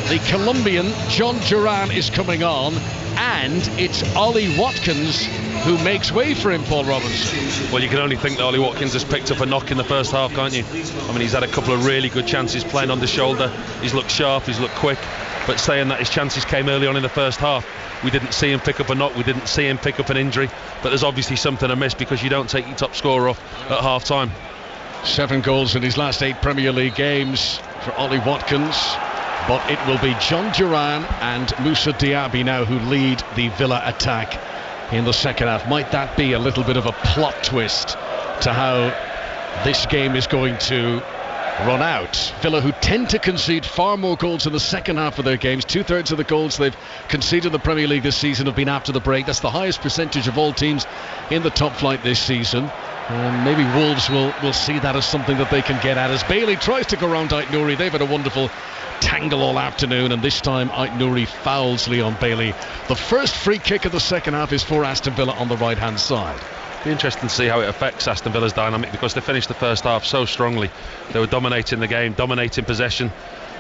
The Colombian John Duran is coming on, and it's Ollie Watkins who makes way for him, Paul Robinson. Well, you can only think that Ollie Watkins has picked up a knock in the first half, can't you? I mean, he's had a couple of really good chances playing on the shoulder. He's looked sharp, he's looked quick, but saying that his chances came early on in the first half, we didn't see him pick up a knock, we didn't see him pick up an injury, but there's obviously something amiss because you don't take your top scorer off at half-time. 7 goals in his last 8 Premier League games for Ollie Watkins. But it will be John Duran and Moussa Diaby now who lead the Villa attack in the second half. Might that be a little bit of a plot twist to how this game is going to run out? Villa, who tend to concede far more goals in the second half of their games. 2/3 of the goals they've conceded in the Premier League this season have been after the break. That's the highest percentage of all teams in the top flight this season. Maybe Wolves will see that as something that they can get at. As Bailey tries to go around Ait-Nouri, they've had a wonderful tangle all afternoon, and this time Ait-Nouri fouls Leon Bailey. The first free kick of the second half is for Aston Villa on the right-hand side. Be interesting to see how it affects Aston Villa's dynamic because they finished the first half so strongly. They were dominating the game, dominating possession,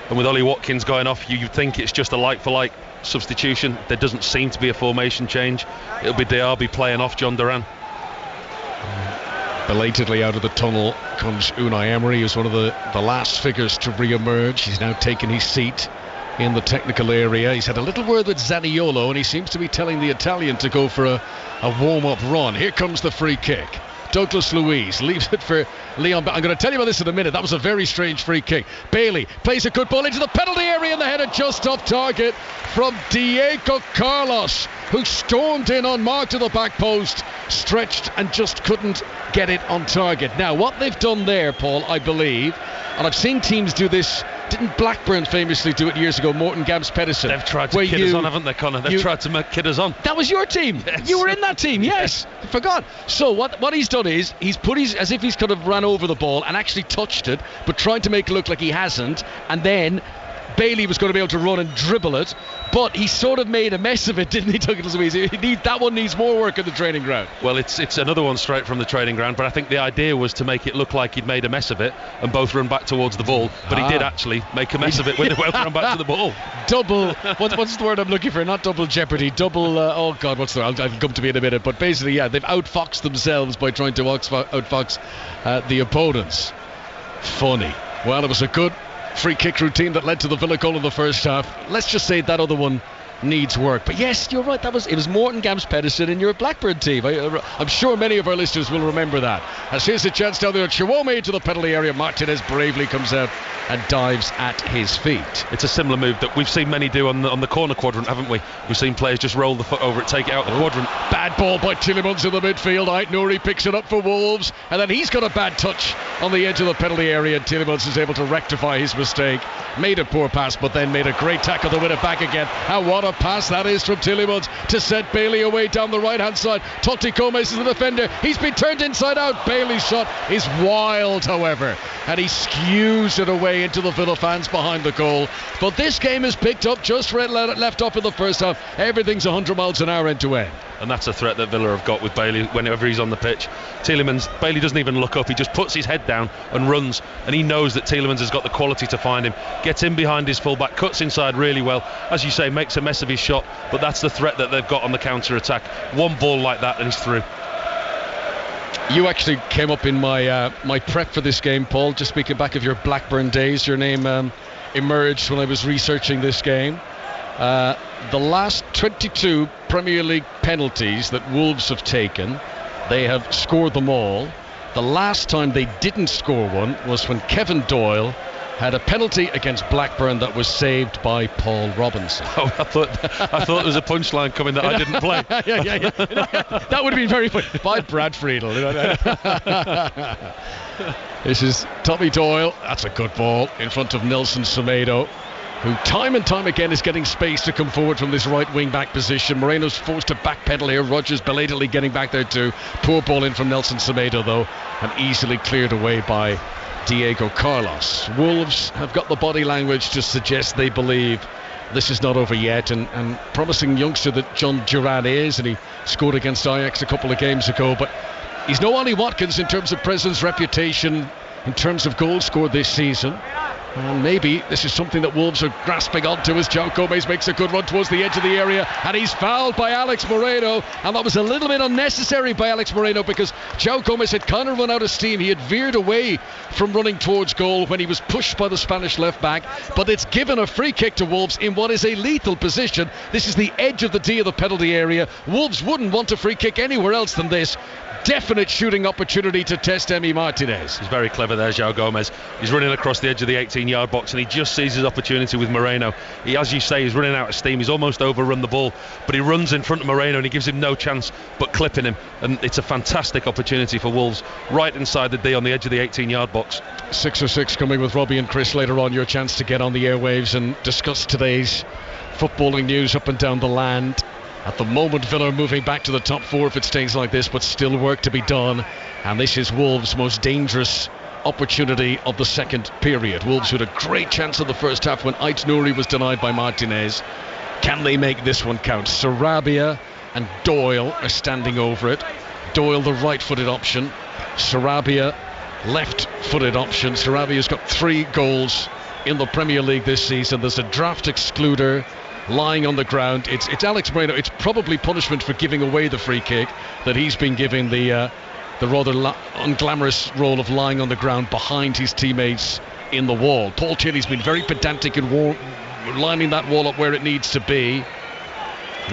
and with Ollie Watkins going off, you'd think it's just a like-for-like substitution. There doesn't seem to be a formation change. It'll be Diaby playing off John Duran. Belatedly out of the tunnel comes Unai Emery, who's one of the last figures to re-emerge. He's now taken his seat in the technical area. He's had a little word with Zaniolo, and he seems to be telling the Italian to go for a warm-up run. Here comes the free kick. Douglas Luiz leaves it for Leon. I'm going to tell you about this in a minute. That was a very strange free kick. Bailey plays a good ball into the penalty area, and the header just off target from Diego Carlos, who stormed in unmarked to the back post, stretched and just couldn't get it on target. Now, what they've done there, Paul, I believe, and I've seen teams do this. Didn't Blackburn famously do it years ago? Morton Gams Pedersen. They've tried to kid us on, haven't they, Conor? They've tried to kid us on. That was your team. Yes. You were in that team. Yes. I forgot. So what he's done is he's put his, as if he's kind of ran over the ball and actually touched it, but trying to make it look like he hasn't, and then Bailey was going to be able to run and dribble it, but he sort of made a mess of it, didn't he, Douglas Luiz? That one needs more work at the training ground. Well, it's another one straight from the training ground, but I think the idea was to make it look like he'd made a mess of it and both run back towards the ball, but he did actually make a mess of it when they both run back to the ball. Double, what's the word I'm looking for? Not double jeopardy, double, oh God, what's the word? I'll come to me in a minute, but basically, yeah, they've outfoxed themselves by trying to outfox the opponents. Funny. Well, it was a good free kick routine that led to the Villa goal in the first half. Let's just say that other one needs work. But yes, you're right, it was Morton Gams Pedersen in your Blackburn team. I'm sure many of our listeners will remember that. As here's a chance down there at Chiwome to the penalty area. Martinez bravely comes out and dives at his feet. It's a similar move that we've seen many do on the corner quadrant, haven't we? We've seen players just roll the foot over it, take it out the quadrant. Bad ball by Tielemans in the midfield. Ait-Nouri picks it up for Wolves, and then he's got a bad touch on the edge of the penalty area, and Tielemans is able to rectify his mistake. Made a poor pass, but then made a great tackle to win it back again. And what a pass that is from Tielemans to set Bailey away down the right hand side. Totti Gomez is the defender. He's been turned inside out. Bailey's shot is wild, however, and he skews it away into the Villa fans behind the goal. But this game is picked up just where it left off in the first half. Everything's 100 miles an hour end to end. And that's a threat that Villa have got with Bailey whenever he's on the pitch. Bailey doesn't even look up, he just puts his head down and runs, and he knows that Tielemans has got the quality to find him. Gets in behind his fullback, cuts inside really well, as you say, makes a mess of his shot, but that's the threat that they've got on the counter-attack. One ball like that and he's through. You actually came up in my prep for this game, Paul. Just speaking back of your Blackburn days, your name emerged when I was researching this game. The last 22 Premier League penalties that Wolves have taken, they have scored them all. The last time they didn't score one was when Kevin Doyle had a penalty against Blackburn that was saved by Paul Robinson. Oh, I thought there was a punchline coming that I didn't play. yeah. That would have been very funny. By Brad Friedel. This is Tommy Doyle. That's a good ball in front of Nelson Semedo, who time and time again is getting space to come forward from this right wing back position. Moreno's forced to backpedal here. Rodgers belatedly getting back there too. Poor ball in from Nelson Semedo though, and easily cleared away by Diego Carlos. Wolves have got the body language to suggest they believe this is not over yet, and promising youngster that John Duran is, and he scored against Ajax a couple of games ago, but he's no Ollie Watkins in terms of presence, reputation, in terms of goals scored this season. And maybe this is something that Wolves are grasping onto as João Gomes makes a good run towards the edge of the area, and he's fouled by Alex Moreno, and that was a little bit unnecessary by Alex Moreno, because João Gomes had kind of run out of steam. He had veered away from running towards goal when he was pushed by the Spanish left back, but it's given a free kick to Wolves in what is a lethal position. This is the edge of the D of the penalty area. Wolves wouldn't want a free kick anywhere else than this. Definite shooting opportunity to test Emi Martinez. He's very clever there, João Gomes. He's running across the edge of the 18-yard box, and he just sees his opportunity with Moreno. He, as you say, he's running out of steam. He's almost overrun the ball, but he runs in front of Moreno and he gives him no chance but clipping him, and it's a fantastic opportunity for Wolves right inside the D on the edge of the 18-yard box. 6:06 coming with Robbie and Chris later on. Your chance to get on the airwaves and discuss today's footballing news up and down the land. At the moment, Villa moving back to the top four if it stays like this, but still work to be done. And this is Wolves' most dangerous opportunity of the second period. Wolves had a great chance in the first half when Ait Nouri was denied by Martinez. Can they make this one count? Sarabia and Doyle are standing over it. Doyle, the right-footed option. Sarabia, left-footed option. Sarabia's got 3 goals in the Premier League this season. There's a draft excluder lying on the ground. It's Alex Moreno. It's probably punishment for giving away the free kick that he's been given the rather unglamorous role of lying on the ground behind his teammates in the wall. Paul Tierney's been very pedantic in lining that wall up where it needs to be.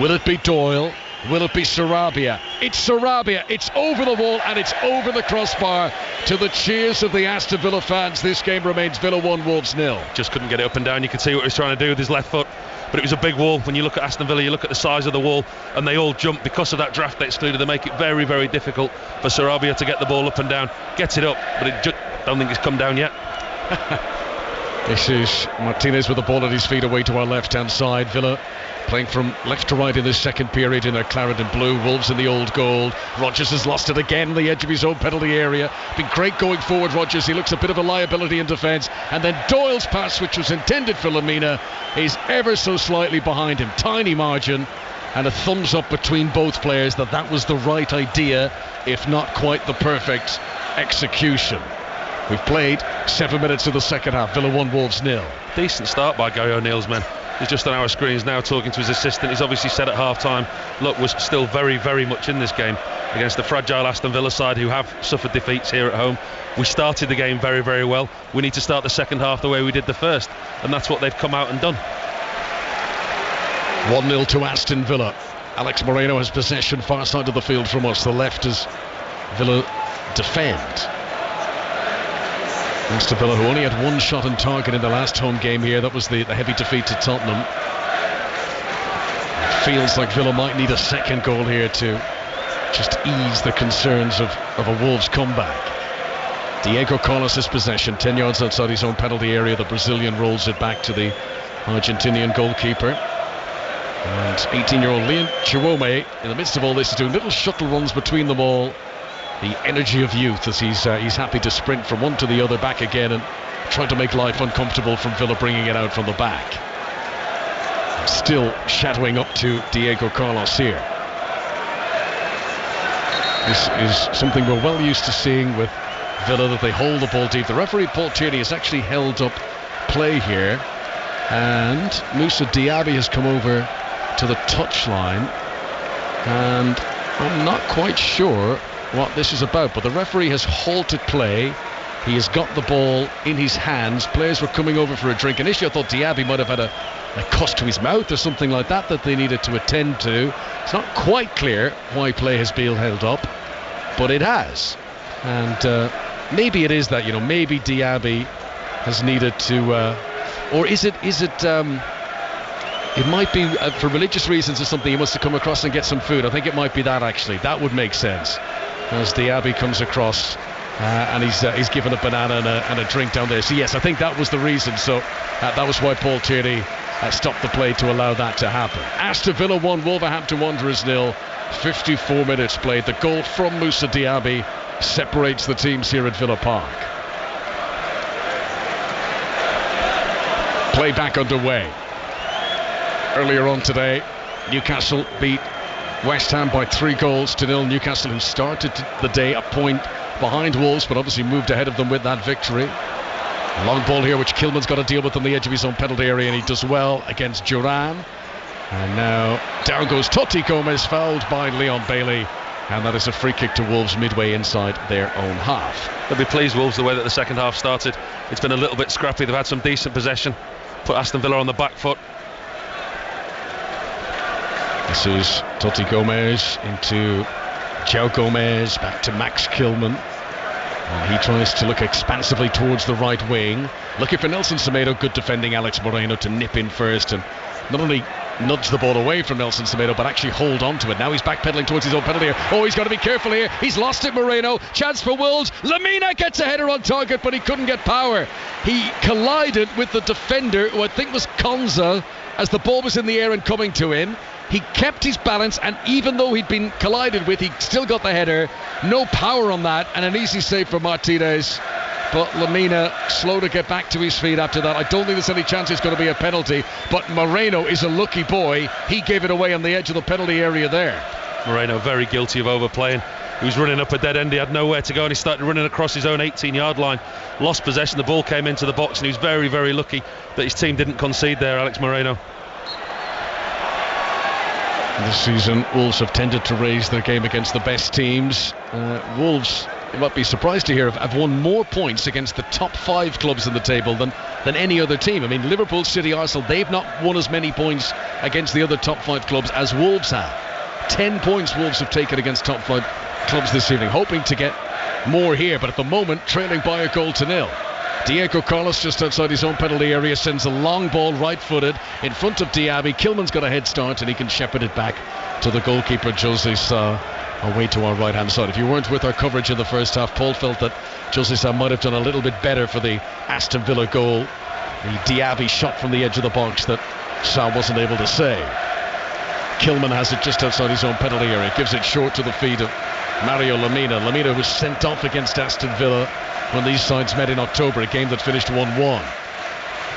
Will it be Doyle? Will it be Sarabia? It's Sarabia. It's over the wall and it's over the crossbar. To the cheers of the Aston Villa fans, this game remains Villa 1, Wolves 0. Just couldn't get it up and down. You could see what he was trying to do with his left foot, but it was a big wall. When you look at Aston Villa, you look at the size of the wall, and they all jump because of that draft excluder. They make it very, very difficult for Sarabia to get the ball up and down. Gets it up, but it don't think it's come down yet. This is Martinez with the ball at his feet away to our left-hand side. Villa playing from left to right in this second period in a claret and blue. Wolves in the old gold. Rodgers has lost it again on the edge of his own penalty area. Been great going forward, Rodgers. He looks a bit of a liability in defence. And then Doyle's pass, which was intended for Lamina, is ever so slightly behind him. Tiny margin, and a thumbs up between both players that was the right idea, if not quite the perfect execution. We've played 7 minutes of the second half. Villa 1, Wolves 0. Decent start by Gary O'Neill's men. He's just on our screens now talking to his assistant. He's obviously said at half-time, look, we're still very, very much in this game against the fragile Aston Villa side who have suffered defeats here at home. We started the game very, very well. We need to start the second half the way we did the first, and that's what they've come out and done. 1-0 to Aston Villa. Alex Moreno has possession far side of the field from us. The left as Villa defend. Aston Villa, who only had 1 shot on target in the last home game here. That was the heavy defeat to Tottenham. It feels like Villa might need a second goal here to just ease the concerns of a Wolves comeback. Diego Carlos' possession, 10 yards outside his own penalty area. The Brazilian rolls it back to the Argentinian goalkeeper. And 18-year-old Leon Chiwome, in the midst of all this, is doing little shuttle runs between them all. The energy of youth as he's happy to sprint from one to the other, back again, and trying to make life uncomfortable from Villa bringing it out from the back. Still shadowing up to Diego Carlos here. This is something we're well used to seeing with Villa, that they hold the ball deep. The referee, Paul Tierney, has actually held up play here, and Moussa Diaby has come over to the touchline, and I'm not quite sure what this is about, but the referee has halted play. He has got the ball in his hands. Players were coming over for a drink. Initially I thought Diaby might have had a cuss to his mouth or something like that they needed to attend to. It's not quite clear why play has been held up, but it has. And maybe it is that, maybe Diaby has needed to, or is it? It might be for religious reasons or something. He must have come across and get some food. I think it might be that, actually. That would make sense. As Diaby comes across and he's given a banana and a drink down there. So yes, I think that was the reason. So that was why Paul Tierney stopped the play to allow that to happen. Aston Villa 1, Wolverhampton Wanderers 0. 54 minutes played. The goal from Moussa Diaby separates the teams here at Villa Park. Play back underway. Earlier on today, Newcastle beat West Ham by 3-0. Newcastle, who started the day a point behind Wolves, but obviously moved ahead of them with that victory. A long ball here, which Kilman's got to deal with on the edge of his own penalty area, and he does well against Duran. And now down goes Totti Gomez, fouled by Leon Bailey, and that is a free kick to Wolves midway inside their own half. They'll be pleased, Wolves, the way that the second half started. It's been a little bit scrappy. They've had some decent possession, put Aston Villa on the back foot. This is Totti Gomez into João Gomez, back to Max Kilman. And he tries to look expansively towards the right wing. Looking for Nelson Semedo, good defending Alex Moreno to nip in first and not only nudge the ball away from Nelson Semedo, but actually hold on to it. Now he's backpedaling towards his own penalty area. Oh, he's got to be careful here. He's lost it, Moreno. Chance for Wolves. Lamina gets a header on target, but he couldn't get power. He collided with the defender, who I think was Konza, as the ball was in the air and coming to him. He kept his balance, and even though he'd been collided with, he still got the header. No power on that, and an easy save for Martinez. But Lamina slow to get back to his feet after that. I don't think there's any chance it's going to be a penalty, but Moreno is a lucky boy. He gave it away on the edge of the penalty area there. Moreno very guilty of overplaying. He was running up a dead end, he had nowhere to go, and he started running across his own 18-yard line. Lost possession, the ball came into the box, and he was very, very lucky that his team didn't concede there, Alex Moreno. This season, Wolves have tended to raise their game against the best teams. Wolves, you might be surprised to hear, have won more points against the top 5 clubs in the table than any other team. I mean, Liverpool, City, Arsenal, they've not won as many points against the other top 5 clubs as Wolves have. 10 points Wolves have taken against top 5 clubs this evening, hoping to get more here, but at the moment, trailing by a 0-0. Diego Carlos, just outside his own penalty area, sends a long ball right-footed in front of Diaby. Kilman's got a head start and he can shepherd it back to the goalkeeper, Jose Sa, away to our right-hand side. If you weren't with our coverage in the first half, Paul felt that Jose Sa might have done a little bit better for the Aston Villa goal. The Diaby shot from the edge of the box that Sa wasn't able to save. Kilman has it just outside his own penalty area, gives it short to the feet of Mario Lamina. Lamina was sent off against Aston Villa when these sides met in October, a game that finished 1-1.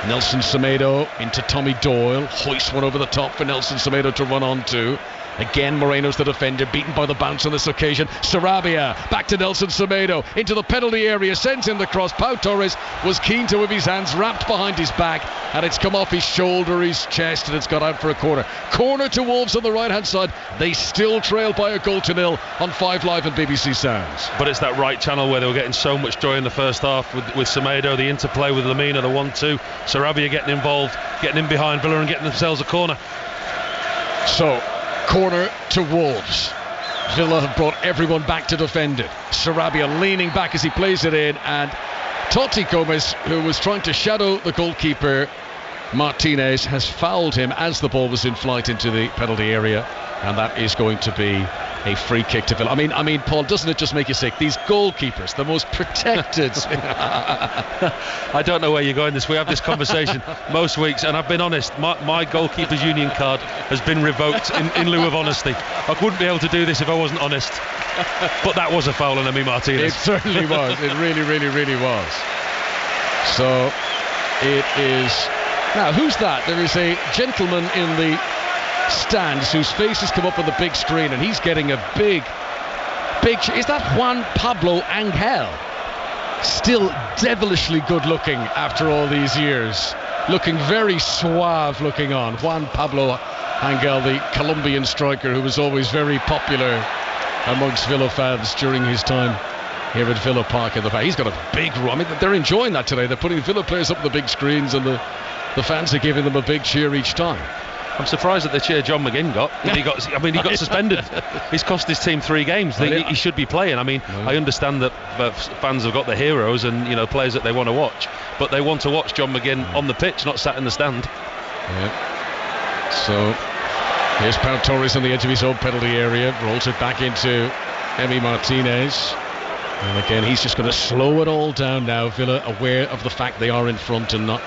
Nelson Semedo into Tommy Doyle, hoists one over the top for Nelson Semedo to run onto. Again, Moreno's the defender, beaten by the bounce on this occasion. Sarabia, back to Nelson Semedo, into the penalty area, sends in the cross. Pau Torres was keen to have his hands wrapped behind his back, and it's come off his shoulder, his chest, and it's got out for a corner. Corner to Wolves on the right-hand side. They still trail by a 0-0 on 5 Live and BBC Sounds. But it's that right channel where they were getting so much joy in the first half with Semedo, the interplay with Lamina, the 1-2. Sarabia getting involved, getting in behind Villa and getting themselves a corner. So, corner to Wolves. Villa have brought everyone back to defend it. Sarabia leaning back as he plays it in, and Totti Gomez, who was trying to shadow the goalkeeper Martinez, has fouled him as the ball was in flight into the penalty area, and that is going to be a free kick to Villa. I mean, Paul, doesn't it just make you sick? These goalkeepers, the most protected. I don't know where you're going this. We have this conversation most weeks, and I've been honest. My goalkeepers union card has been revoked in lieu of honesty. I wouldn't be able to do this if I wasn't honest. But that was a foul on Emi Martinez. It certainly was. It really, really, really was. So it is. Now, who's that? There is a gentleman in the stands whose face has come up on the big screen, and he's getting a big is that Juan Pablo Angel? Still devilishly good looking after all these years, looking very suave looking on. Juan Pablo Angel, the Colombian striker who was always very popular amongst Villa fans during his time here at Villa Park in the past. He's got a big run. I mean, they're enjoying that today. They're putting Villa players up on the big screens, and the fans are giving them a big cheer each time. I'm surprised at the cheer John McGinn got. He got suspended. He's cost his team 3 games. He should be playing. I mean, I understand that fans have got their heroes and players that they want to watch, but they want to watch John McGinn on the pitch, not sat in the stand. Yeah. So here's Pau Torres on the edge of his own penalty area, rolls it back into Emi Martinez. And again, he's just going to slow it all down now. Villa aware of the fact they are in front and not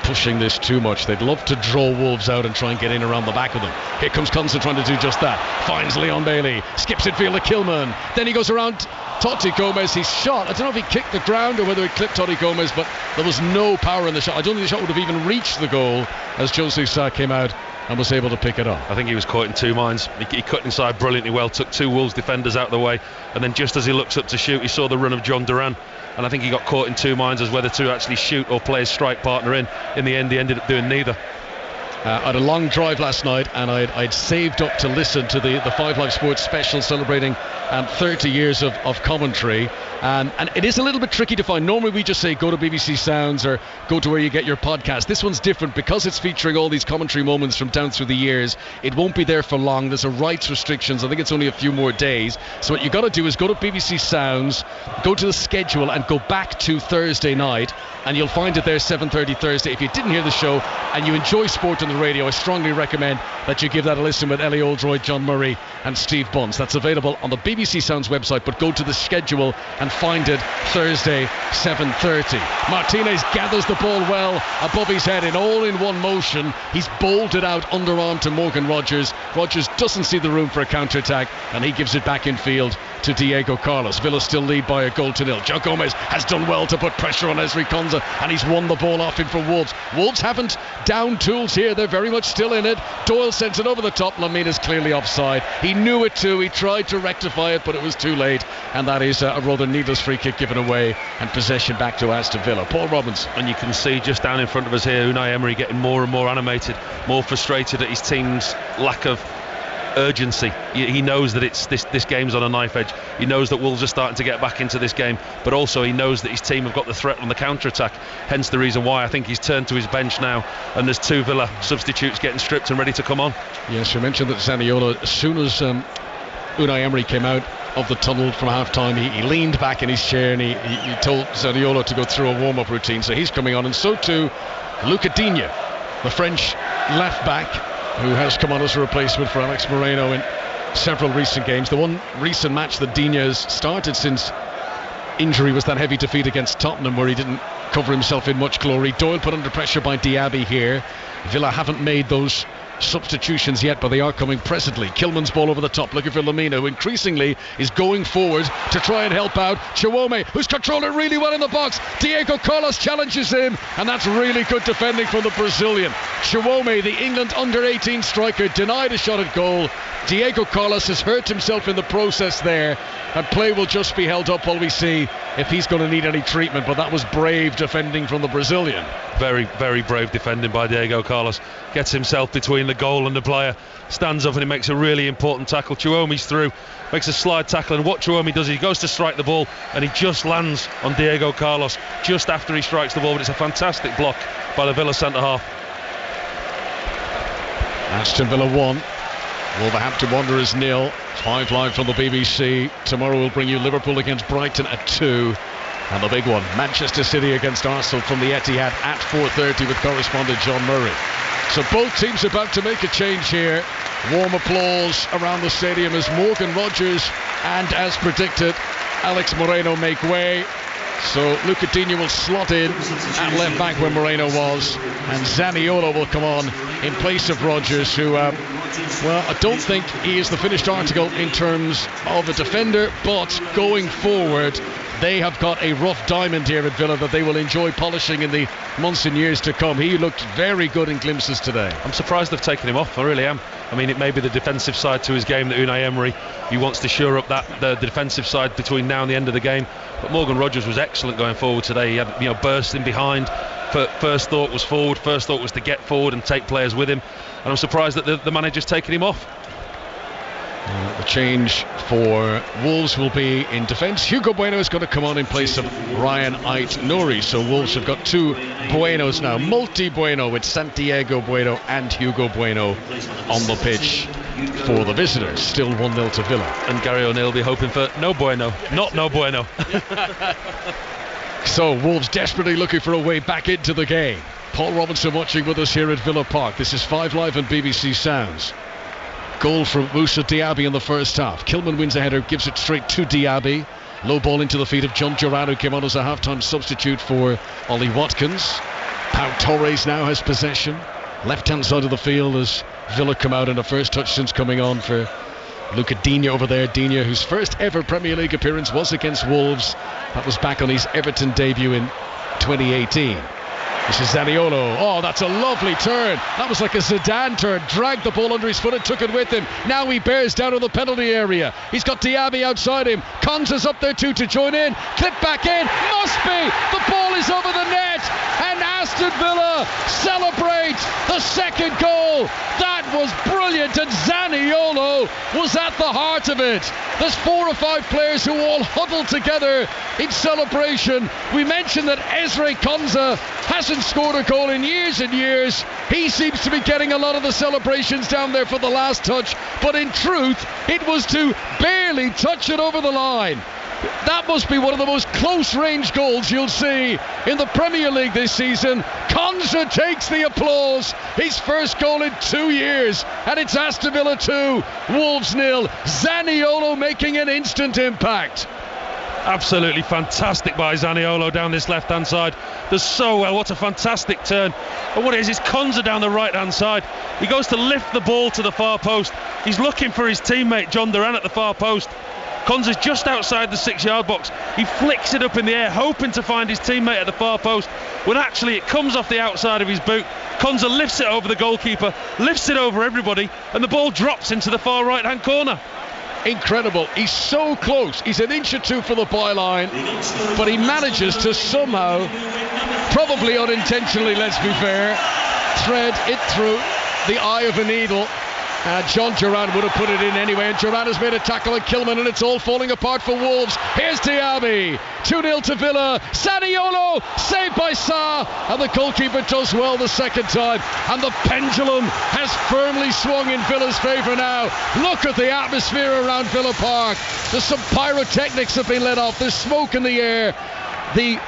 pushing this too much. They'd love to draw Wolves out and try and get in around the back of them. Here comes Conor trying to do just that. Finds Leon Bailey, skips it field to Kilman. Then he goes around Totti Gomez. He's shot. I don't know if he kicked the ground or whether he clipped Totti Gomez, but there was no power in the shot. I don't think the shot would have even reached the goal as Jose Sa came out and was able to pick it up. I think he was caught in 2 minds. He cut inside brilliantly well, took 2 Wolves defenders out of the way, and then just as he looks up to shoot, he saw the run of John Duran, and I think he got caught in 2 minds as whether to actually shoot or play his strike partner in. In the end, he ended up doing neither. I had a long drive last night, and I'd saved up to listen to the 5 Live Sports special celebrating 30 years of commentary, and it is a little bit tricky to find. Normally we just say go to BBC Sounds or go to where you get your podcast. This one's different because it's featuring all these commentary moments from down through the years. It won't be there for long. There's a rights restrictions. I think it's only a few more days. So what you got to do is go to BBC Sounds, go to the schedule and go back to Thursday night, and you'll find it there 7:30 Thursday. If you didn't hear the show and you enjoy sport on the radio, I strongly recommend that you give that a listen with Ellie Oldroyd, John Murray and Steve Bunce. That's available on the BBC Sounds website, but go to the schedule and find it Thursday 7:30. Martinez gathers the ball well above his head in all-in-one motion. He's bowled it out underarm to Morgan Rogers. Rogers doesn't see the room for a counter-attack, and he gives it back in field to Diego Carlos. Villa still lead by 1-0. Joe Gomez has done well to put pressure on Ezri Konsa, and he's won the ball off him for Wolves. Wolves haven't down tools here. They're very much still in it. Doyle sends it over the top. Lamina's clearly offside. He knew it too. He tried to rectify it, but it was too late, and that is a rather needless free kick given away, and possession back to Aston Villa. Paul Robbins. And you can see just down in front of us here Unai Emery getting more and more animated, more frustrated at his team's lack of urgency. He knows that this game's on a knife edge. He knows that Wolves are starting to get back into this game, but also he knows that his team have got the threat on the counter-attack, hence the reason why I think he's turned to his bench now, and there's 2 Villa substitutes getting stripped and ready to come on. Yes, you mentioned that Zaniolo, as soon as Unai Emery came out of the tunnel from half-time, he leaned back in his chair and he told Zaniolo to go through a warm-up routine, so he's coming on, and so too Luca Digne, the French left-back, who has come on as a replacement for Alex Moreno in several recent games. The one recent match that Digne has started since injury was that heavy defeat against Tottenham, where he didn't cover himself in much glory. Doyle put under pressure by Diaby here. Villa haven't made those substitutions yet, but they are coming presently. Kilman's ball over the top, looking for Lamina, who increasingly is going forward to try and help out Chiwome, who's controlled it really well in the box. Diego Carlos challenges him, and that's really good defending from the Brazilian. Chiwome, the England under-18 striker, denied a shot at goal. Diego Carlos has hurt himself in the process there, and play will just be held up while we see if he's going to need any treatment, but that was brave defending from the Brazilian. Very, very brave defending by Diego Carlos. Gets himself between the goal and the player, stands up and he makes a really important tackle. Chiwome's through, makes a slide tackle, and what Chiwome does, he goes to strike the ball and he just lands on Diego Carlos just after he strikes the ball, but it's a fantastic block by the Villa centre-half. Aston Villa 1, Wolverhampton Wanderers 0. 5 Live from the BBC. Tomorrow we'll bring you Liverpool against Brighton at 2. And the big one, Manchester City against Arsenal from the Etihad at 4:30 with correspondent John Murray. So both teams about to make a change here. Warm applause around the stadium as Morgan Rogers and, as predicted, Alex Moreno make way. So Luca Digne will slot in at left back where Moreno was, and Zaniolo will come on in place of Rogers, who well, I don't think he is the finished article in terms of a defender, but going forward they have got a rough diamond here at Villa that they will enjoy polishing in the months and years to come. He looked very good in glimpses today. I'm surprised they've taken him off, I really am. I mean, it may be the defensive side to his game that Unai Emery, he wants to shore up that the defensive side between now and the end of the game, but Morgan Rogers was excellent going forward today. He had burst in behind. First thought was forward, first thought was to get forward and take players with him, and I'm surprised that the manager's taken him off. The change for Wolves will be in defence. Hugo Bueno is going to come on in place of Ryan Ait-Nouri. So Wolves have got two Buenos now. Multi-Bueno with Santiago Bueno and Hugo Bueno on the pitch for the visitors. Still 1-0 to Villa. And Gary O'Neill will be hoping for no bueno. Not no bueno. So Wolves desperately looking for a way back into the game. Paul Robinson watching with us here at Villa Park. This is 5 Live and BBC Sounds. Goal from Moussa Diaby in the first half. Kilman wins a header, gives it straight to Diaby. Low ball into the feet of John Duran, who came on as a half-time substitute for Ollie Watkins. Pau Torres now has possession. Left-hand side of the field as Villa come out in the first touch since coming on for Luca Digne over there. Digne, whose first ever Premier League appearance was against Wolves. That was back on his Everton debut in 2018. This is Zaniolo. Oh, that's a lovely turn. That was like a Zidane turn. Dragged the ball under his foot and took it with him. Now he bears down on the penalty area. He's got Diaby outside him. Konza's up there too to join in. Clip back in. Must be. The ball is over the net. And Aston Villa celebrate the second goal. That was brilliant. And Zaniolo was at the heart of it. There's 4 or 5 players who all huddled together in celebration. We mentioned that Ezri Konza hasn't scored a goal in years and years. He seems to be getting a lot of the celebrations down there for the last touch, but in truth it was to barely touch it over the line. That must be one of the most close range goals you'll see in the Premier League this season. Konza takes the applause, his first goal in 2 years, and it's Aston Villa 2, Wolves 0. Zaniolo making an instant impact. Absolutely fantastic by Zaniolo down this left-hand side. Does so well. What a fantastic turn. And what it is Konza down the right-hand side. He goes to lift the ball to the far post. He's looking for his teammate John Duran at the far post. Konza's just outside the 6-yard box. He flicks it up in the air, hoping to find his teammate at the far post, when actually it comes off the outside of his boot. Konza lifts it over the goalkeeper, lifts it over everybody, and the ball drops into the far right-hand corner. Incredible. He's so close. He's an inch or two from the byline, but he manages to somehow, probably unintentionally, let's be fair, thread it through the eye of a needle. John Duran would have put it in anyway, and Duran has made a tackle at Kilman, and it's all falling apart for Wolves. Here's Diaby, 2-0 to Villa. Zaniolo, saved by Sarr, and the goalkeeper does well the second time, and the pendulum has firmly swung in Villa's favour now. Look at the atmosphere around Villa Park. There's some pyrotechnics have been let off, there's smoke in the air. The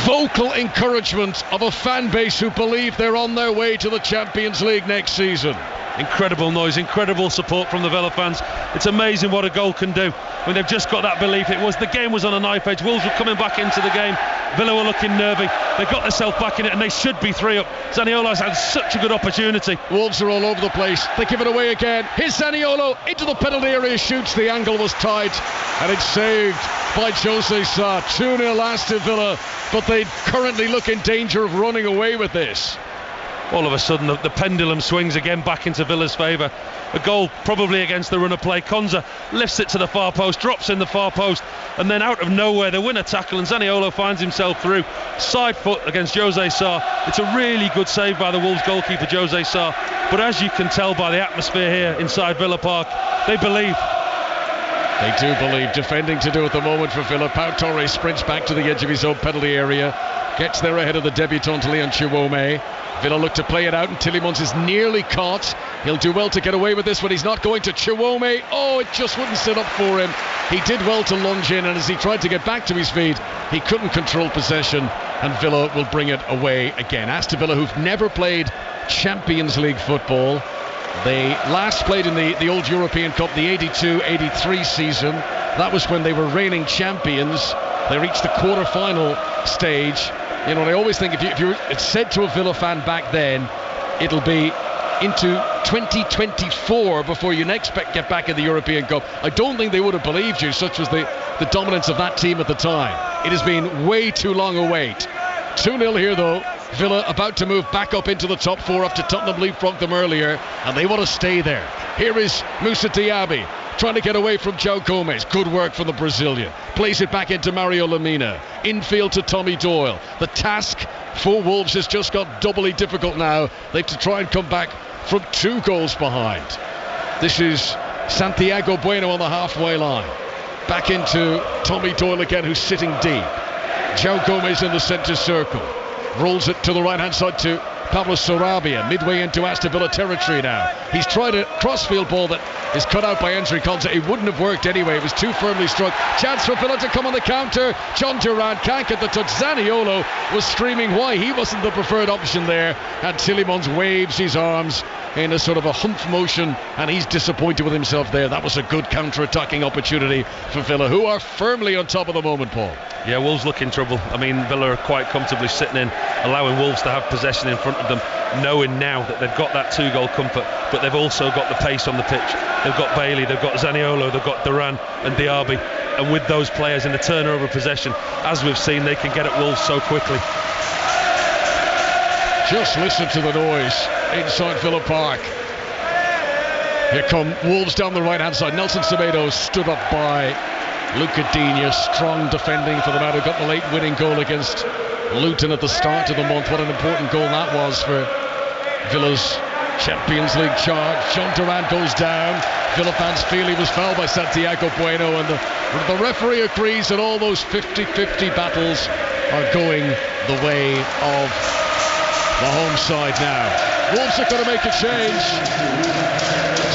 vocal encouragement of a fan base who believe they're on their way to the Champions League next season. Incredible noise, incredible support from the Villa fans. It's amazing what a goal can do when they've just got that belief. The game was on a knife edge. Wolves were coming back into the game. Villa were looking nervy. They got themselves back in it, and they should be 3 up. Zaniolo's had such a good opportunity. Wolves are all over the place. They give it away again. Here's Zaniolo into the penalty area, shoots. The angle was tight, and it's saved by Jose Sarr. 2-0 Aston Villa, but they currently look in danger of running away with this. All of a sudden the pendulum swings again back into Villa's favour. A goal probably against the run of play. Konza lifts it to the far post, drops in the far post, and then out of nowhere they win a tackle, and Zaniolo finds himself through. Side foot against Jose Sarr. It's a really good save by the Wolves goalkeeper Jose Sarr, but as you can tell by the atmosphere here inside Villa Park, they believe. They do believe. Defending to do at the moment for Villa. Pau Torres sprints back to the edge of his own penalty area, gets there ahead of the debutant Leon Chiwome. Villa look to play it out, and Tielemans is nearly caught. He'll do well to get away with this, but he's not going to. Chiwome, oh, it just wouldn't sit up for him. He did well to lunge in, and as he tried to get back to his feet, he couldn't control possession, and Villa will bring it away again. Aston Villa, who've never played Champions League football. They last played in the old European Cup, the 82-83 season. That was when they were reigning champions. They reached the quarter-final stage. You know, I always think if you it's said to a Villa fan back then, it'll be into 2024 before you next get back in the European Cup. I don't think they would have believed you, such was the dominance of that team at the time. It has been way too long a wait. 2-0 here though. Villa about to move back up into the top 4 after Tottenham leapfrogged them earlier, and they want to stay there. Here is Moussa Diaby trying to get away from João Gomes. Good work from the Brazilian. Plays it back into Mario Lemina. Infield to Tommy Doyle. The task for Wolves has just got doubly difficult now. They have to try and come back from 2 goals behind. This is Santiago Bueno on the halfway line. Back into Tommy Doyle again, who's sitting deep. João Gomez in the centre circle. Rolls it to the right hand side to Pablo Sarabia, midway into Aston Villa territory now. He's tried a crossfield ball that is cut out by Enzri Konsa. It wouldn't have worked anyway. It was too firmly struck. Chance for Villa to come on the counter. John Durant can't get the touch. Zaniolo was screaming why he wasn't the preferred option there. And Tielemans waves his arms in a sort of a humph motion, and he's disappointed with himself there. That was a good counter-attacking opportunity for Villa, who are firmly on top of the moment, Paul. Yeah, Wolves look in trouble. I mean, Villa are quite comfortably sitting in, allowing Wolves to have possession in front of them, knowing now that they've got that 2-goal comfort, but they've also got the pace on the pitch. They've got Bailey, they've got Zaniolo, they've got Duran and Diaby, and with those players in the turnover of possession, as we've seen, they can get at Wolves so quickly. Just listen to the noise inside Villa Park. Here come Wolves down the right hand side. Nelson Semedo stood up by Luca Digne. Strong defending for the man who got the late winning goal against Luton at the start of the month. What an important goal that was for Villa's Champions League charge. John Durant goes down. Villa fans feel he was fouled by Santiago Bueno, and the referee agrees that all those 50-50 battles are going the way of the home side now. Wolves are going to make a change.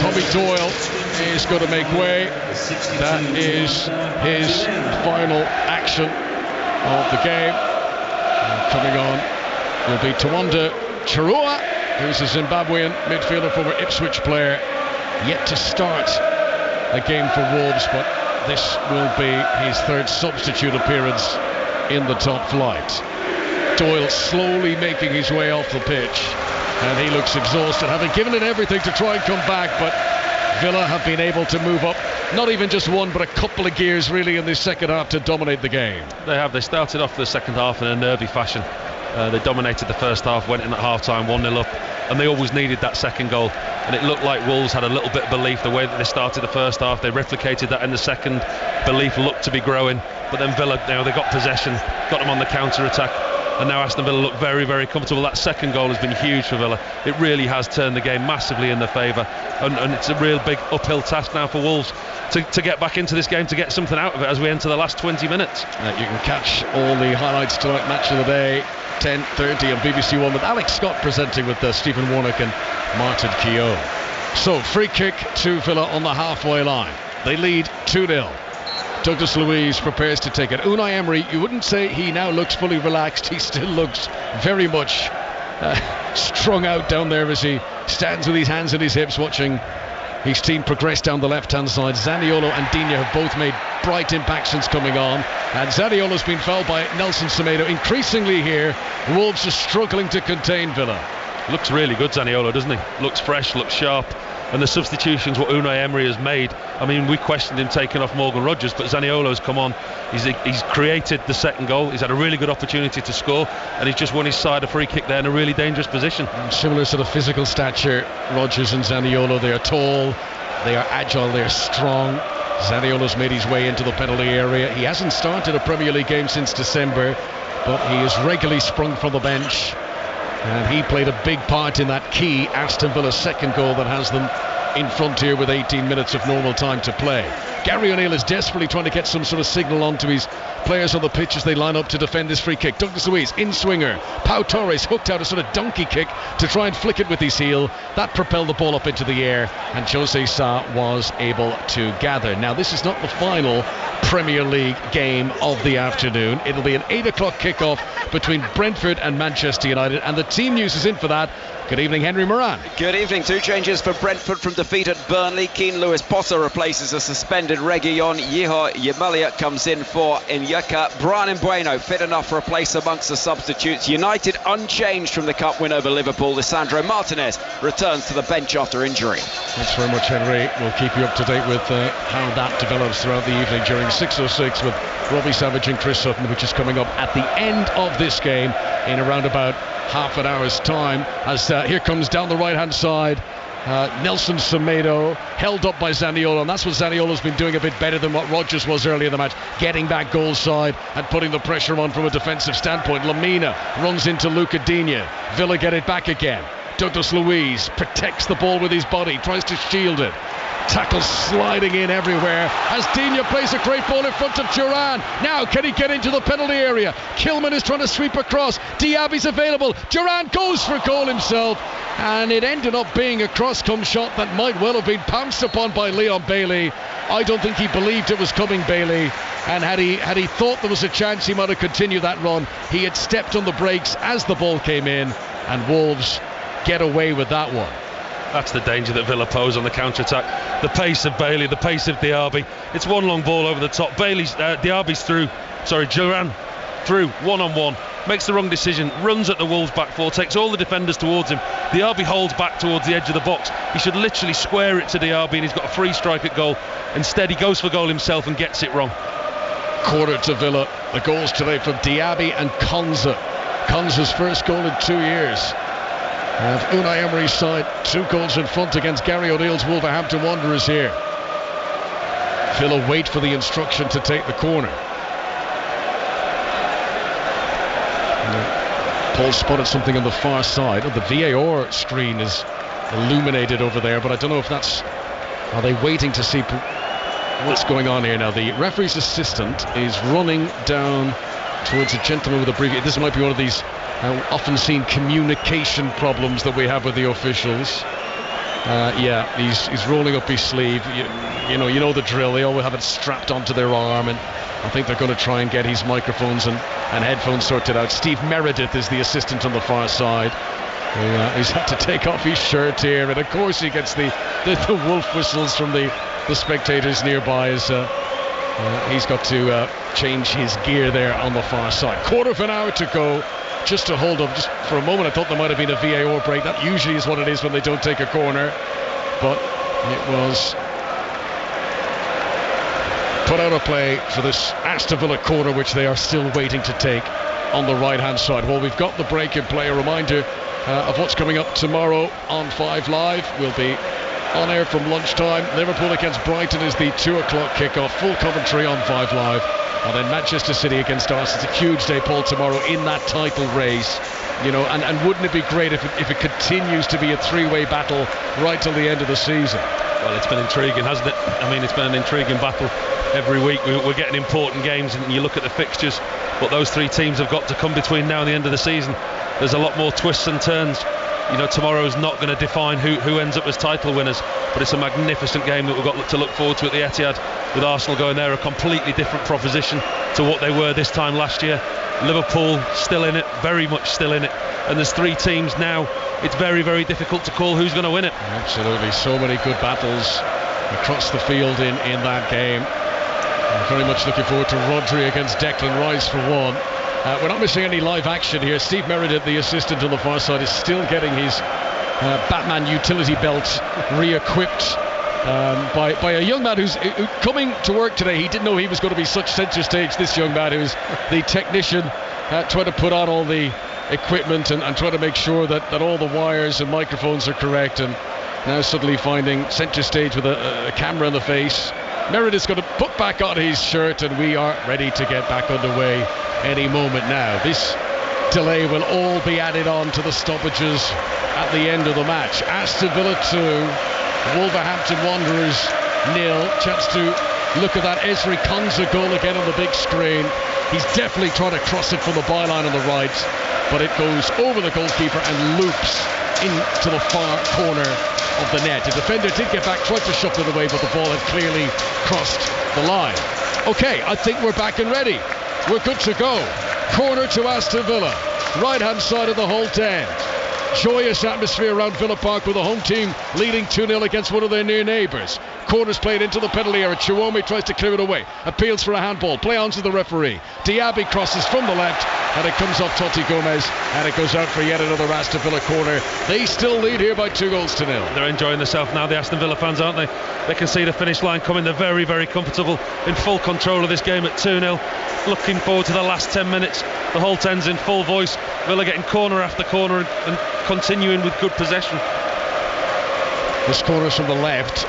Tommy Doyle is going to make way. That is his final action of the game. And coming on will be Tawanda Chirua, who's a Zimbabwean midfielder, former Ipswich player, yet to start a game for Wolves, but this will be his third substitute appearance in the top flight. Doyle slowly making his way off the pitch, and he looks exhausted, having given it everything to try and come back, but Villa have been able to move up not even just one but a couple of gears really in this second half to dominate the game. They have. They started off the second half in a nervy fashion. They dominated the first half, went in at half-time 1-0 up, and they always needed that second goal, and it looked like Wolves had a little bit of belief the way that they started the first half. They replicated that in the second. Belief looked to be growing, but then Villa, they got possession, got them on the counter-attack, and now Aston Villa look very, very comfortable. That second goal has been huge for Villa. It really has turned the game massively in their favour, and it's a real big uphill task now for Wolves to get back into this game, to get something out of it as we enter the last 20 minutes. You can catch all the highlights tonight, Match of the Day, 10:30 on BBC One, with Alex Scott presenting with Stephen Warnock and Martin Keogh. So, free kick to Villa on the halfway line. They lead 2-0. Douglas Luiz prepares to take it. Unai Emery, you wouldn't say he now looks fully relaxed. He still looks very much strung out down there as he stands with his hands at his hips watching his team progress down the left-hand side. Zaniolo and Digne have both made bright impacts since coming on, and Zaniolo's been fouled by Nelson Semedo. Increasingly here, Wolves are struggling to contain Villa. Looks really good, Zaniolo, doesn't he? Looks fresh, looks sharp. And the substitutions what Unai Emery has made, I mean, we questioned him taking off Morgan Rogers, but Zaniolo's come on. He's created the second goal. He's had a really good opportunity to score, and he's just won his side a free kick there in a really dangerous position. Similar sort of physical stature, Rogers and Zaniolo. They are tall, they are agile, they are strong. Zaniolo's made his way into the penalty area. He hasn't started a Premier League game since December, but he has regularly sprung from the bench, and he played a big part in that key Aston Villa second goal that has them in front here with 18 minutes of normal time to play. Gary O'Neill is desperately trying to get some sort of signal onto his players on the pitch as they line up to defend this free kick. Douglas Luiz, in swinger. Pau Torres hooked out a sort of donkey kick to try and flick it with his heel. That propelled the ball up into the air, and Jose Sa was able to gather. Now, this is not the final Premier League game of the afternoon. It'll be an 8 o'clock kickoff between Brentford and Manchester United, and the team news is in for that. Good evening, Henry Moran. Good evening. Two changes for Brentford from defeat at Burnley. Keane Lewis Potter replaces a suspended Reguilon. Yeho Yemalia comes in for Inyeka. Brian Mbeumo fit enough for a place amongst the substitutes. United unchanged from the cup win over Liverpool. Lisandro Martinez returns to the bench after injury. Thanks very much, Henry. We'll keep you up to date with how that develops throughout the evening during 6:06 with Robbie Savage and Chris Sutton, which is coming up at the end of this game in around about half an hour's time, as here comes down the right hand side Nelson Semedo, held up by Zaniolo, and that's what Zaniolo's been doing a bit better than what Rogers was earlier in the match, getting back goal side and putting the pressure on from a defensive standpoint. Lamina runs into Luca Digne. Villa get it back again. Douglas Luiz protects the ball with his body, tries to shield it. Tackles sliding in everywhere as Digne plays a great ball in front of Duran. Now can he get into the penalty area? Kilman is trying to sweep across. Diaby's available. Duran goes for goal himself, and it ended up being a cross-come shot that might well have been pounced upon by Leon Bailey. I don't think he believed it was coming, Bailey, and had he thought there was a chance, he might have continued that run. He had stepped on the brakes as the ball came in, and Wolves get away with that one. That's the danger that Villa pose on the counter-attack. The pace of Bailey, the pace of Diaby. It's one long ball over the top. Diaby's through. Duran through, one-on-one. Makes the wrong decision, runs at the Wolves back four, takes all the defenders towards him. Diaby holds back towards the edge of the box. He should literally square it to Diaby, and he's got a free strike at goal. Instead, he goes for goal himself and gets it wrong. Quarter to Villa. The goals today from Diaby and Konza. Konza's first goal in 2 years. And Unai Emery's side 2 goals in front against Gary O'Neill's Wolverhampton Wanderers here. Villa wait for the instruction to take the corner. Paul spotted something on the far side. The VAR screen is illuminated over there, but I don't know if that's... Are they waiting to see what's going on here now? The referee's assistant is running down towards a gentleman with a brief... This might be one of these often seen communication problems that we have with the officials. He's rolling up his sleeve. You know the drill. They always have it strapped onto their arm, and I think they're going to try and get his microphones and headphones sorted out. Steve Meredith is the assistant on the far side. He's had to take off his shirt here, and of course he gets the wolf whistles from the spectators nearby as he's got to change his gear there on the far side. Quarter of an hour to go. Just to hold up, just for a moment I thought there might have been a VAR break. That usually is what it is when they don't take a corner, but it was put out of play for this Aston Villa corner, which they are still waiting to take on the right hand side. Well, we've got the break in play. A reminder of what's coming up tomorrow on 5 Live. We'll be on air from lunchtime. Liverpool against Brighton is the 2 o'clock kickoff. Full commentary on 5 Live. And then Manchester City against Arsenal. It's a huge day, Paul, tomorrow in that title race. And wouldn't it be great if it continues to be a 3-way battle right till the end of the season? Well, it's been intriguing, hasn't it? I mean, it's been an intriguing battle every week. We're getting important games, and you look at the fixtures, what those 3 teams have got to come between now and the end of the season. There's a lot more twists and turns. Tomorrow's not going to define who ends up as title winners, but it's a magnificent game that we've got to look forward to at the Etihad, with Arsenal going there, a completely different proposition to what they were this time last year. Liverpool still in it, very much still in it, and there's 3 teams now. It's very, very difficult to call who's going to win it. Absolutely, so many good battles across the field in that game. I'm very much looking forward to Rodri against Declan Rice for one. We're not missing any live action here. Steve Meredith, the assistant on the far side, is still getting his Batman utility belt re-equipped by a young man who's coming to work today. He didn't know he was going to be such centre stage, this young man who's the technician trying to put on all the equipment and trying to make sure that all the wires and microphones are correct, and now suddenly finding centre stage with a camera in the face. Meredith's going to put back on his shirt, and we are ready to get back underway any moment now. This delay will all be added on to the stoppages at the end of the match. Aston Villa 2, Wolverhampton Wanderers 0. Chance to look at that Ezri Konsa goal again on the big screen. He's definitely trying to cross it from the byline on the right, but it goes over the goalkeeper and loops into the far corner of the net. The defender did get back, tried to shove it away, but the ball had clearly crossed the line. Okay, I think we're back and ready. We're good to go. Corner to Aston Villa, right hand side of the Holt End. Joyous atmosphere around Villa Park, with the home team leading 2-0 against one of their near neighbours. Corners played into the penalty area. Chiwome tries to clear it away. Appeals for a handball. Play on to the referee. Diaby crosses from the left, and it comes off Totti Gomez, and it goes out for yet another Aston Villa corner. They still lead here by 2-0. They're enjoying themselves now, the Aston Villa fans, aren't they? They can see the finish line coming. They're very, very comfortable, in full control of this game at 2-0. Looking forward to the last 10 minutes. The Holt End's in full voice. Villa getting corner after corner and continuing with good possession. This corner's from the left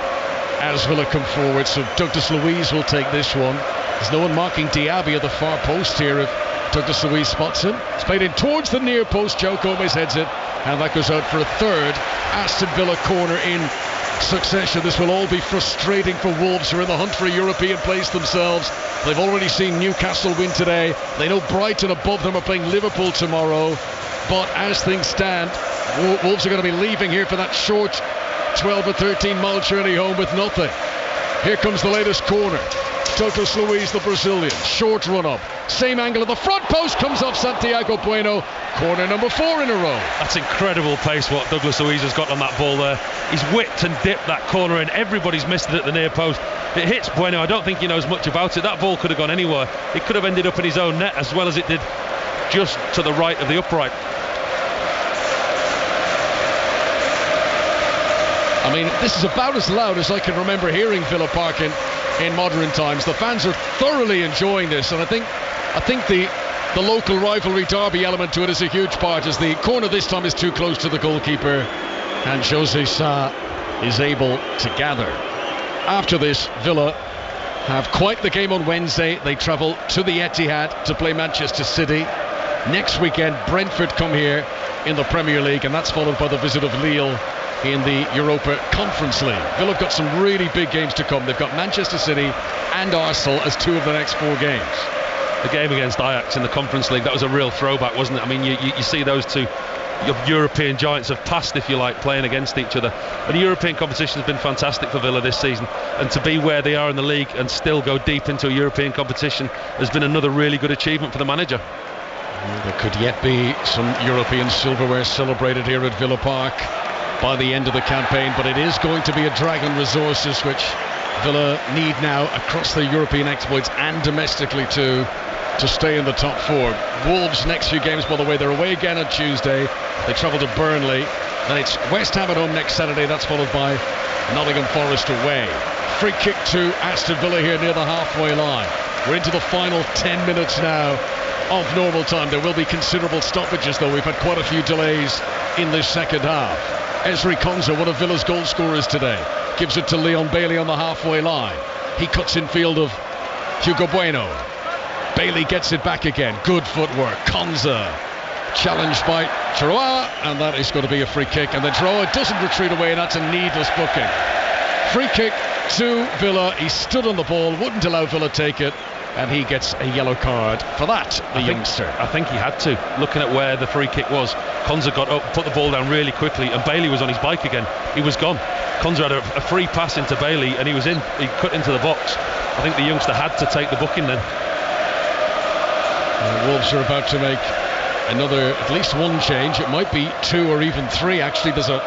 as Villa come forward, so Douglas Luiz will take this one. There's no one marking Diaby at the far post here if Douglas Luiz spots him. It's played in towards the near post. Joe Gomez heads it, and that goes out for a third Aston Villa corner in succession. This will all be frustrating for Wolves, who are in the hunt for a European place themselves. They've already seen Newcastle win today. They know Brighton above them are playing Liverpool tomorrow. But as things stand, Wolves are going to be leaving here for that short 12 or 13 mile journey home with nothing. Here comes the latest corner. Douglas Luiz, the Brazilian, short run up, same angle at the front post, comes off Santiago Bueno. Corner number 4 in a row. That's incredible pace what Douglas Luiz has got on that ball there. He's whipped and dipped that corner and everybody's missed it at the near post. It hits Bueno. I don't think he knows much about it. That ball could have gone anywhere. It could have ended up in his own net as well as it did just to the right of the upright. I mean, this is about as loud as I can remember hearing Villa Park in modern times. The fans are thoroughly enjoying this, and I think the local rivalry derby element to it is a huge part, as the corner this time is too close to the goalkeeper, and Jose Sa is able to gather. After this, Villa have quite the game on Wednesday. They travel to the Etihad to play Manchester City. Next weekend, Brentford come here in the Premier League, and that's followed by the visit of Lille in the Europa Conference League. Villa have got some really big games to come. They've got Manchester City and Arsenal as 2 of the next 4 games. The game against Ajax in the Conference League, that was a real throwback, wasn't it? I mean, you see those two European giants of past, if you like, playing against each other. And the European competition has been fantastic for Villa this season, and to be where they are in the league and still go deep into a European competition has been another really good achievement for the manager. There could yet be some European silverware celebrated here at Villa Park by the end of the campaign, but it is going to be a drag on resources, which Villa need now across their European exploits and domestically to stay in the top 4. Wolves next few games, by the way, they're away again on Tuesday. They travel to Burnley, then it's West Ham at home next Saturday. That's followed by Nottingham Forest away. Free kick to Aston Villa here near the halfway line. We're into the final 10 minutes now of normal time. There will be considerable stoppages, though. We've had quite a few delays in this second half. Ezri Konsa, one of Villa's goal scorers today, gives it to Leon Bailey on the halfway line. He cuts in field of Hugo Bueno. Bailey gets it back again. Good footwork. Konsa challenged by Chiroa, and that is going to be a free kick. And then Chiroa doesn't retreat away, and that's a needless booking. Free kick to Villa. He stood on the ball, wouldn't allow Villa take it, and he gets a yellow card for that, youngster. I think he had to, looking at where the free kick was. Konsa got up, put the ball down really quickly, and Bailey was on his bike again. He was gone. Konsa had a free pass into Bailey, and he cut into the box. I think the youngster had to take the booking then. The Wolves are about to make at least one change. It might be 2 or even 3, actually. There's a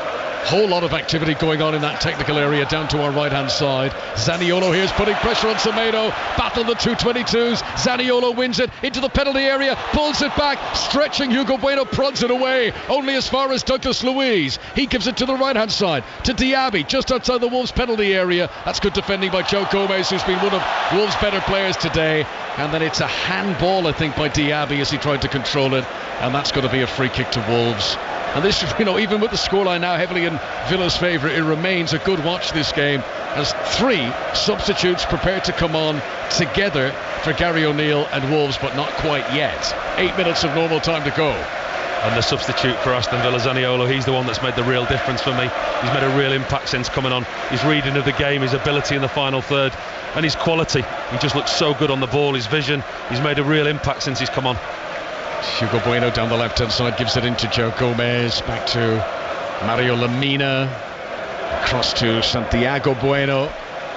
whole lot of activity going on in that technical area down to our right hand side. Zaniolo here is putting pressure on Semedo. Battle the 222s. Zaniolo wins it into the penalty area, pulls it back, stretching. Hugo Bueno prods it away only as far as Douglas Luiz. He gives it to the right hand side to Diaby just outside the Wolves penalty area. That's good defending by Joe Gomez, who's been one of Wolves' better players today. And then it's a handball, I think, by Diaby as he tried to control it, and that's going to be a free kick to Wolves. And this, even with the scoreline now heavily in Villa's favour, it remains a good watch, this game, as 3 substitutes prepared to come on together for Gary O'Neill and Wolves, but not quite yet. 8 minutes of normal time to go. And the substitute for Aston Villa, Zaniolo, he's the one that's made the real difference for me. He's made a real impact since coming on. His reading of the game, his ability in the final third, and his quality. He just looks so good on the ball, his vision. He's made a real impact since he's come on. Hugo Bueno down the left-hand side gives it into Joe Gomez, back to Mario Lemina, across to Santiago Bueno,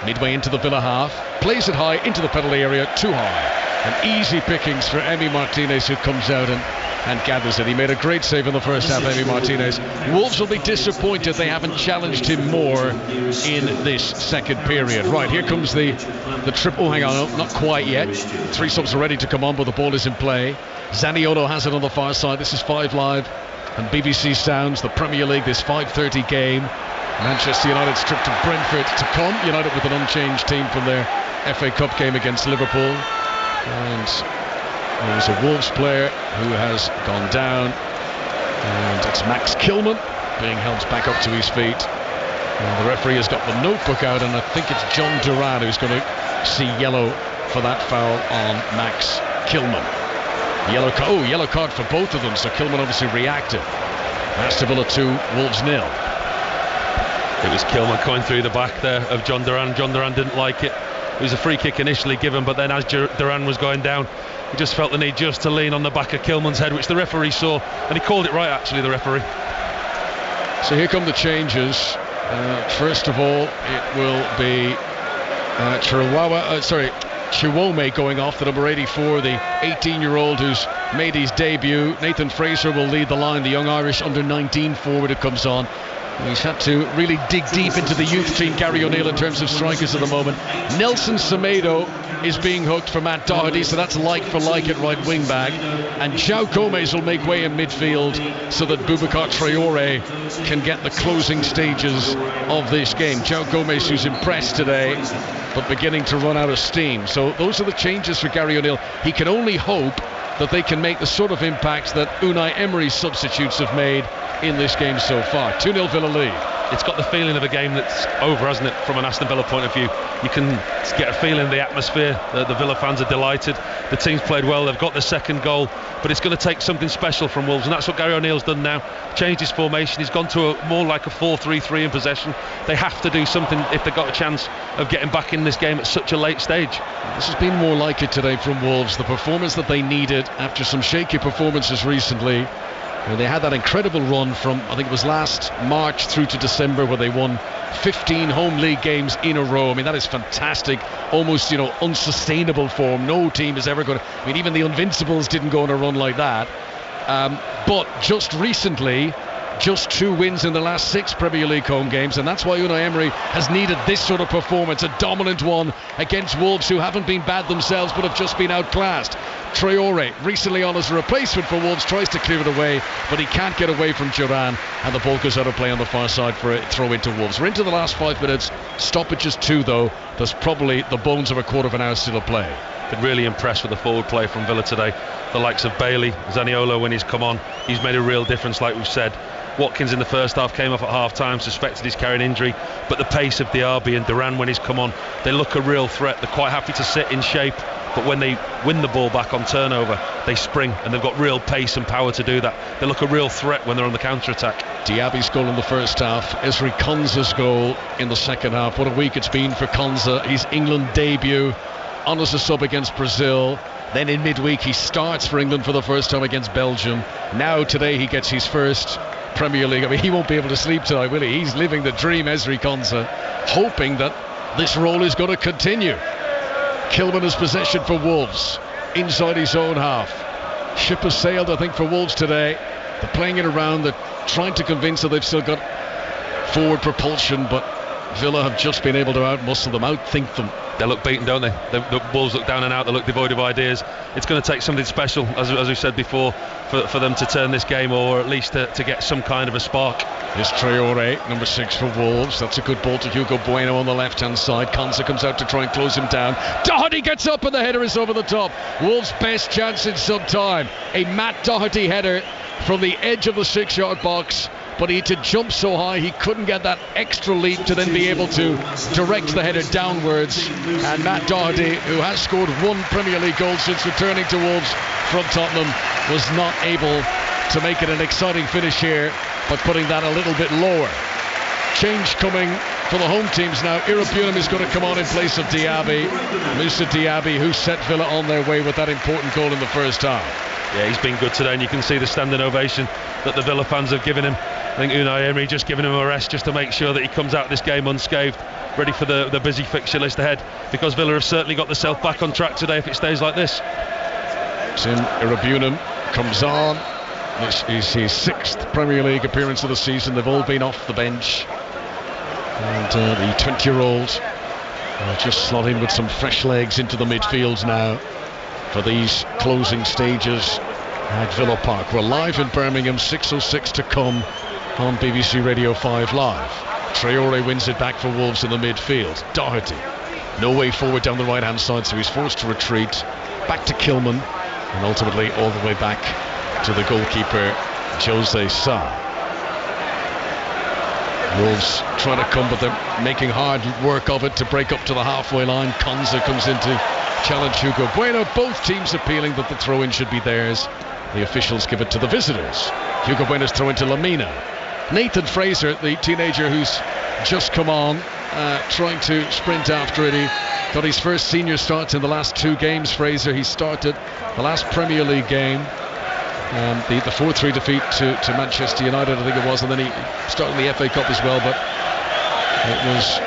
midway into the Villa half, plays it high into the penalty area, too high, and easy pickings for Emi Martinez, who comes out and gathers it. He made a great save in the first half, Emi Martinez. Wolves will be disappointed they haven't challenged him more in this second period. Right, here comes the triple. Oh, hang on, not quite yet. 3 subs are ready to come on, but the ball is in play. Zaniolo has it on the far side. This is 5 Live and BBC Sounds, the Premier League, this 5:30 game. Manchester United's trip to Brentford to come. United with an unchanged team from their FA Cup game against Liverpool. And there's a Wolves player who has gone down, and it's Max Kilman being held back up to his feet. And the referee has got the notebook out, and I think it's John Duran who's going to see yellow for that foul on Max Kilman. Yellow card for both of them, so Kilman obviously reacted. Aston Villa 2, Wolves 0. It was Kilman coming through the back there of John Duran. John Duran didn't like it. It was a free kick initially given, but then as Duran was going down, he just felt the need just to lean on the back of Kilman's head, which the referee saw, and he called it right, actually, the referee. So here come the changes. First of all, it will be Chiwome going off, the number 84, the 18-year-old who's made his debut. Nathan Fraser will lead the line, the young Irish under-19 forward who comes on. He's had to really dig deep into the youth team, Gary O'Neill, in terms of strikers at the moment. Nelson Semedo is being hooked for Matt Doherty, so that's like for like at right wing back. And João Gomes will make way in midfield so that Boubacar Traoré can get the closing stages of this game. João Gomes, who's impressed today, but beginning to run out of steam. So those are the changes for Gary O'Neill. He can only hope that they can make the sort of impacts that Unai Emery's substitutes have made in this game so far. 2-0 Villa lead. It's got the feeling of a game that's over, hasn't it, from an Aston Villa point of view. You can get a feeling of the atmosphere. The Villa fans are delighted. The team's played well. They've got the second goal, but it's going to take something special from Wolves, and that's what Gary O'Neill's done now. Changed his formation. He's gone to more like a 4-3-3 in possession. They have to do something if they've got a chance of getting back in this game at such a late stage. This has been more like it today from Wolves. The performance that they needed after some shaky performances recently. They had that incredible run from, I think it was last March through to December, where they won 15 home league games in a row. I mean, that is fantastic, almost, unsustainable form. No team is ever going to, even the Invincibles didn't go on a run like that. But just recently, just 2 wins in the last 6 Premier League home games, and that's why Unai Emery has needed this sort of performance, a dominant one against Wolves, who haven't been bad themselves but have just been outclassed. Traoré, recently on as a replacement for Wolves, tries to clear it away, but he can't get away from Duran, and the ball goes out of play on the far side for a throw into Wolves. We're into the last 5 minutes, stoppages 2 though. There's probably the bones of a quarter of an hour still to play. Been really impressed with the forward play from Villa today. The likes of Bailey, Zaniolo, when he's come on, he's made a real difference, like we've said. Watkins in the first half came off at half time, suspected he's carrying injury, but the pace of Diaby and Duran when he's come on, they look a real threat. They're quite happy to sit in shape, but when they win the ball back on turnover, they spring, and they've got real pace and power to do that. They look a real threat when they're on the counter-attack. Diaby's goal in the first half, Ezri Konsa's goal in the second half. What a week it's been for Konsa. His England debut, on as a sub against Brazil. Then in midweek he starts for England for the first time against Belgium. Now today he gets his first Premier League. I mean, he won't be able to sleep tonight, will he? He's living the dream, Ezri Konsa, hoping that this role is going to continue. Kilman has possession for Wolves inside his own half. Ship has sailed, I think, for Wolves today. They're playing it around. They're trying to convince that they've still got forward propulsion, but Villa have just been able to outmuscle them, outthink them. They look beaten, don't they? The Wolves look down and out. They look devoid of ideas. It's going to take something special, as we said before, for them to turn this game, or at least to get some kind of a spark. Here's Traoré, number 6 for Wolves. That's a good ball to Hugo Bueno on the left-hand side. Konsa comes out to try and close him down. Doherty gets up and the header is over the top. Wolves' best chance in some time. A Matt Doherty header from the edge of the 6-yard box, but he had to jump so high he couldn't get that extra leap to then be able to direct the header downwards. And Matt Doherty, who has scored 1 Premier League goal since returning to Wolves from Tottenham, was not able to make it an exciting finish here, but putting that a little bit lower. Change coming for the home teams now. Irabunam is going to come on in place of Diaby. Moussa Diaby, who set Villa on their way with that important goal in the first half. Yeah, he's been good today, and you can see the standing ovation that the Villa fans have given him. I think Unai Emery just giving him a rest just to make sure that he comes out of this game unscathed, ready for the busy fixture list ahead, because Villa have certainly got themselves back on track today if it stays like this. Tim Irabunam comes on. This is his 6th Premier League appearance of the season. They've all been off the bench. And the 20-year-old just slot in with some fresh legs into the midfield now for these closing stages at Villa Park. We're live in Birmingham, 6:06 to come on BBC Radio 5 Live. Traoré wins it back for Wolves in the midfield. Doherty, no way forward down the right-hand side, so he's forced to retreat. Back to Kilman, and ultimately all the way back to the goalkeeper, Jose Sa. Wolves trying to come, but they're making hard work of it to break up to the halfway line. Konsa comes in to challenge Hugo Bueno. Both teams appealing that the throw-in should be theirs. The officials give it to the visitors. Hugo Bueno's throw into Lamina. Nathan Fraser, the teenager who's just come on, trying to sprint after it. He got his first senior starts in the last 2 games, Fraser. He started the last Premier League game, the 4-3 defeat to Manchester United, I think it was, and then he started in the FA Cup as well, but it was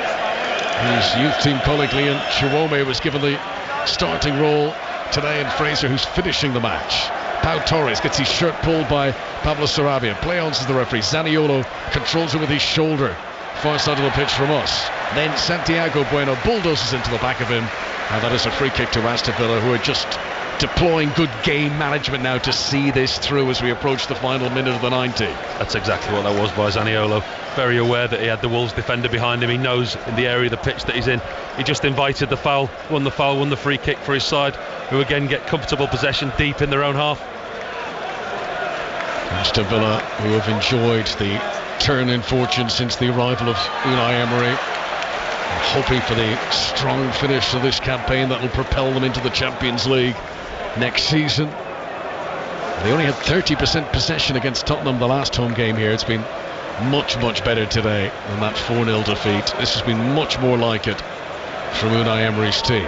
his youth team colleague Liam Chiwome was given the starting role today, and Fraser, who's finishing the match. Pau Torres gets his shirt pulled by Pablo Sarabia. Play on, says the referee. Zaniolo controls it with his shoulder, far side of the pitch from us. Then Santiago Bueno bulldozes into the back of him, and that is a free kick to Aston Villa, who are just deploying good game management now to see this through as we approach the final minute of the 90. That's exactly what that was by Zaniolo. Very aware that he had the Wolves defender behind him. He knows in the area of the pitch that he's in. He just invited the foul, won the free kick for his side, who again get comfortable possession deep in their own half. Aston Villa, who have enjoyed the turn in fortune since the arrival of Unai Emery, hoping for the strong finish to this campaign that will propel them into the Champions League next season. They only had 30% possession against Tottenham the last home game here. It's been much better today than that 4-0 defeat. This has been much more like it from Unai Emery's team.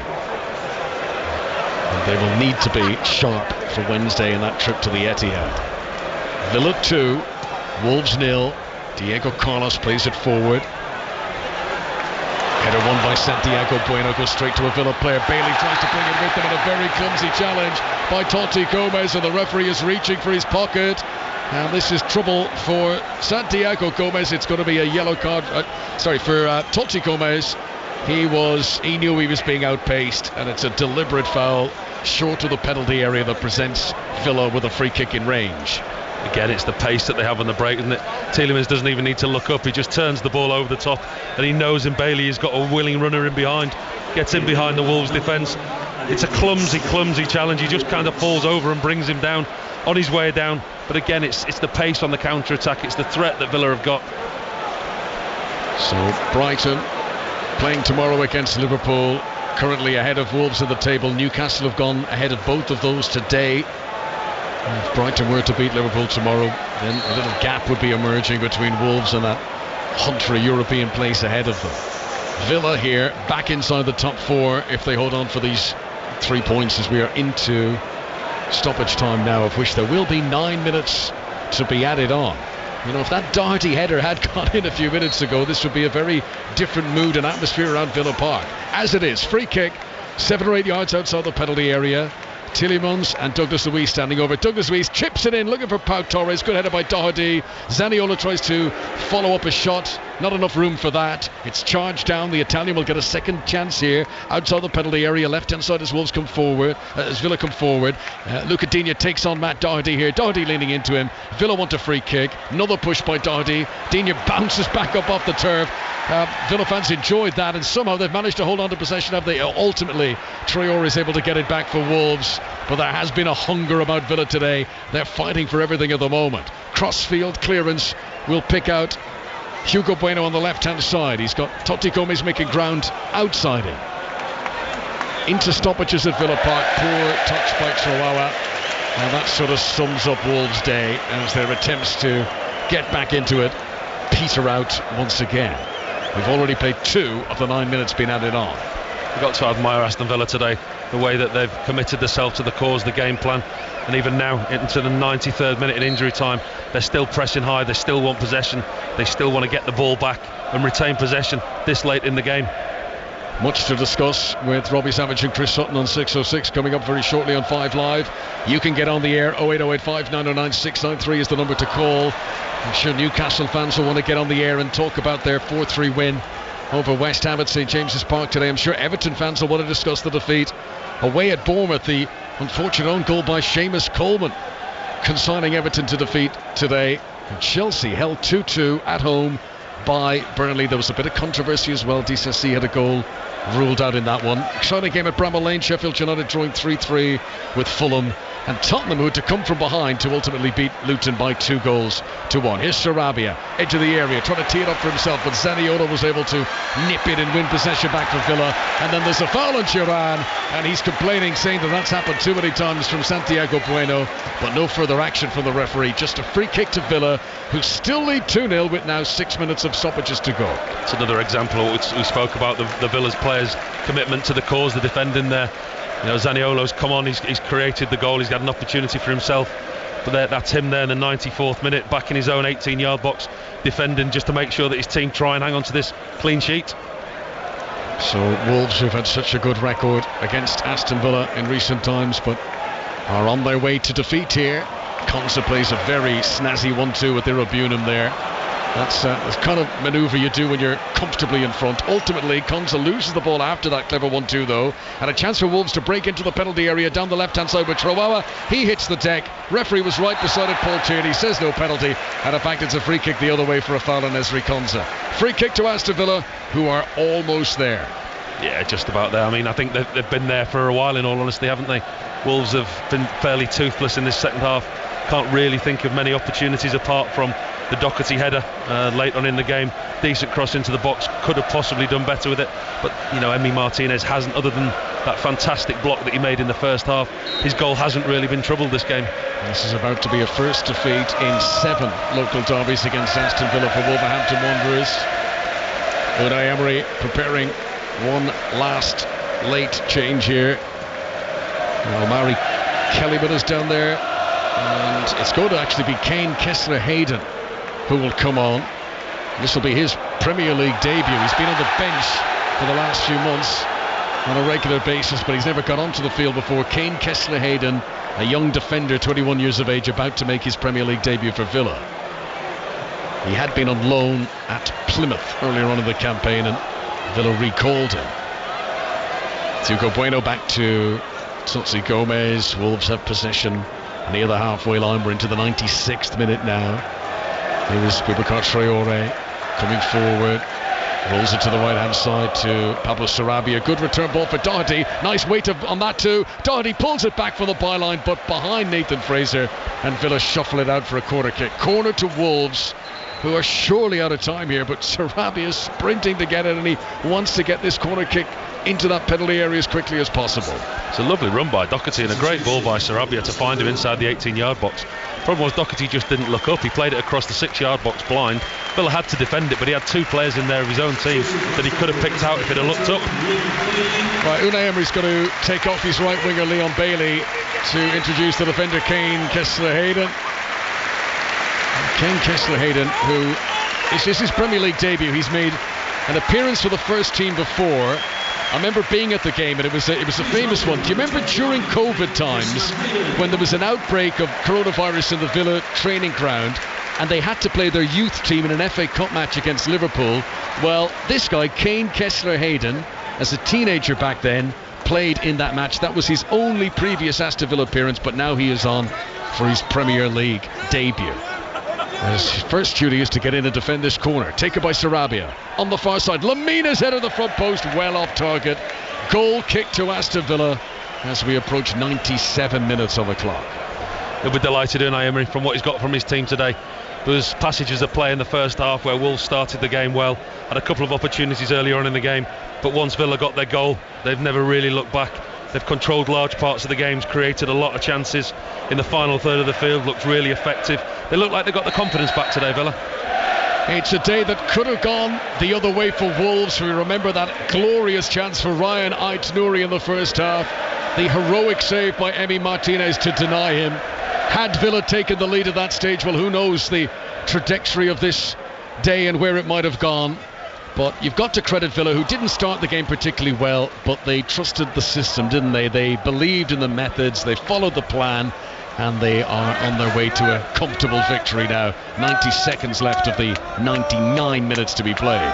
And they will need to be sharp for Wednesday in that trip to the Etihad. Villa 2, Wolves 0. Diego Carlos plays it forward. Header won by Santiago Bueno, goes straight to a Villa player. Bailey tries to bring it with him, and a very clumsy challenge by Totti Gomez, and the referee is reaching for his pocket. And this is trouble for Santiago Gomez. It's going to be a yellow card. For Totti Gomez. He knew he was being outpaced, and it's a deliberate foul short of the penalty area that presents Villa with a free kick in range. Again, it's the pace that they have on the break, isn't it? Tielemans doesn't even need to look up. He just turns the ball over the top, and he knows in Bailey he's got a willing runner in behind. Gets in behind the Wolves defence. It's a clumsy challenge. He just kind of falls over and brings him down on his way down. But again, it's the pace on the counter-attack. It's the threat that Villa have got. So Brighton playing tomorrow against Liverpool, currently ahead of Wolves in the table. Newcastle have gone ahead of both of those today. If Brighton were to beat Liverpool tomorrow, then a little gap would be emerging between Wolves and that hunt for a European place ahead of them. Villa here back inside the top 4 if they hold on for these 3 points, as we are into stoppage time now, of which there will be 9 minutes to be added on. You know, if that Doherty header had gone in a few minutes ago, this would be a very different mood and atmosphere around Villa Park. As it is, free kick 7 or 8 yards outside the penalty area. Tielemans and Douglas Luiz standing over. Douglas Luiz chips it in, looking for Pau Torres. Good header by Doherty. Zaniolo tries to follow up a shot. Not enough room for that. It's charged down. The Italian will get a second chance here outside the penalty area, left hand side as Wolves come forward, as Villa come forward. Luca Digne takes on Matt Doherty here. Doherty leaning into him. Villa want a free kick. Another push by Doherty. Digne bounces back up off the turf. Villa fans enjoyed that, and somehow they've managed to hold on to possession of the. Ultimately, Traore is able to get it back for Wolves, but there has been a hunger about Villa today. They're fighting for everything at the moment. Crossfield clearance will pick out Hugo Bueno on the left-hand side. He's got Totti Gomez making ground outside him. Into stoppages at Villa Park. Poor touch by Traore. And that sort of sums up Wolves' day as their attempts to get back into it peter out once again. We've already played 2 of the 9 minutes being added on. We've got to admire Aston Villa today, the way that they've committed themselves to the cause, the game plan, and even now into the 93rd minute in injury time, they're still pressing high, they still want possession, they still want to get the ball back and retain possession this late in the game. Much to discuss with Robbie Savage and Chris Sutton on 606, coming up very shortly on 5 Live. You can get on the air. 08085 909 693 is the number to call. I'm sure Newcastle fans will want to get on the air and talk about their 4-3 win over West Ham at St James's Park today. I'm sure Everton fans will want to discuss the defeat away at Bournemouth, the unfortunate own goal by Seamus Coleman consigning Everton to defeat today. And Chelsea held 2-2 at home by Burnley. There was a bit of controversy as well. DCC had a goal ruled out in that one. Exciting game at Bramall Lane. Sheffield United drawing 3-3 with Fulham and Tottenham, who had to come from behind to ultimately beat Luton by 2-1. Here's Sarabia, edge of the area, trying to tee it up for himself, but Zaniolo was able to nip it and win possession back for Villa. And then there's a foul on Thuram, and he's complaining, saying that that's happened too many times from Santiago Bueno, but no further action from the referee. Just a free kick to Villa, who still lead 2-0 with now 6 minutes of stoppages to go. It's another example of what we spoke about, the Villa's players' commitment to the cause, the defending there. You know, Zaniolo's come on, he's created the goal, he's got an opportunity for himself, but that's him there in the 94th minute, back in his own 18-yard box, defending just to make sure that his team try and hang on to this clean sheet. So Wolves, who've had such a good record against Aston Villa in recent times, but are on their way to defeat here. Konsa plays a very snazzy 1-2 with Irabunum there. That's the kind of manoeuvre you do when you're comfortably in front. Ultimately, Konsa loses the ball after that clever 1-2 though, and a chance for Wolves to break into the penalty area down the left-hand side with Trawawa. He hits the deck. Referee was right beside it, Paul Tierney says no penalty, and in fact it's a free kick the other way for a foul on Ezri Konsa. Free kick to Aston Villa, who are almost there. Yeah, just about there. I mean, I think they've been there for a while, in all honesty, haven't they? Wolves have been fairly toothless in this second half. Can't really think of many opportunities apart from the Doherty header late on in the game. Decent cross into the box, could have possibly done better with it, but you know, Emi Martinez hasn't, other than that fantastic block that he made in the first half. His goal hasn't really been troubled this game. This is about to be a first defeat in 7 local derbies against Aston Villa for Wolverhampton Wanderers. Unai Emery preparing one last late change here. Omari Kellyman is down there, and it's going to actually be Kane Kessler-Hayden who will come on. This will be his Premier League debut. He's been on the bench for the last few months on a regular basis, but he's never got onto the field before. Kane Kessler-Hayden, a young defender, 21 years of age, about to make his Premier League debut for Villa. He had been on loan at Plymouth earlier on in the campaign, and Villa recalled him. Hugo Bueno back to Tsotsi Gomez. Wolves have possession near the halfway line. We're into the 96th minute now. Here is Boubacar Traoré coming forward, rolls it to the right hand side to Pablo Sarabia. Good return ball for Doherty. Nice weight on that too. Doherty pulls it back from the byline, but behind Nathan Fraser, and Villa shuffle it out for a corner kick. Corner to Wolves, who are surely out of time here, but Sarabia is sprinting to get it, and he wants to get this corner kick into that penalty area as quickly as possible. It's a lovely run by Doherty and a great ball by Sarabia to find him inside the 18-yard box. Problem was Doherty just didn't look up. He played it across the 6-yard box blind. Villa had to defend it, but he had 2 players in there of his own team that he could have picked out if he'd have looked up. Right, Unai Emery's going to take off his right winger Leon Bailey to introduce the defender Kane Kessler-Hayden. Kane Kessler-Hayden, who is his Premier League debut. He's made an appearance for the first team before. I remember being at the game, and it was a famous one. Do you remember during COVID times when there was an outbreak of coronavirus in the Villa training ground, and they had to play their youth team in an FA Cup match against Liverpool? Well, this guy, Kane Kessler-Hayden, as a teenager back then, played in that match. That was his only previous Aston Villa appearance, but now he is on for his Premier League debut. His first duty is to get in and defend this corner. Taken by Sarabia. On the far side, Lamina's head of the front post, well off target. Goal kick to Aston Villa as we approach 97 minutes on the clock. He'll be delighted, Unai Emery, from what he's got from his team today. There was passages of play in the first half where Wolves started the game well, had a couple of opportunities earlier on in the game, but once Villa got their goal, they've never really looked back. They've controlled large parts of the games, created a lot of chances in the final third of the field, looked really effective. They look like they've got the confidence back today, Villa. It's a day that could have gone the other way for Wolves. We remember that glorious chance for Ryan Ait-Nouri in the first half. The heroic save by Emi Martinez to deny him. Had Villa taken the lead at that stage, well, who knows the trajectory of this day and where it might have gone. But you've got to credit Villa, who didn't start the game particularly well, but they trusted the system, didn't they? They believed in the methods, they followed the plan, and they are on their way to a comfortable victory now. 90 seconds left of the 99 minutes to be played.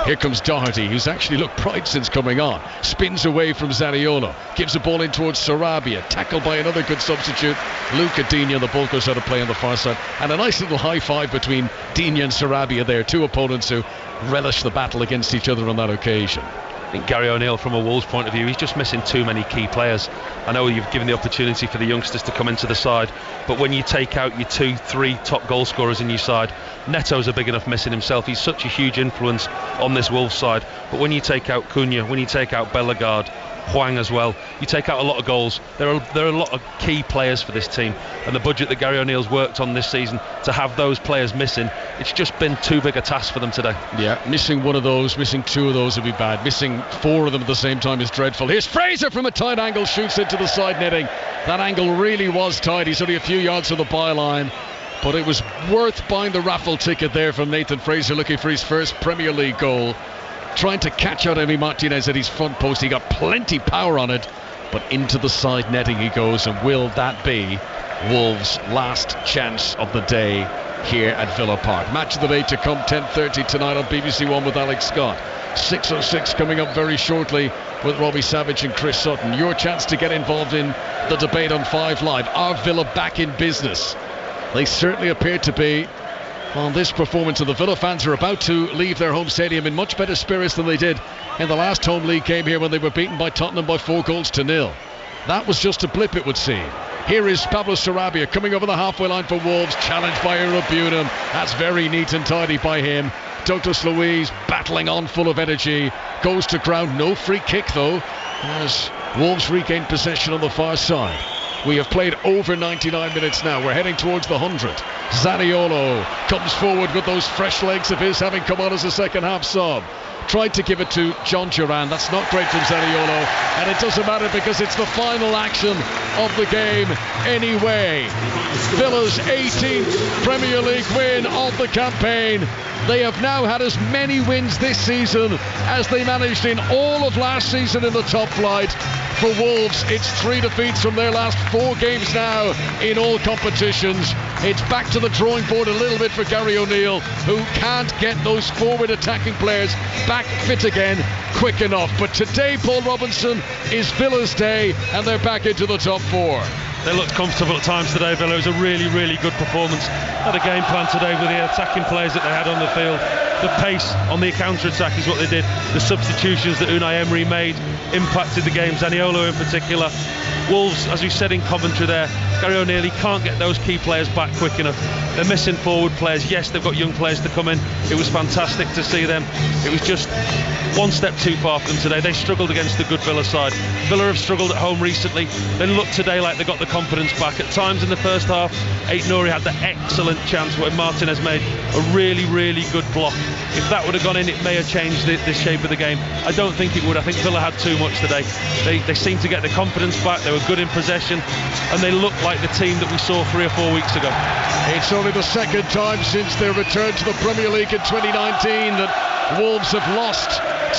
Here comes Doherty, who's actually looked bright since coming on. Spins away from Zaniolo, gives the ball in towards Sarabia, tackled by another good substitute, Luca Digne. The ball goes out of play on the far side, and a nice little high five between Digne and Sarabia there, 2 opponents who relish the battle against each other on that occasion. I think Gary O'Neill, from a Wolves point of view, he's just missing too many key players. I know you've given the opportunity for the youngsters to come into the side, but when you take out your 2-3 top goal scorers in your side, Neto's a big enough missing himself. He's such a huge influence on this Wolves side. But when you take out Cunha, when you take out Bellegarde, Hwang as well, you take out a lot of goals. There are a lot of key players for this team, and the budget that Gary O'Neill's worked on this season, to have those players missing, it's just been too big a task for them today. Yeah, missing one of those, missing two of those would be bad. Missing four of them at the same time is dreadful. Here's Fraser from a tight angle, shoots into the side netting. That angle really was tight. He's only a few yards from the byline, but it was worth buying the raffle ticket there from Nathan Fraser, looking for his first Premier League goal. Trying to catch out Emi Martinez at his front post. He got plenty power on it, but into the side netting he goes. And will that be Wolves' last chance of the day here at Villa Park? Match of the day to come, 10:30 tonight on BBC One with Alex Scott. 6:06 coming up very shortly with Robbie Savage and Chris Sutton. Your chance to get involved in the debate on 5 Live. Are Villa back in business? They certainly appear to be. On this performance, of the Villa fans are about to leave their home stadium in much better spirits than they did in the last home league game here, when they were beaten by Tottenham by 4-0. That was just a blip, it would seem. Here is Pablo Sarabia coming over the halfway line for Wolves, challenged by Irabunum. That's very neat and tidy by him. Douglas Luiz battling on, full of energy, goes to ground. No free kick though, as Wolves regain possession on the far side. We have played over 99 minutes now. We're heading towards the 100. Zaniolo comes forward with those fresh legs of his, having come on as a second half sub. Tried to give it to John Duran. That's not great from Zaniolo, and it doesn't matter because it's the final action of the game anyway. Villa's 18th Premier League win of the campaign. They have now had as many wins this season as they managed in all of last season in the top flight. For Wolves, it's 3 defeats from their last 4 games now in all competitions. It's back to the drawing board a little bit for Gary O'Neill, who can't get those forward attacking players back fit again quick enough. But today, Paul Robinson, is Villa's day, and they're back into the top 4. They looked comfortable at times today, Villa. It was a really, really good performance. Had a game plan today with the attacking players that they had on the field. The pace on the counter-attack is what they did. The substitutions that Unai Emery made impacted the game, Zaniolo in particular. Wolves, as we said in commentary there, Gary O'Neill, he can't get those key players back quick enough. They're missing forward players. Yes, they've got young players to come in. It was fantastic to see them. It was just one step too far for them today. They struggled against the good Villa side. Villa have struggled at home recently. They looked today like they got the confidence back. At times in the first half, Aït-Nouri had the excellent chance where Martinez made a really, really good block. If that would have gone in, it may have changed the shape of the game. I don't think it would. I think Villa had too much today. They seemed to get the confidence back. They were good in possession, and they looked like the team that we saw 3 or 4 weeks ago. It's only the second time since their return to the Premier League in 2019 that Wolves have lost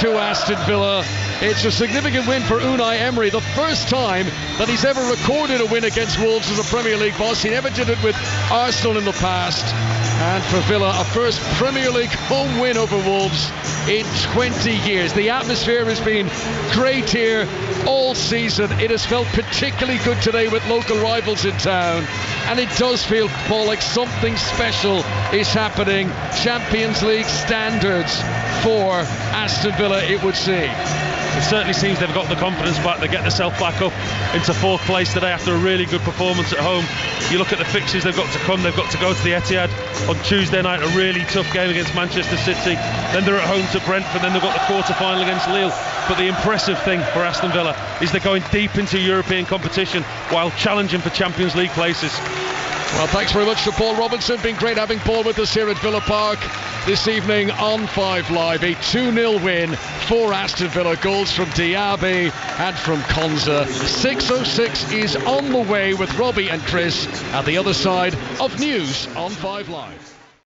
to Aston Villa. It's a significant win for Unai Emery, the first time that he's ever recorded a win against Wolves as a Premier League boss. He never did it with Arsenal in the past. And for Villa, a first Premier League home win over Wolves in 20 years. The atmosphere has been great here all season. It has felt particularly good today with local rivals in town. And it does feel, Paul, like something special is happening. Champions League standards for Aston Villa, it would seem. It certainly seems they've got the confidence back. They get themselves back up into 4th place today after a really good performance at home. You look at the fixtures they've got to come. They've got to go to the Etihad on Tuesday night, a really tough game against Manchester City. Then they're at home to Brentford. Then they've got the quarter-final against Lille. But the impressive thing for Aston Villa is they're going deep into European competition while challenging for Champions League places. Well, thanks very much to Paul Robinson. Been great having Paul with us here at Villa Park this evening on 5 Live. A 2-0 win for Aston Villa. Goals from Diaby and from Konza. 6:06 is on the way with Robbie and Chris at the other side of news on 5 Live.